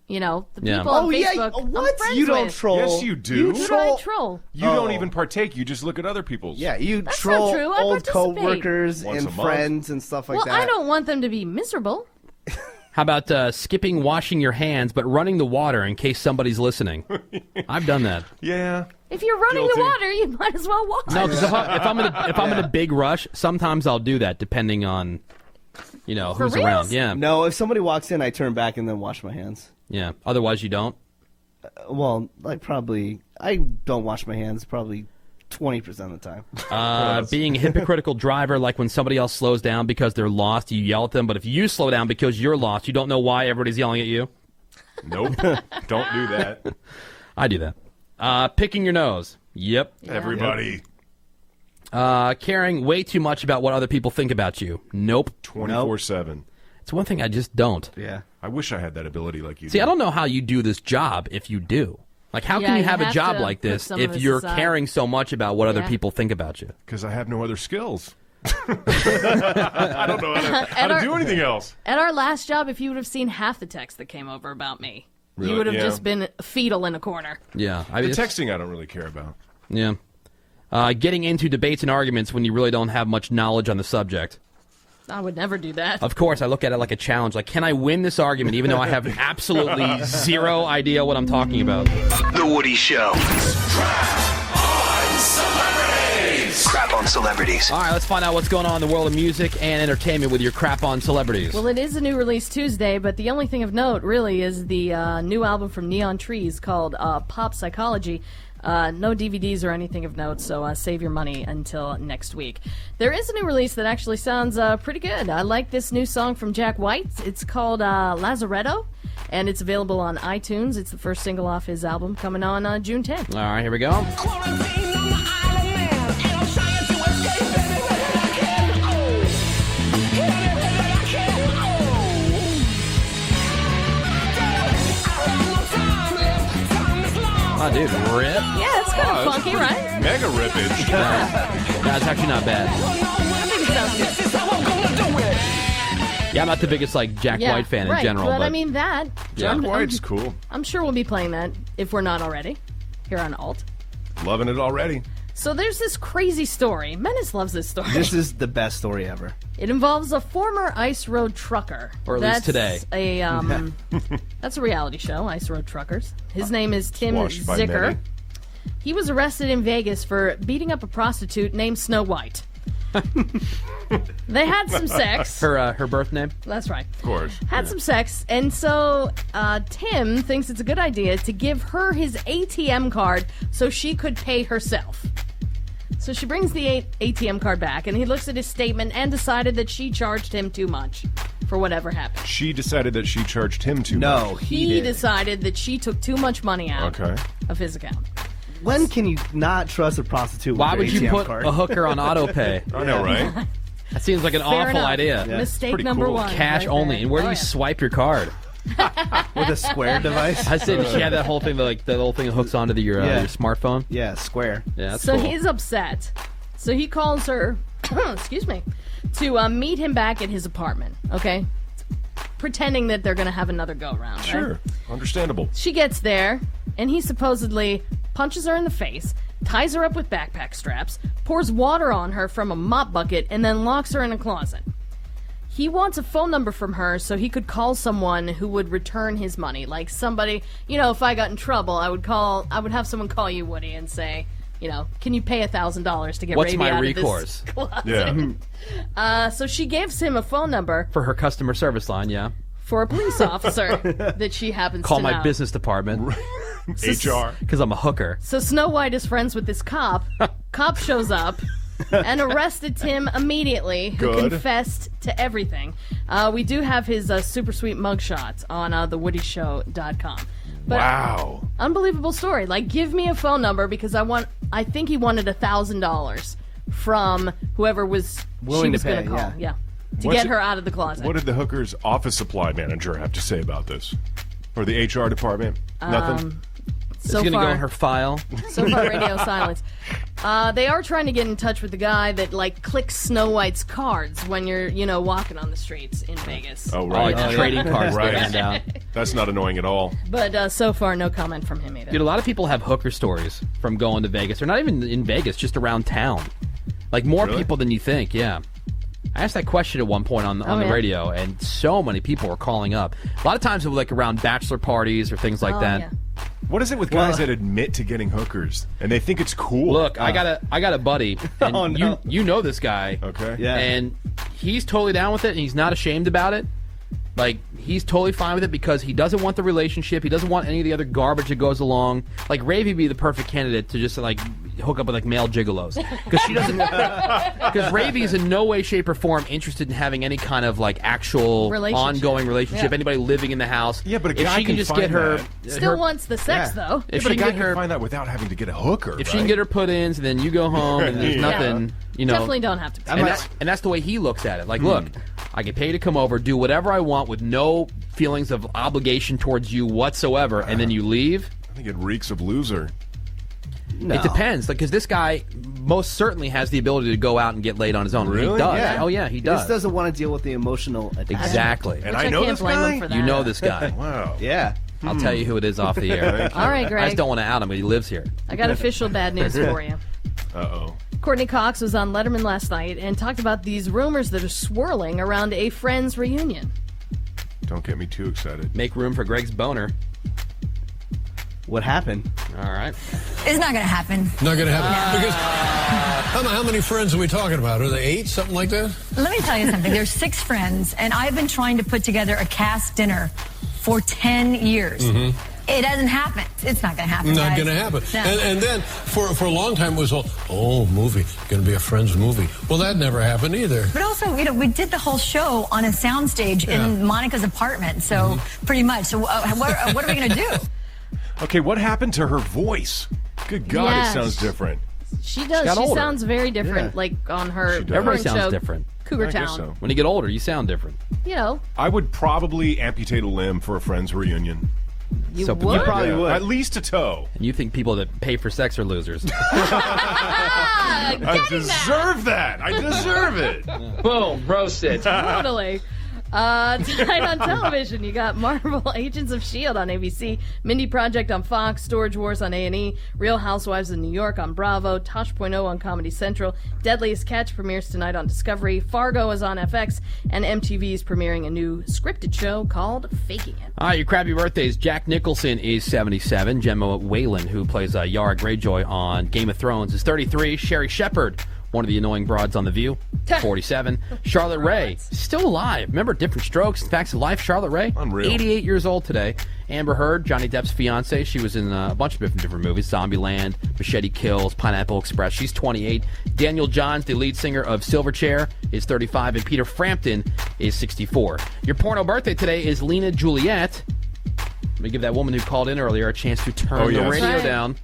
Speaker 6: The
Speaker 3: Yeah.
Speaker 6: people on
Speaker 4: Oh, yeah.
Speaker 6: Facebook. I'm
Speaker 4: What?
Speaker 6: friends
Speaker 4: You don't
Speaker 6: with.
Speaker 4: troll.
Speaker 5: Yes, you do.
Speaker 4: You
Speaker 6: Who do
Speaker 4: troll.
Speaker 6: I troll?
Speaker 5: You don't even partake. You just look at other people's.
Speaker 4: Yeah, you
Speaker 6: That's
Speaker 4: troll
Speaker 6: not true. I
Speaker 4: old
Speaker 6: participate.
Speaker 4: co-workers
Speaker 5: Once
Speaker 4: and
Speaker 5: a month.
Speaker 4: friends and stuff like
Speaker 6: Well,
Speaker 4: that.
Speaker 6: I don't want them to be miserable.
Speaker 3: How about skipping washing your hands, but running the water in case somebody's listening? I've done that.
Speaker 5: Yeah.
Speaker 6: If you're running
Speaker 5: Guilty.
Speaker 6: the water, you might as well wash.
Speaker 3: No, because if I'm in a big rush, sometimes I'll do that, depending on who's
Speaker 6: reals?
Speaker 3: around. Yeah,
Speaker 4: No, if somebody walks in, I turn back and then wash my hands.
Speaker 3: yeah. Otherwise, you don't.
Speaker 4: Well, I don't wash my hands probably 20% of the time.
Speaker 3: Being a hypocritical driver, like when somebody else slows down because they're lost, you yell at them. But if you slow down because you're lost, you don't know why everybody's yelling at you.
Speaker 5: Nope. Don't do that.
Speaker 3: I do that. Picking your nose. Yep.
Speaker 5: Everybody.
Speaker 3: Caring way too much about what other people think about you. Nope.
Speaker 5: 24/7.
Speaker 3: It's one thing I just don't.
Speaker 4: Yeah.
Speaker 5: I wish I had that ability like you
Speaker 3: See,
Speaker 5: do.
Speaker 3: I don't know how you do this job if you do. Like, how
Speaker 6: Yeah,
Speaker 3: can you
Speaker 6: you
Speaker 3: have a
Speaker 6: have
Speaker 3: job
Speaker 6: to
Speaker 3: like
Speaker 6: put
Speaker 3: this
Speaker 6: some of
Speaker 3: if
Speaker 6: it
Speaker 3: you're
Speaker 6: aside.
Speaker 3: caring so much about what other
Speaker 6: Yeah.
Speaker 3: people think about you?
Speaker 5: Because I have no other skills. I don't know how to do anything else.
Speaker 6: At our last job, if you would have seen half the text that came over about me,
Speaker 5: Really?
Speaker 6: you would have
Speaker 5: Yeah.
Speaker 6: just been fetal in a corner.
Speaker 3: Yeah.
Speaker 5: The texting I don't really care about.
Speaker 3: Yeah. Getting into debates and arguments when you really don't have much knowledge on the subject.
Speaker 6: I would never do that.
Speaker 3: Of course, I look at it like a challenge. Like, can I win this argument even though I have absolutely zero idea what I'm talking about?
Speaker 19: The Woody Show. Crap on celebrities.
Speaker 3: All right, let's find out what's going on in the world of music and entertainment with your crap on celebrities.
Speaker 6: Well, it is a new release Tuesday, but the only thing of note, really, is the new album from Neon Trees called Pop Psychology. No DVDs or anything of note, so save your money until next week. There is a new release that actually sounds pretty good. I like this new song from Jack White. It's called Lazaretto, and it's available on iTunes. It's the first single off his album coming on June 10th.
Speaker 3: All right, here we go. Oh, dude, rip.
Speaker 6: Yeah, it's kind of funky, right?
Speaker 5: Mega rippage.
Speaker 3: That's actually not bad.
Speaker 6: I think it sounds good.
Speaker 3: Yeah, I'm not the biggest Jack White fan in general.
Speaker 6: But I mean that.
Speaker 5: Jack White's cool.
Speaker 6: I'm sure we'll be playing that if we're not already here on Alt.
Speaker 5: Loving it already.
Speaker 6: So there's this crazy story. Menace loves this story.
Speaker 4: This is the best story ever.
Speaker 6: It involves a former Ice Road trucker.
Speaker 3: Or at least today.
Speaker 6: That's a reality show, Ice Road Truckers. His name is Tim
Speaker 5: Watched by
Speaker 6: Zicker.
Speaker 5: many.
Speaker 6: He was arrested in Vegas for beating up a prostitute named Snow White. They had some sex.
Speaker 3: Her birth name?
Speaker 6: That's right.
Speaker 5: Of course.
Speaker 6: Had some sex, and so Tim thinks it's a good idea to give her his ATM card so she could pay herself. So she brings the ATM card back, and he looks at his statement and decided that she charged him too much for whatever happened.
Speaker 5: She decided that she charged him too much.
Speaker 4: No,
Speaker 6: He decided that she took too much money out of his account.
Speaker 4: When can you not trust a prostitute
Speaker 3: Why
Speaker 4: with
Speaker 3: would
Speaker 4: your
Speaker 3: you
Speaker 4: ATM
Speaker 3: put
Speaker 4: card?
Speaker 3: a hooker on auto pay?
Speaker 5: I know, right?
Speaker 3: That seems like an
Speaker 6: Fair
Speaker 3: awful
Speaker 6: enough.
Speaker 3: idea.
Speaker 6: Mistake
Speaker 5: pretty
Speaker 6: number
Speaker 5: cool.
Speaker 6: one.
Speaker 3: Cash
Speaker 6: right
Speaker 3: only.
Speaker 6: there.
Speaker 3: And where do
Speaker 6: Oh,
Speaker 3: you
Speaker 6: yeah.
Speaker 3: swipe your card?
Speaker 4: With a Square device?
Speaker 3: I said she had that whole thing, that little thing that hooks onto your smartphone.
Speaker 4: Yeah, Square.
Speaker 3: Yeah, that's
Speaker 6: So
Speaker 3: cool.
Speaker 6: he's upset. So he calls her, excuse me, to meet him back at his apartment, okay? Pretending that they're going to have another go-around, right?
Speaker 5: Sure. Understandable.
Speaker 6: She gets there, and he supposedly punches her in the face, ties her up with backpack straps, pours water on her from a mop bucket, and then locks her in a closet. He wants a phone number from her so he could call someone who would return his money. Like somebody, if I got in trouble, I would have someone call you, Woody, and say, can you pay $1,000 to get
Speaker 3: What's
Speaker 6: Ravi
Speaker 3: my
Speaker 6: out
Speaker 3: recourse?
Speaker 6: of this closet?
Speaker 5: Yeah.
Speaker 6: So she gives him a phone number
Speaker 3: For her customer service line, yeah.
Speaker 6: for a police officer that she happens
Speaker 3: Call
Speaker 6: to know.
Speaker 3: my business department.
Speaker 5: HR.
Speaker 3: Because I'm a hooker.
Speaker 6: So Snow White is friends with this cop. Cop shows up and arrested Tim immediately, who
Speaker 5: Good.
Speaker 6: confessed to everything. We do have his super sweet mugshot on thewoodyshow.com. But
Speaker 5: Wow.
Speaker 6: unbelievable story. Give me a phone number because I think he wanted $1,000 from whoever was
Speaker 4: Willing
Speaker 6: she
Speaker 4: to
Speaker 6: was going
Speaker 4: pay,
Speaker 6: to call.
Speaker 4: yeah.
Speaker 6: To
Speaker 5: What's
Speaker 6: get
Speaker 5: it-
Speaker 6: her out of the closet.
Speaker 5: What did the hooker's office supply manager have to say about this? Or the HR department? Nothing?
Speaker 3: It's
Speaker 6: so
Speaker 3: going to
Speaker 6: far,
Speaker 3: go in her file.
Speaker 6: So far, radio silence. They are trying to get in touch with the guy that clicks Snow White's cards when you're, walking on the streets in Vegas.
Speaker 5: Oh,
Speaker 3: Oh,
Speaker 5: right.
Speaker 3: like the trading cards
Speaker 5: Right.
Speaker 3: they hand out.
Speaker 5: That's not annoying at all.
Speaker 6: But so far, no comment from him either.
Speaker 3: Dude, a lot of people have hooker stories from going to Vegas. Or not even in Vegas, just around town. More
Speaker 5: Really?
Speaker 3: people than you think, yeah. I asked that question at one point on the
Speaker 6: yeah?
Speaker 3: radio, and so many people were calling up. A lot of times it was around bachelor parties or things like that.
Speaker 6: Yeah.
Speaker 5: What is it with guys that admit to getting hookers and they think it's cool?
Speaker 3: Look, I got a buddy, and
Speaker 4: Oh, no.
Speaker 3: you know this guy.
Speaker 5: Okay.
Speaker 4: Yeah.
Speaker 3: And he's totally down with it, and he's not ashamed about it. He's totally fine with it because he doesn't want the relationship. He doesn't want any of the other garbage that goes along. Ravi would be the perfect candidate to just hook up with male gigolos because she doesn't. Because Ravi is in no way, shape, or form interested in having any kind of actual
Speaker 6: Relationship.
Speaker 3: ongoing relationship.
Speaker 6: Yeah.
Speaker 3: Anybody living in the house.
Speaker 5: Yeah, but a
Speaker 3: if
Speaker 5: guy
Speaker 3: she can just
Speaker 5: find
Speaker 3: get her,
Speaker 5: that.
Speaker 6: Still wants the sex,
Speaker 4: Yeah.
Speaker 6: though.
Speaker 3: if
Speaker 5: But
Speaker 3: she
Speaker 5: a
Speaker 3: can
Speaker 5: guy
Speaker 3: get her,
Speaker 5: can find that without having to get a hooker.
Speaker 3: if she can get her put ins, and then you go home and there's
Speaker 5: Yeah.
Speaker 3: nothing,
Speaker 6: Definitely don't have to.
Speaker 3: and that's the way he looks at it. Look, I can pay you to come over, do whatever I want with no feelings of obligation towards you whatsoever, and then you leave.
Speaker 5: I think it reeks of loser.
Speaker 4: No.
Speaker 3: It depends, because this guy most certainly has the ability to go out and get laid on his own.
Speaker 5: Really?
Speaker 3: He does.
Speaker 4: Yeah.
Speaker 3: Oh yeah, he
Speaker 4: He
Speaker 3: does.
Speaker 4: just doesn't want to deal with the emotional attachment.
Speaker 3: Exactly.
Speaker 5: And
Speaker 6: Which
Speaker 5: I know
Speaker 6: can't
Speaker 5: this
Speaker 6: blame
Speaker 5: guy?
Speaker 6: him for that.
Speaker 3: You know this guy.
Speaker 5: Wow.
Speaker 4: Yeah.
Speaker 3: I'll tell you who it is off the air.
Speaker 6: All right,
Speaker 3: I
Speaker 6: Greg.
Speaker 3: just don't want to out him, but he lives here.
Speaker 6: I got official bad news for you.
Speaker 5: Uh-oh.
Speaker 6: Courtney Cox was on Letterman last night and talked about these rumors that are swirling around a Friends reunion.
Speaker 5: Don't get me too excited.
Speaker 3: Make room for Greg's boner.
Speaker 4: What happened?
Speaker 3: All right.
Speaker 1: It's not going to happen.
Speaker 22: Not going to happen. Because how many friends are we talking about? Are they 8, something like that?
Speaker 1: Let me tell you something. There's 6 friends, and I've been trying to put together a cast dinner for 10 years.
Speaker 22: Mm-hmm.
Speaker 1: It hasn't happened. It's not going to happen.
Speaker 22: Not
Speaker 1: guys.
Speaker 22: going to happen.
Speaker 1: No.
Speaker 22: And then for a long time it was all, movie, going to be a Friends movie. Well, that never happened either.
Speaker 1: But also, we did the whole show on a soundstage in Monica's apartment, so pretty much. So what are we going to do?
Speaker 5: Okay, what happened to her voice? Good God,
Speaker 6: Yes.
Speaker 5: it sounds different.
Speaker 6: She does.
Speaker 3: got
Speaker 6: She
Speaker 3: older.
Speaker 6: sounds very different,
Speaker 5: Yeah.
Speaker 6: like on her
Speaker 5: She does.
Speaker 3: Everybody
Speaker 6: current
Speaker 3: sounds
Speaker 6: show,
Speaker 3: different.
Speaker 6: Cougar
Speaker 5: I guess
Speaker 6: Town.
Speaker 5: so.
Speaker 3: When you get older, you sound different.
Speaker 6: You know,
Speaker 5: I would probably amputate a limb for a friend's reunion.
Speaker 6: you
Speaker 3: So
Speaker 6: would.
Speaker 3: you
Speaker 4: probably would.
Speaker 5: At least a toe.
Speaker 3: And you think people that pay for sex are losers.
Speaker 5: I deserve that. I deserve it.
Speaker 9: Boom, roasted.
Speaker 6: Totally. Tonight on television, you got Marvel Agents of S.H.I.E.L.D. on ABC, Mindy Project on Fox, Storage Wars on A&E, Real Housewives of New York on Bravo, Tosh.0 on Comedy Central, Deadliest Catch premieres tonight on Discovery, Fargo is on FX, and MTV is premiering a new scripted show called Faking It.
Speaker 3: All right, your crappy birthdays. Jack Nicholson is 77. Gemma Whalen, who plays Yara Greyjoy on Game of Thrones, is 33. Sherry Shepherd, one of the annoying broads on The View, 47. Charlotte Rae, still alive. Remember Different Strokes, Facts of Life, Charlotte Rae?
Speaker 5: Unreal.
Speaker 3: 88 years old today. Amber Heard, Johnny Depp's fiance. She was in a bunch of different movies. Zombieland, Machete Kills, Pineapple Express. She's 28. Daniel Johns, the lead singer of Silverchair, is 35. And Peter Frampton is 64. Your porno birthday today is Lena Juliet. Let me give that woman who called in earlier a chance to turn the radio down.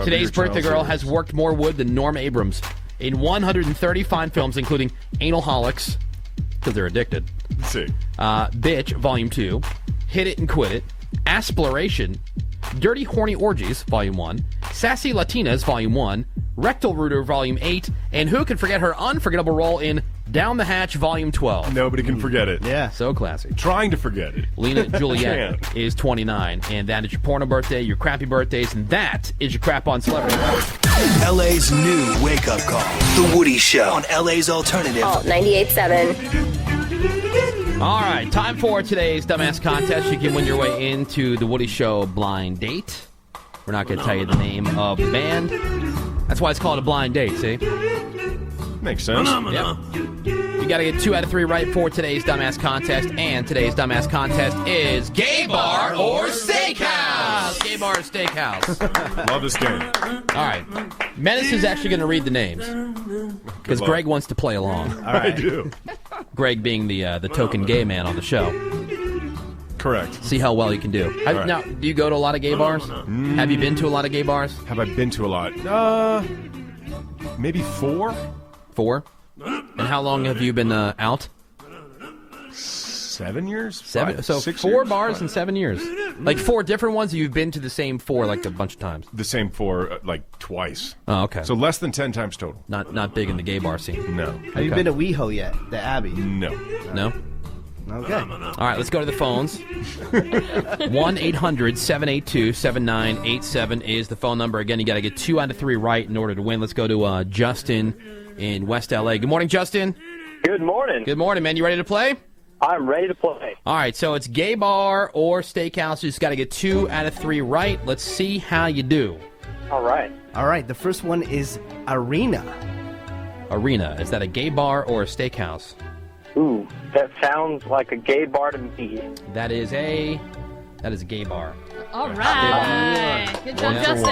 Speaker 3: Today's birthday girl has worked more wood than Norm Abrams in 130 fine films, including Analholics, because they're addicted.
Speaker 5: Let's see.
Speaker 3: Bitch, Volume 2. Hit It and Quit It. Aspiration. Dirty Horny Orgies, Volume 1. Sassy Latinas, Volume 1. Rectal Rooter, Volume 8. And who can forget her unforgettable role in Down the Hatch, Volume 12?
Speaker 5: Nobody can forget it.
Speaker 3: Yeah. So classy.
Speaker 5: Trying to forget it.
Speaker 3: Lena Juliet is 29. And that is your porno birthday, your crappy birthdays, and that is your crap on celebrity.
Speaker 19: LA's new wake-up call. The Woody Show on LA's Alternative.
Speaker 2: Alt 98.7.
Speaker 3: All right, time for today's Dumbass Contest. You can win your way into the Woody Show blind date. We're not going to tell you the name of the band. That's why it's called a blind date, see?
Speaker 5: Makes sense.
Speaker 3: Yeah. You got to get 2 out of 3 right for today's Dumbass Contest. And today's Dumbass Contest is Gay Bar or Steakhouse. Gay Bar or Steakhouse.
Speaker 5: Love this game.
Speaker 3: All right. Menace is actually going to read the names. Because Greg wants to play along.
Speaker 5: All right. I do.
Speaker 3: Greg being the token gay man on the show.
Speaker 5: Correct.
Speaker 3: See how well you can do.
Speaker 5: Right.
Speaker 3: Now, do you go to a lot of gay bars? Have you been to a lot of gay bars?
Speaker 5: Have I been to a lot? Maybe 4.
Speaker 3: 4? And how long have you been out?
Speaker 5: 7 years?
Speaker 3: 7.
Speaker 5: 5,
Speaker 3: so
Speaker 5: 6
Speaker 3: 4
Speaker 5: years?
Speaker 3: bars in 7 years. Like 4 different ones. You've been to the same 4 like a bunch of times.
Speaker 5: The same 4 like twice.
Speaker 3: Oh, okay.
Speaker 5: So less than 10 times total.
Speaker 3: Not big in the gay bar scene.
Speaker 5: No.
Speaker 4: Have you been to WeHo yet? The Abbey?
Speaker 5: No.
Speaker 3: No?
Speaker 4: Okay.
Speaker 3: All right, let's go to the phones. 1-800-782-7987 is the phone number. Again, you got to get 2 out of 3 right in order to win. Let's go to Justin in West LA. Good morning, Justin.
Speaker 11: Good morning.
Speaker 3: Good morning, man. You ready to play?
Speaker 11: I'm ready to play.
Speaker 3: All right, so it's gay bar or steakhouse. You just got to get 2 out of 3 right. Let's see how you do.
Speaker 11: All right.
Speaker 4: All right, the first one is Arena.
Speaker 3: Arena. Is that a gay bar or a steakhouse?
Speaker 11: Ooh, that sounds like a gay bar to me.
Speaker 3: That is a gay bar.
Speaker 6: All right. Good job, Justin.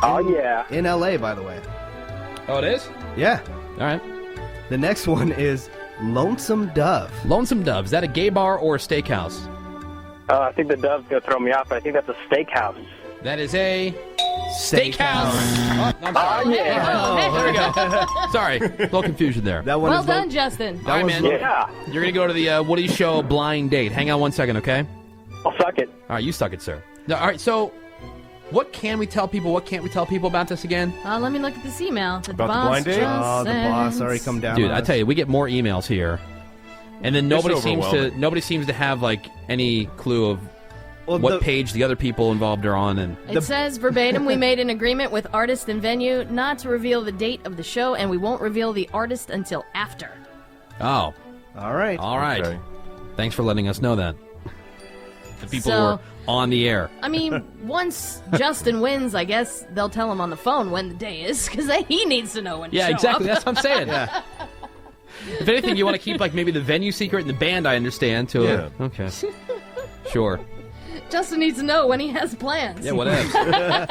Speaker 11: Oh, yeah.
Speaker 4: In LA, by the way.
Speaker 3: Oh, it is?
Speaker 4: Yeah.
Speaker 3: All right.
Speaker 4: The next one is Lonesome Dove.
Speaker 3: Lonesome Dove. Is that a gay bar or a steakhouse?
Speaker 11: I think the dove's going to throw me off, but I think that's a steakhouse.
Speaker 3: That is a steakhouse. Oh, I'm sorry.
Speaker 11: Oh, yeah.
Speaker 3: Oh, there we go. Sorry. A little confusion there.
Speaker 4: That one
Speaker 6: Well
Speaker 4: is
Speaker 6: done, Justin.
Speaker 3: All right, man.
Speaker 11: Yeah.
Speaker 3: You're going to go to the Woody Show blind date. Hang on 1 second, okay?
Speaker 11: I'll suck it.
Speaker 3: All right, you suck it, sir. Now, all right, so what can we tell people? What can't we tell people about this again?
Speaker 6: Let me look at this email. The
Speaker 5: About the
Speaker 6: boss
Speaker 5: blind date?
Speaker 6: just
Speaker 4: Oh, the boss
Speaker 6: sent.
Speaker 4: already come down.
Speaker 3: Dude,
Speaker 4: on
Speaker 3: I
Speaker 4: us.
Speaker 3: tell you, we get more emails here. And then
Speaker 5: It's
Speaker 3: nobody seems
Speaker 5: overwhelming.
Speaker 3: to have like any clue of
Speaker 4: Well,
Speaker 3: what page the other people involved are on, and
Speaker 6: It says verbatim, we made an agreement with artist and venue not to reveal the date of the show, and we won't reveal the artist until after.
Speaker 3: oh,
Speaker 4: All right.
Speaker 3: all right.
Speaker 5: Okay.
Speaker 3: Thanks for letting us know that. The people
Speaker 6: So-
Speaker 3: who are on the air.
Speaker 6: I mean, once Justin wins, I guess they'll tell him on the phone when the day is, because he needs to know when to
Speaker 3: Yeah,
Speaker 6: show
Speaker 3: exactly.
Speaker 6: up.
Speaker 3: That's what I'm saying. If anything, you want to keep like maybe the venue secret and the band. I understand too.
Speaker 5: Yeah.
Speaker 3: Okay. Sure.
Speaker 6: Justin needs to know when he has plans.
Speaker 3: Yeah. Whatever.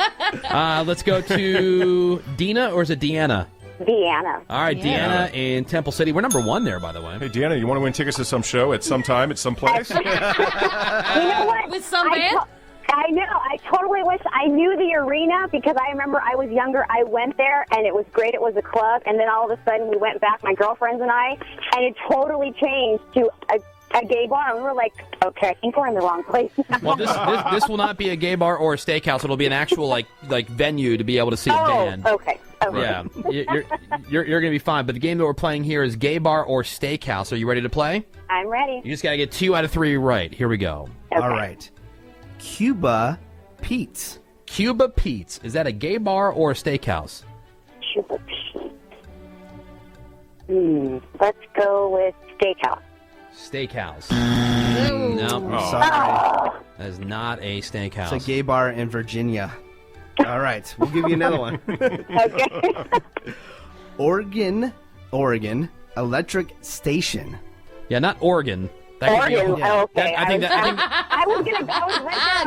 Speaker 3: Let's go to Dina, or is it Deanna?
Speaker 18: Deanna.
Speaker 3: All right,
Speaker 6: Yeah.
Speaker 3: Deanna in Temple City. We're number 1 there, by the way.
Speaker 5: Hey, Deanna, you want to win tickets to some show at some time at some place?
Speaker 18: You know what?
Speaker 6: With some band?
Speaker 18: I know. I totally wish I knew the arena because I remember I was younger. I went there and it was great. It was a club, and then all of a sudden we went back, my girlfriends and I, and it totally changed to a gay bar. And we were like, okay, I think we're in the wrong place.
Speaker 3: Well, this will not be a gay bar or a steakhouse. It'll be an actual like venue to be able to see a band.
Speaker 18: Okay.
Speaker 3: Yeah, you're going to be fine. But the game that we're playing here is Gay Bar or Steakhouse. Are you ready to play?
Speaker 18: I'm ready.
Speaker 3: You just got to get 2 out of 3 right. Here we go.
Speaker 4: All right. Cuba Pete's.
Speaker 3: Cuba Pete's. Is that a gay bar or a steakhouse?
Speaker 18: Cuba Pete's. Let's go with steakhouse.
Speaker 3: Steakhouse.
Speaker 4: No.
Speaker 3: No.
Speaker 4: Sorry.
Speaker 3: That is not a steakhouse.
Speaker 4: It's a gay bar in Virginia. All right. We'll give you another one.
Speaker 18: Okay.
Speaker 4: Oregon Electric Station.
Speaker 3: Yeah, not Oregon. That could be
Speaker 18: Oregon.
Speaker 3: a-
Speaker 18: Okay.
Speaker 3: I think
Speaker 18: I was right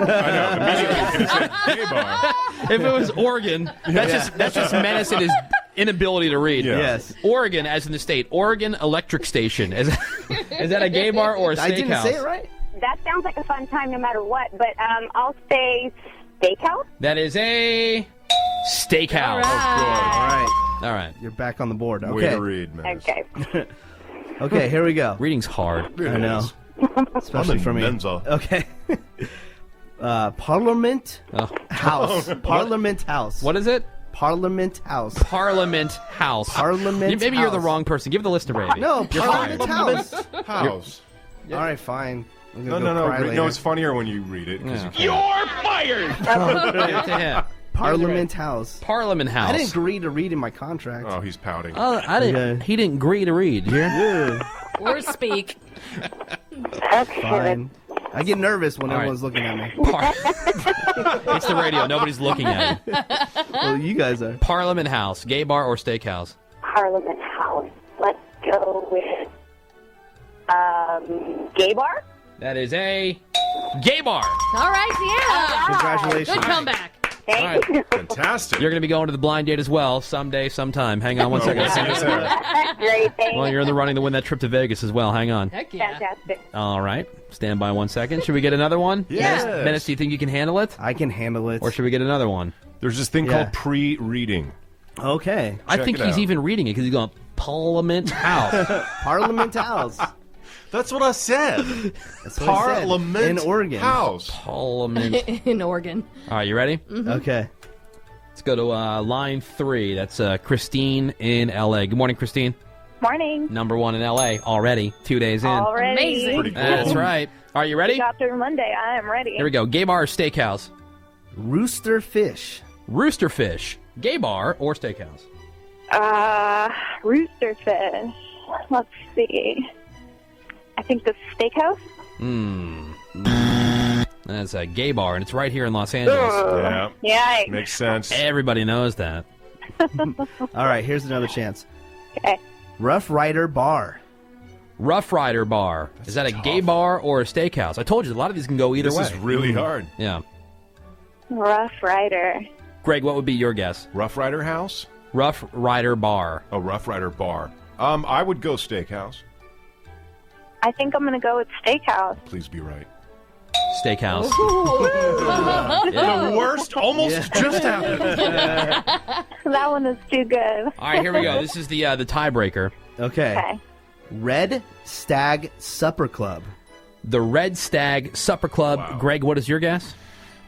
Speaker 18: there.
Speaker 3: if it was Oregon, that's just menacing his inability to read.
Speaker 4: Yeah. Yes.
Speaker 3: Oregon, as in the state. Oregon Electric Station. Is that a gay bar or a steakhouse?
Speaker 4: I didn't say it right.
Speaker 18: That sounds like a fun time no matter what, but I'll say steakhouse.
Speaker 3: That is a steakhouse.
Speaker 4: All
Speaker 3: All right.
Speaker 4: You're back on the board. Okay.
Speaker 5: Way to read, man.
Speaker 18: Okay.
Speaker 4: Okay, here we go.
Speaker 3: Reading's hard.
Speaker 4: I know. Especially
Speaker 5: I'm in
Speaker 4: for me.
Speaker 5: Mensa.
Speaker 4: Okay. Parliament House. Parliament House.
Speaker 3: What is it?
Speaker 4: Parliament House.
Speaker 3: Parliament House.
Speaker 4: Parliament
Speaker 3: Maybe you're the
Speaker 4: House.
Speaker 3: wrong person. Give the list to Brady.
Speaker 4: No,
Speaker 3: You're
Speaker 4: Parliament
Speaker 3: fired.
Speaker 4: House.
Speaker 5: House.
Speaker 4: All right, fine. I'm
Speaker 5: No,
Speaker 4: gonna go cry
Speaker 5: no.
Speaker 4: later.
Speaker 5: No, it's funnier when you read it. 'Cause
Speaker 3: Yeah.
Speaker 5: you can't.
Speaker 7: fired!
Speaker 3: Give it to him.
Speaker 4: Parliament House.
Speaker 3: Parliament House.
Speaker 4: I didn't agree to read in my contract.
Speaker 5: Oh, he's pouting.
Speaker 3: Oh, I didn't.
Speaker 4: Okay.
Speaker 3: He didn't agree to read. Yeah.
Speaker 6: Or speak.
Speaker 18: Okay.
Speaker 4: Fine. I get nervous when
Speaker 3: All right.
Speaker 4: everyone's looking at me.
Speaker 3: It's the radio. Nobody's looking at you.
Speaker 4: Well, you guys are.
Speaker 3: Parliament House, gay bar or steakhouse?
Speaker 18: Parliament House. Let's go with gay bar.
Speaker 3: That is a gay bar.
Speaker 6: All right, Deanna.
Speaker 4: Congratulations.
Speaker 6: Good comeback.
Speaker 18: Thank
Speaker 3: All right.
Speaker 18: you.
Speaker 5: Fantastic.
Speaker 3: You're going to be going to the blind date as well someday, sometime. Hang on one second.
Speaker 18: Great. Thanks.
Speaker 3: Well, you're in the running to win that trip to Vegas as well. Hang on.
Speaker 6: Heck yeah.
Speaker 18: Fantastic.
Speaker 3: All right. Stand by 1 second. Should we get another one?
Speaker 5: Yes.
Speaker 3: Menace, do you think you can handle it?
Speaker 4: I can handle it.
Speaker 3: Or should we get another one?
Speaker 5: There's this thing
Speaker 4: Yeah.
Speaker 5: called pre-reading.
Speaker 4: Okay.
Speaker 3: I
Speaker 5: Check
Speaker 3: think
Speaker 5: it
Speaker 3: he's
Speaker 5: out.
Speaker 3: even reading it because he's going, Parliament House.
Speaker 4: Parliament House.
Speaker 5: That's what I said.
Speaker 4: That's what I said.
Speaker 5: Parliament
Speaker 4: in Oregon.
Speaker 5: House.
Speaker 3: Parliament.
Speaker 6: In Oregon.
Speaker 3: All right, you ready?
Speaker 4: Okay.
Speaker 3: Let's go to line 3. That's Christine in L.A. Good morning, Christine.
Speaker 18: Morning.
Speaker 3: Number 1 in L.A. already. 2 days in.
Speaker 18: Already.
Speaker 6: Amazing.
Speaker 5: Pretty cool.
Speaker 3: That's right. All right, you ready?
Speaker 18: Got through Monday. I am ready.
Speaker 3: Here we go. Gay bar or steakhouse?
Speaker 4: Rooster Fish.
Speaker 3: Rooster Fish. Gay bar or steakhouse?
Speaker 18: Rooster fish. Let's see. I think the steakhouse.
Speaker 3: That's a gay bar, and it's right here in Los Angeles.
Speaker 5: Yeah.
Speaker 18: Yikes.
Speaker 5: Makes sense.
Speaker 3: Everybody knows that.
Speaker 4: All right, here's another chance.
Speaker 18: Okay.
Speaker 4: Rough Rider Bar.
Speaker 3: Rough Rider Bar. Is that a gay bar or a steakhouse? I told you, a lot of these can go either
Speaker 5: This
Speaker 3: way.
Speaker 5: is really hard.
Speaker 3: Yeah.
Speaker 18: Rough Rider.
Speaker 3: Greg, what would be your guess?
Speaker 5: Rough Rider House?
Speaker 3: Rough Rider Bar.
Speaker 5: Oh, Rough Rider Bar. I would go steakhouse.
Speaker 18: I think I'm going to go with steakhouse.
Speaker 5: Please be right.
Speaker 3: Steakhouse.
Speaker 5: The worst almost just happened.
Speaker 18: That one is too good.
Speaker 3: All right, here we go. This is the tiebreaker.
Speaker 4: Okay.
Speaker 18: Okay.
Speaker 4: Red Stag Supper Club.
Speaker 3: The Red Stag Supper Club.
Speaker 5: Wow.
Speaker 3: Greg, what is your guess?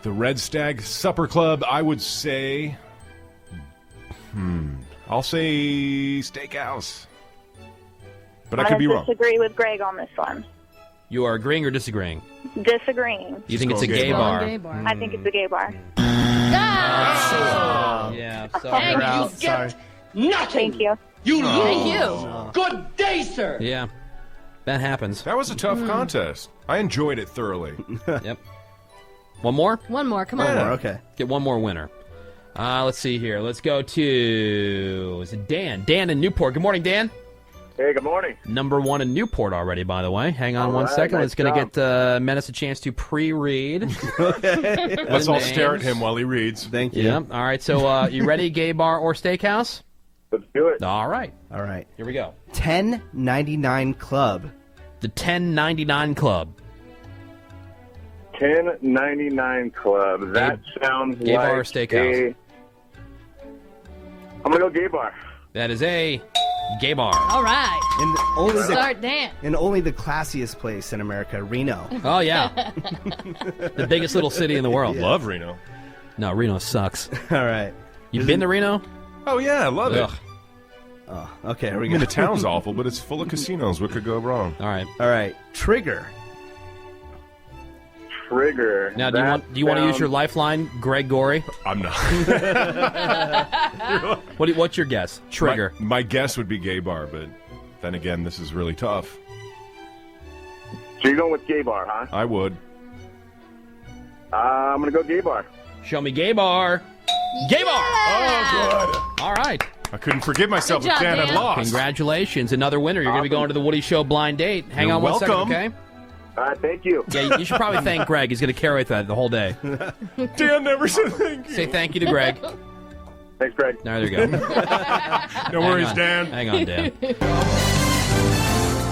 Speaker 5: The Red Stag Supper Club, I would say... I'll say steakhouse. But I
Speaker 18: I'm
Speaker 5: could be
Speaker 18: gonna
Speaker 5: wrong.
Speaker 18: disagree with Greg on this one.
Speaker 3: You are agreeing or disagreeing?
Speaker 18: Disagreeing.
Speaker 3: You think
Speaker 5: go
Speaker 3: it's a
Speaker 5: gay
Speaker 3: gay
Speaker 5: bar.
Speaker 3: bar?
Speaker 6: Gay bar.
Speaker 18: I think it's a gay bar.
Speaker 3: Yeah, sorry.
Speaker 6: Thank
Speaker 4: You're
Speaker 6: you.
Speaker 4: out. Sorry.
Speaker 18: Thank you.
Speaker 6: Thank you.
Speaker 7: Good day, sir.
Speaker 3: Yeah, that happens.
Speaker 5: That was a tough contest. I enjoyed it thoroughly.
Speaker 3: Yep. One more?
Speaker 6: One more. Come
Speaker 4: One
Speaker 6: on.
Speaker 4: more, okay.
Speaker 3: Get one more winner. Let's see here. Let's go to is it Dan. Dan in Newport. Good morning, Dan.
Speaker 11: Hey, good morning.
Speaker 3: Number 1 in Newport already, by the way. Hang on
Speaker 11: All
Speaker 3: one
Speaker 11: right,
Speaker 3: second.
Speaker 11: nice
Speaker 3: Let's going to
Speaker 11: job.
Speaker 3: get Menace a chance to pre-read.
Speaker 5: Let's all stare at him while he reads.
Speaker 4: Thank you.
Speaker 3: Yeah. All right. So, you ready? Gay bar or steakhouse?
Speaker 11: Let's do it.
Speaker 3: All right.
Speaker 4: All right.
Speaker 3: Here we go.
Speaker 4: 1099 Club.
Speaker 3: The 1099 Club.
Speaker 11: 1099 Club. That sounds
Speaker 3: gay
Speaker 11: like
Speaker 3: bar or steakhouse?
Speaker 11: I'm going to go gay bar.
Speaker 3: That is a gay bar.
Speaker 6: All right.
Speaker 4: In only
Speaker 6: Start Dan.
Speaker 4: in only the classiest place in America, Reno.
Speaker 3: Oh, yeah. The biggest little city in the world.
Speaker 5: Love Reno.
Speaker 3: No, Reno sucks.
Speaker 4: All right.
Speaker 3: You been to Reno?
Speaker 5: Oh, yeah, I love it.
Speaker 4: Oh, okay, here we
Speaker 5: I
Speaker 4: go.
Speaker 5: mean, the town's awful, but it's full of casinos. What could go wrong?
Speaker 3: All right.
Speaker 4: All right. Trigger.
Speaker 11: Trigger.
Speaker 3: Now, do you want to use your lifeline, Greg Gorey?
Speaker 5: I'm not.
Speaker 3: What's your guess? Trigger.
Speaker 5: My guess would be gay bar, but then again, this is really tough.
Speaker 11: So you're going with gay bar, huh?
Speaker 5: I would.
Speaker 11: I'm going to go gay bar.
Speaker 3: Show me gay bar. Gay bar!
Speaker 5: Oh, good.
Speaker 3: All right.
Speaker 5: I couldn't forgive myself
Speaker 6: Good
Speaker 5: if
Speaker 6: job,
Speaker 5: Dan had
Speaker 6: Dan.
Speaker 5: lost.
Speaker 3: Congratulations. Another winner. You're going to be going to the Woody Show blind date. Hang
Speaker 5: You're
Speaker 3: on one second,
Speaker 5: welcome.
Speaker 3: okay?
Speaker 11: Thank you.
Speaker 3: Yeah, you should probably thank Greg. He's going to carry that the whole day.
Speaker 5: Dan never said thank you.
Speaker 3: Say thank you to Greg.
Speaker 11: Thanks, Greg.
Speaker 3: There you go.
Speaker 5: No worries, Dan.
Speaker 3: Hang on, Dan.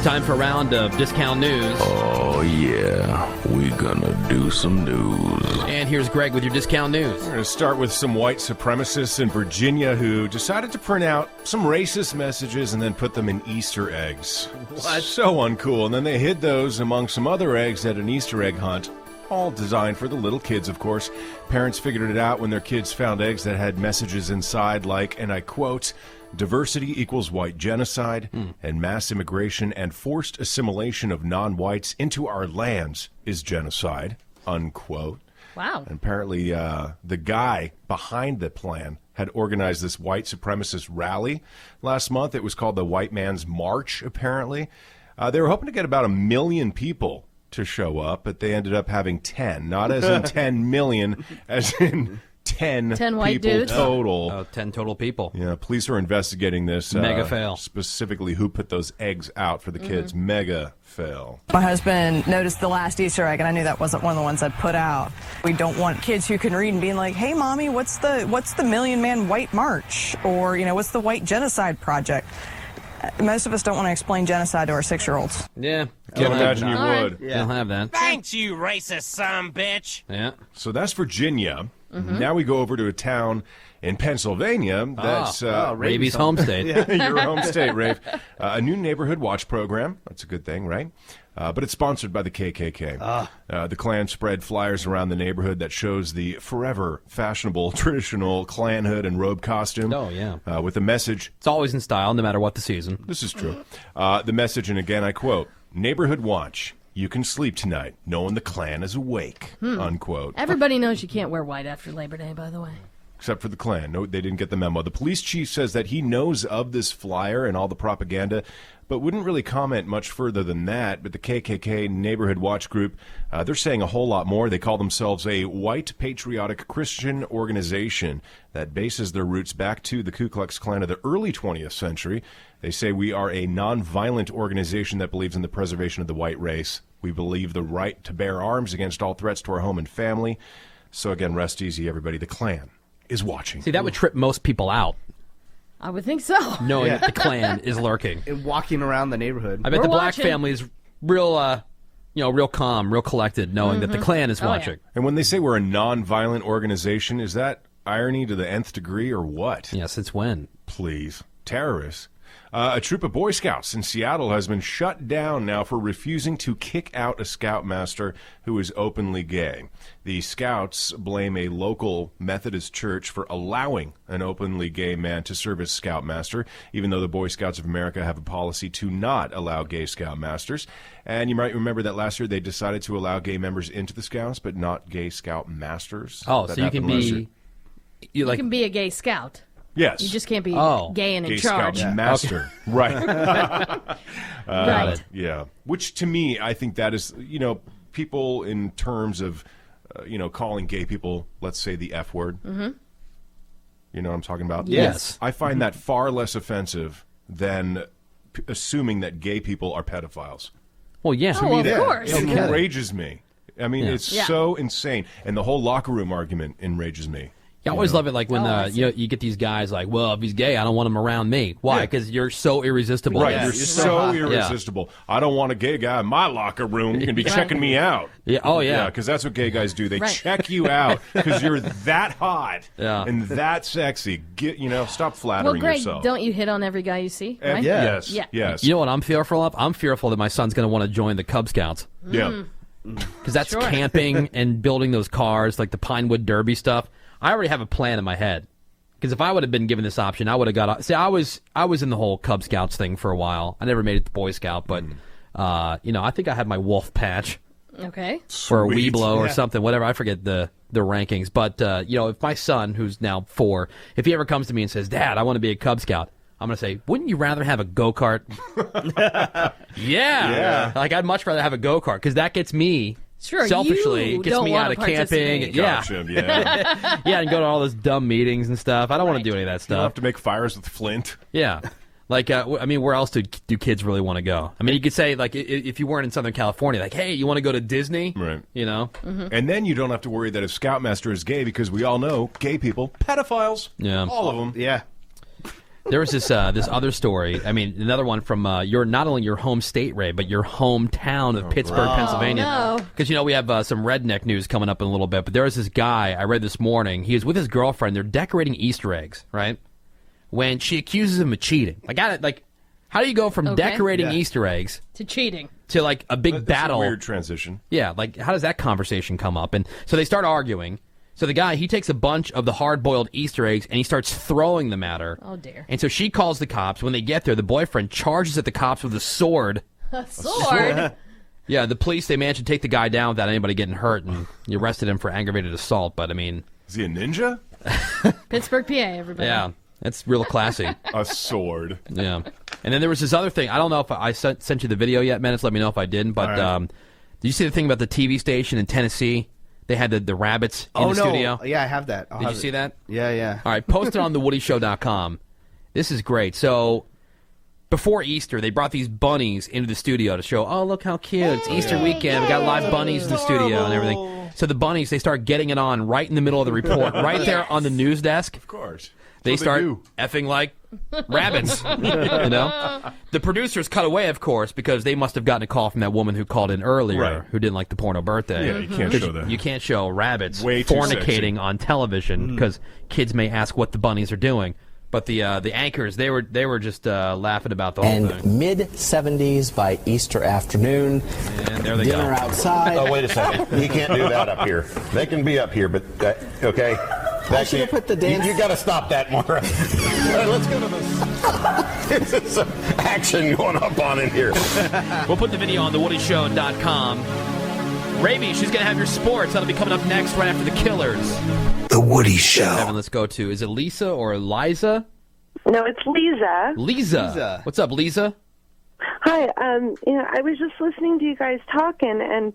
Speaker 3: Time for a round of discount news.
Speaker 8: Oh, yeah. We gonna do some news.
Speaker 3: And here's Greg with your discount news.
Speaker 5: We're going to start with some white supremacists in Virginia who decided to print out some racist messages and then put them in Easter eggs.
Speaker 3: What?
Speaker 5: So uncool. And then they hid those among some other eggs at an Easter egg hunt. All designed for the little kids, of course. Parents figured it out when their kids found eggs that had messages inside like, and I quote, diversity equals white genocide, and mass immigration and forced assimilation of non-whites into our lands is genocide, unquote.
Speaker 6: Wow.
Speaker 5: And apparently the guy behind the plan had organized this white supremacist rally last month. It was called the White Man's March, apparently. They were hoping to get about 1 million people to show up, but they ended up having 10. Not as in 10 million, as in 10
Speaker 6: white
Speaker 5: people
Speaker 6: dudes?
Speaker 5: total.
Speaker 3: Oh, 10 total people.
Speaker 5: Yeah, police are investigating this.
Speaker 3: Mega fail.
Speaker 5: Specifically, who put those eggs out for the kids. Mega fail.
Speaker 12: My husband noticed the last Easter egg, and I knew that wasn't one of the ones I'd put out. We don't want kids who can read and being like, "Hey, mommy, what's the Million Man White March?" Or what's the White Genocide Project? Most of us don't want to explain genocide to our 6-year-olds.
Speaker 3: Yeah.
Speaker 5: Can't imagine you
Speaker 6: All
Speaker 5: would.
Speaker 3: They don't have that.
Speaker 13: Thanks, you racist son of a bitch.
Speaker 3: Yeah.
Speaker 5: So that's Virginia. Now we go over to a town in Pennsylvania that's
Speaker 3: Ravy's home state.
Speaker 5: Your home state, Rave. A new neighborhood watch program. That's a good thing, right? But it's sponsored by the KKK. The Klan spread flyers around the neighborhood that shows the forever fashionable traditional Klan hood and robe costume.
Speaker 3: Oh, yeah.
Speaker 5: With a message.
Speaker 3: It's always in style, no matter what the season.
Speaker 5: This is true. The message, and again I quote, "Neighborhood watch. You can sleep tonight knowing the Klan is awake," unquote.
Speaker 6: Everybody knows you can't wear white after Labor Day, by the way.
Speaker 5: Except for the Klan. No, they didn't get the memo. The police chief says that he knows of this flyer and all the propaganda, but wouldn't really comment much further than that. But the KKK Neighborhood Watch Group, they're saying a whole lot more. They call themselves a white patriotic Christian organization that bases their roots back to the Ku Klux Klan of the early 20th century. They say we are a nonviolent organization that believes in the preservation of the white race. We believe the right to bear arms against all threats to our home and family. So again, rest easy, everybody. The Klan is watching.
Speaker 3: See, that would trip most people out,
Speaker 6: I would think so.
Speaker 3: knowing that the Klan is lurking.
Speaker 4: And walking around the neighborhood.
Speaker 3: I bet the black
Speaker 6: watching.
Speaker 3: family is real, real calm, real collected, knowing that the Klan is watching.
Speaker 5: And when they say we're a nonviolent organization, is that irony to the nth degree or what?
Speaker 3: Yeah, since when?
Speaker 5: Please. Terrorists. A troop of Boy Scouts in Seattle has been shut down now for refusing to kick out a scoutmaster who is openly gay. The Scouts blame a local Methodist church for allowing an openly gay man to serve as scoutmaster, even though the Boy Scouts of America have a policy to not allow gay scoutmasters. And you might remember that last year they decided to allow gay members into the Scouts, but not gay scoutmasters.
Speaker 3: Oh,
Speaker 5: That
Speaker 3: so you can
Speaker 5: happened last year.
Speaker 3: be...
Speaker 6: You can be a gay scout.
Speaker 5: Yes.
Speaker 6: You just can't be
Speaker 3: Oh.
Speaker 6: gay and in
Speaker 5: Gay
Speaker 6: charge.
Speaker 5: Scout master. Right.
Speaker 6: Right.
Speaker 5: Yeah. Which to me, I think that is, people in terms of, calling gay people, let's say the F word.
Speaker 6: Mm-hmm.
Speaker 5: You know what I'm talking about?
Speaker 3: Yes.
Speaker 5: I find that far less offensive than assuming that gay people are pedophiles.
Speaker 3: Well, yeah.
Speaker 6: Oh, well, of
Speaker 5: It
Speaker 6: course.
Speaker 5: enrages me. I mean,
Speaker 3: Yeah.
Speaker 5: it's
Speaker 6: Yeah.
Speaker 5: so insane. And the whole locker room argument enrages me.
Speaker 3: I always love it, like when you get these guys like, well, if he's gay, I don't want him around me. Why? Because you're so irresistible.
Speaker 5: Right,
Speaker 3: Yeah.
Speaker 5: you're so irresistible. I don't want a gay guy in my locker room. You can be checking me out.
Speaker 3: Yeah. Oh, yeah.
Speaker 5: because that's what gay guys do. They
Speaker 6: Right.
Speaker 5: check you out because you're that hot
Speaker 3: Yeah.
Speaker 5: and that sexy. Stop
Speaker 6: Well,
Speaker 5: flattering
Speaker 6: Greg,
Speaker 5: yourself.
Speaker 6: don't you hit on every guy you see? Right?
Speaker 5: Yes,
Speaker 6: Yeah.
Speaker 5: yes.
Speaker 3: You know what I'm fearful of? I'm fearful that my son's going to want to join the Cub Scouts.
Speaker 5: Yeah.
Speaker 3: Because that's
Speaker 6: Sure.
Speaker 3: camping and building those cars, like the Pinewood Derby stuff. I already have a plan in my head. Because if I would have been given this option, I would have got. See, I was in the whole Cub Scouts thing for a while. I never made it to Boy Scout, but I think I had my wolf patch.
Speaker 6: Okay.
Speaker 3: Or a
Speaker 5: Sweet.
Speaker 3: Weeblo or
Speaker 5: Yeah.
Speaker 3: something, whatever. I forget the rankings. But, if my son, who's now 4, if he ever comes to me and says, Dad, I want to be a Cub Scout, I'm going to say, wouldn't you rather have a go-kart? Yeah. Like, I'd much rather have a go-kart because that gets me,
Speaker 6: Sure,
Speaker 3: selfishly,
Speaker 6: you
Speaker 3: gets
Speaker 6: don't
Speaker 3: me
Speaker 6: wanna
Speaker 3: out of camping.
Speaker 6: participate.
Speaker 3: Yeah.
Speaker 5: Gotcha, yeah.
Speaker 3: Yeah, and go to all those dumb meetings and stuff. I don't want to do any of that
Speaker 5: You don't
Speaker 3: stuff.
Speaker 5: have to make fires with flint.
Speaker 3: Yeah. Like, where else do kids really want to go? I mean, you could say, like, if you weren't in Southern California, like, hey, you want to go to Disney?
Speaker 5: Right.
Speaker 3: You know?
Speaker 5: And then you don't have to worry that if Scoutmaster is gay, because we all know gay people, pedophiles.
Speaker 3: Yeah.
Speaker 5: All of them.
Speaker 4: Yeah.
Speaker 3: There was this other story. I mean, another one from not only your home state, Ray, but your hometown of Pittsburgh, Pennsylvania.
Speaker 6: no.
Speaker 3: Because we have some redneck news coming up in a little bit. But there was this guy I read this morning. He was with his girlfriend. They're decorating Easter eggs, right? When she accuses him of cheating. How do you go from
Speaker 6: Okay.
Speaker 3: decorating
Speaker 4: Yeah.
Speaker 3: Easter eggs
Speaker 6: To cheating.
Speaker 3: to like a big
Speaker 5: That's
Speaker 3: battle?
Speaker 5: a weird transition.
Speaker 3: Yeah, like how does that conversation come up? And so they start arguing. So the guy, he takes a bunch of the hard-boiled Easter eggs and he starts throwing them at her.
Speaker 6: Oh, dear.
Speaker 3: And so she calls the cops. When they get there, the boyfriend charges at the cops with a sword.
Speaker 6: A sword?
Speaker 3: Yeah, the police, they managed to take the guy down without anybody getting hurt, and you arrested him for aggravated assault. But, I mean...
Speaker 5: Is he a ninja?
Speaker 6: Pittsburgh, PA, everybody.
Speaker 3: Yeah, that's real classy.
Speaker 5: A sword.
Speaker 3: Yeah. And then there was this other thing. I don't know if I sent you the video yet, Menace. Let me know if I didn't. But did you see the thing about the TV station in Tennessee? They had the rabbits in the studio.
Speaker 4: Yeah, I have that.
Speaker 3: Did you see that?
Speaker 4: Yeah, yeah.
Speaker 3: All right, post it on thewoodyshow.com. This is great. So before Easter, they brought these bunnies into the studio to show, oh, look how cute. It's Easter weekend. We got live bunnies in the studio and everything. So the bunnies, they start getting it on right in the middle of the report, right there on the news desk.
Speaker 5: Of course.
Speaker 3: They
Speaker 5: That's what
Speaker 3: start
Speaker 5: do.
Speaker 3: effing like rabbits. The producers cut away, of course, because they must have gotten a call from that woman who called in earlier,
Speaker 5: Right.
Speaker 3: who didn't like the porno birthday.
Speaker 5: Yeah, you can't
Speaker 3: 'Cause
Speaker 5: show that.
Speaker 3: You can't show rabbits
Speaker 5: Way too
Speaker 3: fornicating
Speaker 5: sexy.
Speaker 3: on television because kids may ask what the bunnies are doing. But the anchors, they were just laughing about the whole thing.
Speaker 14: Mid-70s by Easter afternoon.
Speaker 3: And there they
Speaker 14: Dinner
Speaker 3: go.
Speaker 14: outside.
Speaker 15: Oh, wait a second. You can't do that up here. They can be up here, but, okay?
Speaker 14: I should have put the dance...
Speaker 15: You got to stop that, Maura. Let's go to this. There's some action going up on in here.
Speaker 3: We'll put the video on thewoodyshow.com. Ravi, she's going to have your sports. That'll be coming up next right after the Killers.
Speaker 19: The Woody Show.
Speaker 3: Evan, let's go to, is it Lisa or Liza?
Speaker 23: No, it's Lisa.
Speaker 3: Lisa. What's up, Lisa?
Speaker 23: Hi. I was just listening to you guys talking, and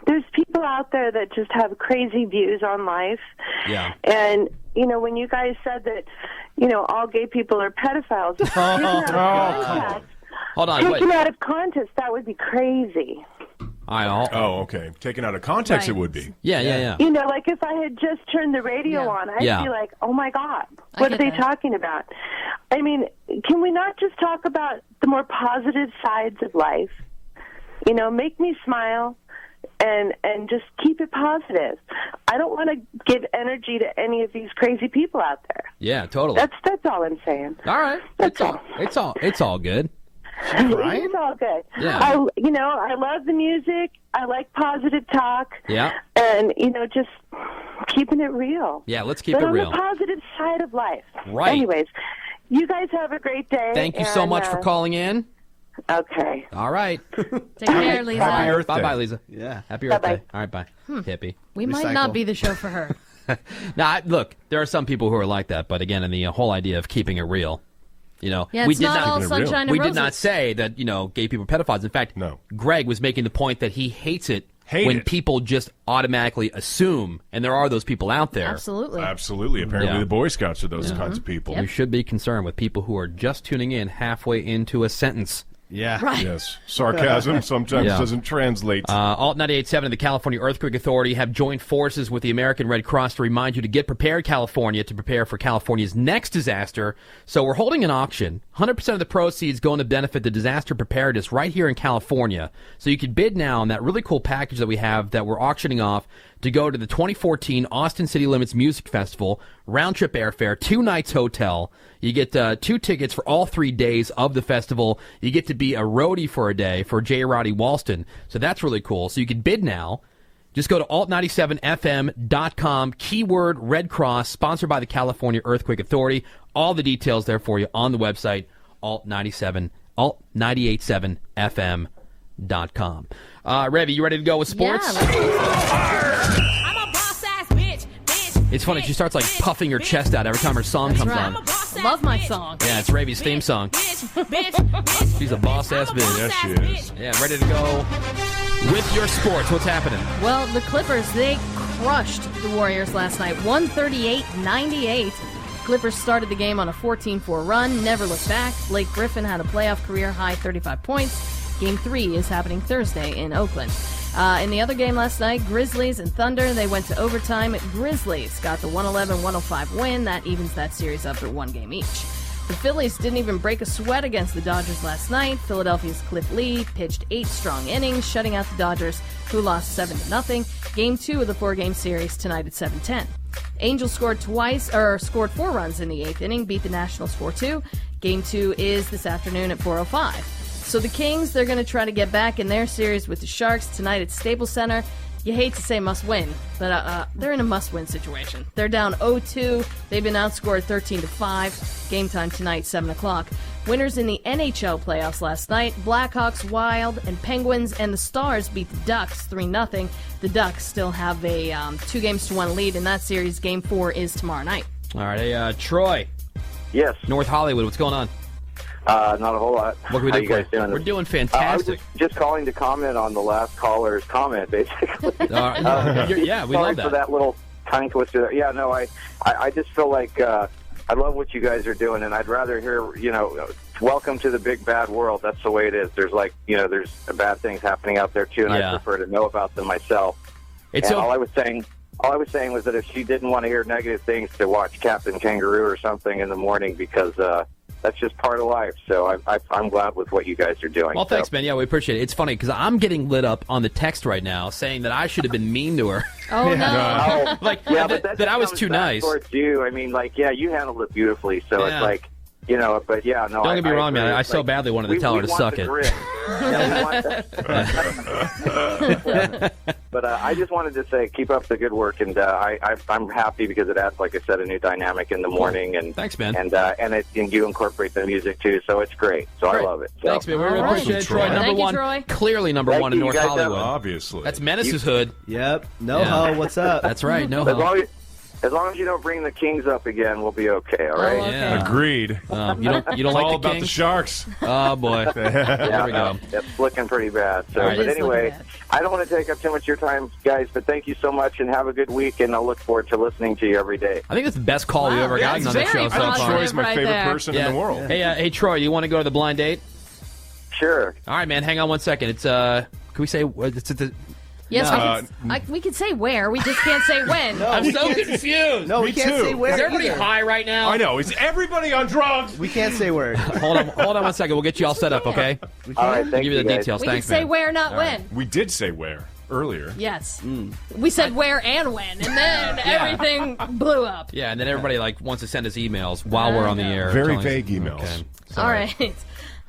Speaker 23: there's people out there that just have crazy views on life.
Speaker 3: Yeah.
Speaker 23: And when you guys said that, all gay people are pedophiles,
Speaker 3: Hold on, wait.
Speaker 23: taken out of context, that would be crazy.
Speaker 5: Oh, okay. Taken out of context, it would be.
Speaker 3: Yeah.
Speaker 23: Like if I had just turned the radio on, I'd
Speaker 3: Yeah.
Speaker 23: be like, oh my God, what are they talking about? I mean, can we not just talk about the more positive sides of life? Make me smile and just keep it positive. I don't want to give energy to any of these crazy people out there.
Speaker 3: Yeah, totally.
Speaker 23: That's all I'm saying.
Speaker 3: All right. It's all good.
Speaker 23: It's all good.
Speaker 3: Yeah.
Speaker 23: I love the music. I like positive talk.
Speaker 3: Yeah.
Speaker 23: And, just keeping it real.
Speaker 3: Yeah, let's keep
Speaker 23: but
Speaker 3: it
Speaker 23: on
Speaker 3: real.
Speaker 23: the positive side of life.
Speaker 3: Right.
Speaker 23: Anyways, you guys have a great day.
Speaker 3: Thank you so
Speaker 23: and,
Speaker 3: much for calling in.
Speaker 23: Okay.
Speaker 3: All right.
Speaker 6: Take care, Lisa.
Speaker 3: Happy
Speaker 5: Earth Day.
Speaker 3: Bye-bye, Lisa.
Speaker 4: Yeah.
Speaker 3: Happy
Speaker 23: Bye-bye.
Speaker 3: Earth Day. All right, bye. Hippie.
Speaker 6: We might
Speaker 4: Recycle.
Speaker 6: not be the show for her.
Speaker 3: Now, look, there are some people who are like that, but again, in the whole idea of keeping it real,
Speaker 6: Yeah,
Speaker 3: we
Speaker 6: it's
Speaker 3: did
Speaker 6: not all sunshine and
Speaker 3: we
Speaker 6: roses.
Speaker 3: did not say that gay people are pedophiles. In fact, Greg was making the point that he hates it when people just automatically assume, and there are those people out there.
Speaker 6: Absolutely.
Speaker 5: Absolutely. Apparently,
Speaker 3: Yeah.
Speaker 5: the Boy Scouts are those kinds of people.
Speaker 3: You should be concerned with people who are just tuning in halfway into a sentence.
Speaker 4: Yeah.
Speaker 6: Right.
Speaker 5: Yes. Sarcasm sometimes doesn't translate.
Speaker 3: Alt 98.7 and the California Earthquake Authority have joined forces with the American Red Cross to remind you to get prepared, California, to prepare for California's next disaster. So we're holding an auction. 100% of the proceeds going to benefit the disaster preparedness right here in California. So you can bid now on that really cool package that we have that we're auctioning off to go to the 2014 Austin City Limits Music Festival, round-trip airfare, 2 nights hotel. You get 2 tickets for all 3 days of the festival. You get to be a roadie for a day for J. Roddy Walston. So that's really cool. So you can bid now. Just go to alt97fm.com, keyword Red Cross, sponsored by the California Earthquake Authority. All the details there for you on the website, alt987fm.com. Revy, you ready to go with sports? It's funny, she starts like puffing her chest out every time her song comes on.
Speaker 6: Love my song.
Speaker 3: Yeah, it's Ravy's theme song. She's a boss-ass bitch.
Speaker 5: Yes, she is.
Speaker 3: Yeah, ready to go with your sports. What's happening?
Speaker 6: Well, the Clippers, they crushed the Warriors last night, 138-98. Clippers started the game on a 14-4 run, never looked back. Blake Griffin had a playoff career-high 35 points. Game 3 is happening Thursday in Oakland. In the other game last night, Grizzlies and Thunder, they went to overtime. Grizzlies got the 111-105 win. That evens that series up at 1 game each. The Phillies didn't even break a sweat against the Dodgers last night. Philadelphia's Cliff Lee pitched 8 strong innings, shutting out the Dodgers, who lost 7-0. Game 2 of the 4-game series tonight at 7:10. Angels scored 4 runs in the 8th inning, beat the Nationals 4-2. Game 2 is this afternoon at 4:05. So the Kings, they're going to try to get back in their series with the Sharks tonight at Staples Center. You hate to say must win, but they're in a must-win situation. They're down 0-2. They've been outscored 13-5. Game time tonight, 7 o'clock. Winners in the NHL playoffs last night, Blackhawks, Wild, and Penguins, and the Stars beat the Ducks 3-0. The Ducks still have a 2-1 lead in that series. Game 4 is tomorrow night.
Speaker 3: All right, hey, Troy.
Speaker 11: Yes.
Speaker 3: North Hollywood, what's going on?
Speaker 11: Not a whole lot.
Speaker 3: What can we
Speaker 11: How
Speaker 3: do
Speaker 11: you
Speaker 3: for
Speaker 11: guys doing?
Speaker 3: We're doing
Speaker 11: I
Speaker 3: fantastic.
Speaker 11: was just calling to comment on the last caller's comment, basically.
Speaker 3: Yeah, we love
Speaker 11: Sorry for that little tongue twister there. Yeah, no, I just feel like I love what you guys are doing, and I'd rather hear, welcome to the big bad world. That's the way it is. There's there's bad things happening out there too, and I prefer to know about them myself. All I was saying was that if she didn't want to hear negative things, to watch Captain Kangaroo or something in the morning, because that's just part of life. So I'm glad with what you guys are doing.
Speaker 3: Well, thanks, man. Yeah, we appreciate it. It's funny because I'm getting lit up on the text right now saying that I should have been mean to her.
Speaker 6: Oh, no.
Speaker 3: That I was too nice.
Speaker 11: Towards you. I mean, you handled it beautifully. So it's like, but yeah, no.
Speaker 3: Don't get me wrong, man. I so badly wanted to tell her to suck it.
Speaker 11: But I just wanted to say, keep up the good work, and I'm happy because it adds, like I said, a new dynamic in the morning. And
Speaker 3: thanks, man.
Speaker 11: And you incorporate the music too, so it's great. So I love it. So.
Speaker 3: Thanks, man. We really appreciate it, Troy. Number one,
Speaker 6: Troy.
Speaker 3: Clearly number one in North Hollywood.
Speaker 5: Obviously,
Speaker 3: that's Menace's hood.
Speaker 4: Yep. Ho. What's up?
Speaker 3: That's right. No ho.
Speaker 11: As long as you don't bring the Kings up again, we'll be okay. All right.
Speaker 3: Yeah.
Speaker 5: Agreed.
Speaker 3: You don't like
Speaker 5: all
Speaker 3: the
Speaker 5: about
Speaker 3: Kings?
Speaker 5: the Sharks.
Speaker 3: Oh boy. There we go.
Speaker 11: It's looking pretty bad. So,
Speaker 3: right.
Speaker 11: but anyway, I don't want to take up too much of your time, guys. But thank you so much, and have a good week. And I'll look forward to listening to you every day.
Speaker 3: I think that's the best call we've ever gotten on the show so far.
Speaker 5: Troy's my favorite person in the world.
Speaker 3: Hey, Troy, you want to go to the blind date?
Speaker 11: Sure.
Speaker 3: All right, man. Hang on one second. It's can we say it's at the?
Speaker 6: Yes, we could say where. We just can't say when.
Speaker 3: I'm so confused.
Speaker 4: No, we can't say where.
Speaker 3: Is everybody high right now?
Speaker 5: I know. Is everybody on drugs?
Speaker 4: We can't say where.
Speaker 3: Hold on 1 second. We'll get you all set up, okay?
Speaker 11: All right, thank
Speaker 3: give you the details.
Speaker 6: We
Speaker 3: Thanks,
Speaker 6: can say
Speaker 3: man.
Speaker 6: where, not when.
Speaker 5: We did say where earlier.
Speaker 6: Yes. We said where and when, and then everything blew up.
Speaker 3: Yeah, and then everybody wants to send us emails while we're on the air.
Speaker 5: Very vague emails.
Speaker 3: Okay.
Speaker 6: All right.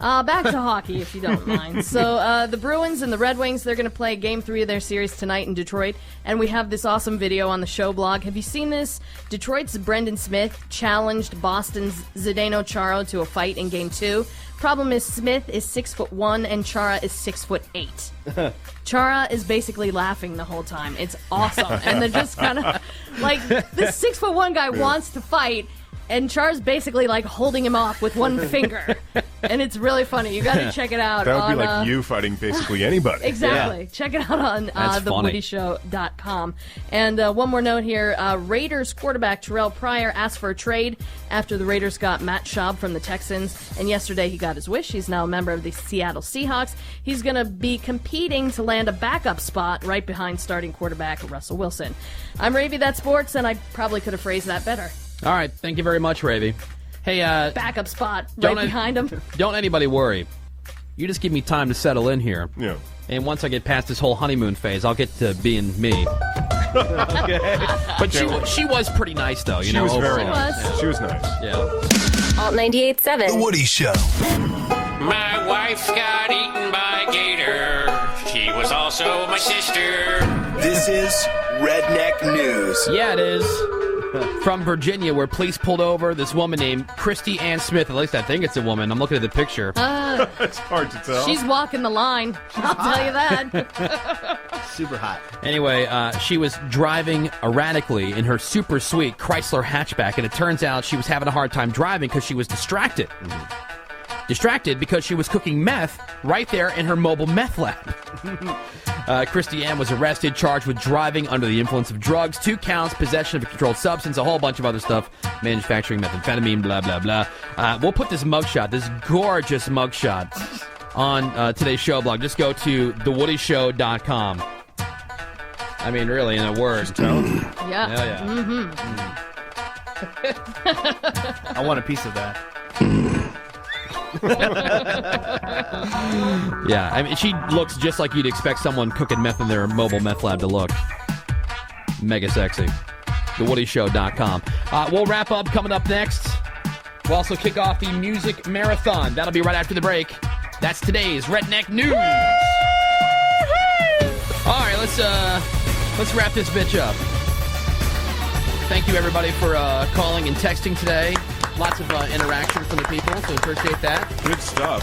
Speaker 6: Back to hockey, if you don't mind. So the Bruins and the Red Wings, they're going to play Game 3 of their series tonight in Detroit, and we have this awesome video on the show blog. Have you seen this? Detroit's Brendan Smith challenged Boston's Zdeno Chara to a fight in Game 2. Problem is, Smith is 6'1" and Chara is 6'8". Chara is basically laughing the whole time. It's awesome. And they're just kind of like, this 6'1" guy wants to fight, and Char's basically holding him off with one finger. And it's really funny. You got to check it out.
Speaker 5: That would be like you fighting basically anybody.
Speaker 6: Exactly. Yeah. Check it out on thewoodyshow.com. And one more note here. Raiders quarterback Terrell Pryor asked for a trade after the Raiders got Matt Schaub from the Texans. And yesterday he got his wish. He's now a member of the Seattle Seahawks. He's going to be competing to land a backup spot right behind starting quarterback Russell Wilson. I'm Ravy, that's sports, and I probably could have phrased that better.
Speaker 3: All right. Thank you very much, Ravy. Hey,
Speaker 6: backup spot right behind him.
Speaker 3: Don't anybody worry. You just give me time to settle in here.
Speaker 5: Yeah. And
Speaker 3: once I get past this whole honeymoon phase, I'll get to being me.
Speaker 5: Okay.
Speaker 3: But she was pretty nice, though.
Speaker 5: She was very nice. Yeah. She was nice.
Speaker 3: Yeah.
Speaker 2: Alt 98.7.
Speaker 19: The Woody Show.
Speaker 13: My wife got eaten by a gator. She was also my sister.
Speaker 19: This is Redneck News.
Speaker 3: Yeah, it is. From Virginia, where police pulled over this woman named Christy Ann Smith. At least I think it's a woman. I'm looking at the picture.
Speaker 5: It's hard to tell.
Speaker 6: She's walking the line. I'll tell you that.
Speaker 4: Super hot.
Speaker 3: Anyway, she was driving erratically in her super sweet Chrysler hatchback, and it turns out she was having a hard time driving because she was distracted. Distracted because she was cooking meth right there in her mobile meth lab. Christy Ann was arrested, charged with driving under the influence of drugs, 2 counts, possession of a controlled substance, a whole bunch of other stuff, manufacturing methamphetamine, blah, blah, blah. We'll put this mugshot, this gorgeous mugshot, on today's show blog. Just go to thewoodyshow.com. I mean, really, in a word.
Speaker 6: Yeah.
Speaker 3: Yeah.
Speaker 4: I want a piece of that.
Speaker 3: Yeah, I mean, she looks just like you'd expect someone cooking meth in their mobile meth lab to look. Mega sexy. TheWoodyShow.com. We'll wrap up coming up next. We'll also kick off the music marathon. That'll be right after the break. That's today's Redneck News. All right, let's wrap this bitch up. Thank you, everybody, for calling and texting today. Lots of interaction from the people, so appreciate that.
Speaker 5: Good stuff.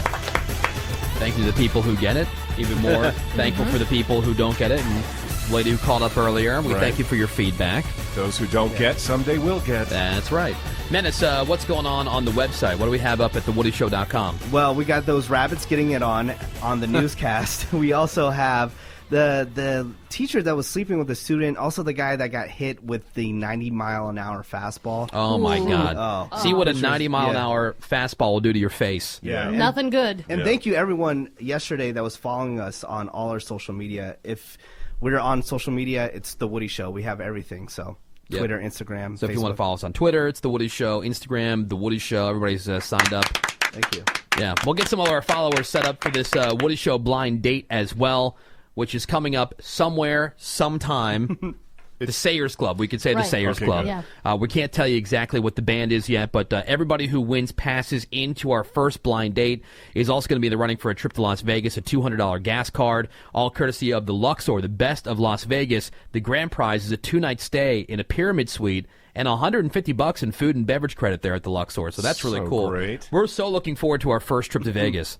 Speaker 3: Thank you to the people who get it. Even more thankful for the people who don't get it. And the lady who called up earlier, we thank you for your feedback.
Speaker 5: Those who don't get, someday will get.
Speaker 3: That's right. Menace, what's going on the website? What do we have up at thewoodyshow.com?
Speaker 4: Well, we got those rabbits getting it on the newscast. We also have the teacher that was sleeping with the student, also the guy that got hit with the 90-mile-an-hour fastball.
Speaker 3: Oh, my God. See what a 90-mile-an-hour fastball will do to your face.
Speaker 4: Yeah.
Speaker 6: Nothing good.
Speaker 4: And thank you, everyone, yesterday that was following us on all our social media. If we're on social media, it's The Woody Show. We have everything, so Twitter, Instagram,
Speaker 3: So
Speaker 4: Facebook.
Speaker 3: if you want to follow us on Twitter, it's The Woody Show. Instagram, The Woody Show. Everybody's signed up.
Speaker 4: Thank you.
Speaker 3: Yeah, we'll get some of our followers set up for this Woody Show blind date as well, which is coming up somewhere, sometime. The Sayers Club. We could say the Sayers Club.
Speaker 6: Yeah.
Speaker 3: We can't tell you exactly what the band is yet, but everybody who wins passes into our first blind date is also going to be in the running for a trip to Las Vegas, a $200 gas card, all courtesy of the Luxor, the best of Las Vegas. The grand prize is a 2-night stay in a pyramid suite and $150 in food and beverage credit there at the Luxor. So that's really cool.
Speaker 5: Great.
Speaker 3: We're so looking forward to our first trip to Vegas.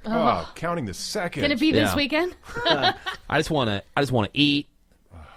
Speaker 5: Counting the seconds.
Speaker 6: Can it be this weekend?
Speaker 3: I just want to eat.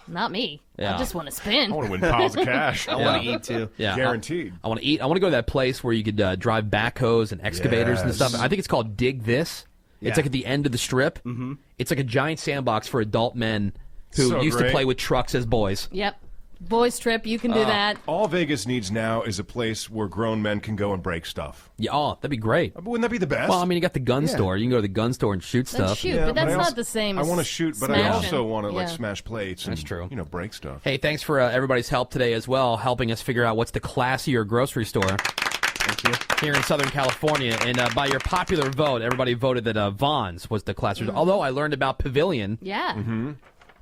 Speaker 6: Not me.
Speaker 3: Yeah.
Speaker 6: I just want to spin.
Speaker 5: I want to win piles of cash.
Speaker 4: I want to eat, too.
Speaker 3: Yeah,
Speaker 5: Guaranteed.
Speaker 3: I want to eat. I want to go to that place where you could drive backhoes and excavators and stuff. I think it's called Dig This. It's like at the end of the strip. Mm-hmm. It's like a giant sandbox for adult men who used to play with trucks as boys.
Speaker 6: Yep. Boys trip, you can do that.
Speaker 5: All Vegas needs now is a place where grown men can go and break stuff.
Speaker 3: Yeah, that'd be great.
Speaker 5: Wouldn't that be the best?
Speaker 3: Well, I mean, you got the gun store. You can go to the gun store and shoot
Speaker 6: Then
Speaker 3: stuff.
Speaker 6: shoot, but that's not the same.
Speaker 5: I want to shoot, but I
Speaker 6: smashing.
Speaker 5: also want to
Speaker 6: Yeah.
Speaker 5: smash plates.
Speaker 3: That's
Speaker 5: and,
Speaker 3: true.
Speaker 5: Break stuff.
Speaker 3: Hey, thanks for everybody's help today as well, helping us figure out what's the classier grocery store.
Speaker 4: Thank you.
Speaker 3: Here in Southern California. And by your popular vote, everybody voted that Vons was the classier store. Although I learned about Pavilion.
Speaker 6: Yeah.
Speaker 5: Mm-hmm.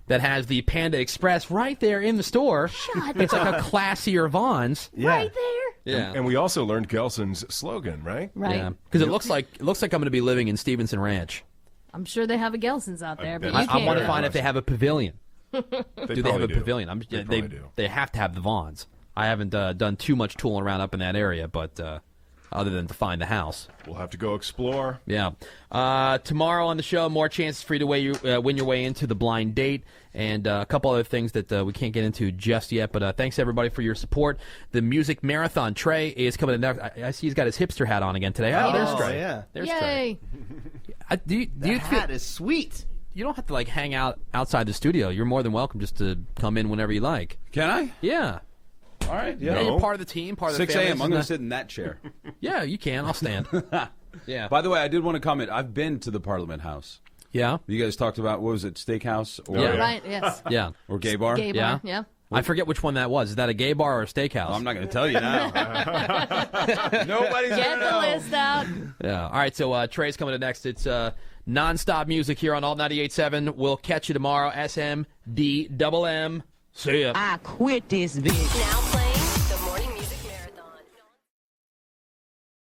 Speaker 3: That has the Panda Express right there in the store. It's like a classier Vons.
Speaker 6: Right there.
Speaker 3: Yeah.
Speaker 5: And we also learned Gelson's slogan, right?
Speaker 6: Right.
Speaker 3: Yeah. Because it looks like I'm going to be living in Stevenson Ranch.
Speaker 6: I'm sure they have a Gelson's out there, but you
Speaker 3: I
Speaker 6: can't.
Speaker 3: want to find if they have a pavilion. Do they have a
Speaker 5: do.
Speaker 3: pavilion? They have to have the Vons. I haven't done too much tooling around up in that area, but other than to find the house.
Speaker 5: We'll have to go explore.
Speaker 3: Yeah. Tomorrow on the show, more chances for you to win your way into the blind date, and a couple other things that we can't get into just yet. But thanks, everybody, for your support. The Music Marathon. Trey is coming in next. I see he's got his hipster hat on again today. Oh, there's Trey.
Speaker 4: Yeah.
Speaker 3: There's
Speaker 6: Yay.
Speaker 3: Trey. Do you
Speaker 4: hat is sweet.
Speaker 3: You don't have to hang out outside the studio. You're more than welcome just to come in whenever you like.
Speaker 10: Can I?
Speaker 3: Yeah.
Speaker 10: All right.
Speaker 3: Yeah, you're part of the team, part of the
Speaker 10: 6
Speaker 3: family.
Speaker 10: a.m. I'm going to sit in that chair.
Speaker 3: Yeah, you can. I'll stand. Yeah.
Speaker 10: By the way, I did want to comment. I've been to the Parliament House.
Speaker 3: Yeah.
Speaker 10: You guys talked about, what was it, steakhouse? Or,
Speaker 3: Yeah.
Speaker 6: Right, yes.
Speaker 3: Yeah.
Speaker 10: Or gay bar?
Speaker 6: Gay bar, yeah.
Speaker 3: I forget which one that was. Is that a gay bar or a steakhouse?
Speaker 10: I'm not going to tell you now. Nobody's
Speaker 6: Get the list out.
Speaker 3: Yeah. All right, so Trey's coming in next. It's nonstop music here on Alt 98.7. We'll catch you tomorrow. SMDMM. See ya.
Speaker 16: I quit this bitch.
Speaker 2: Now playing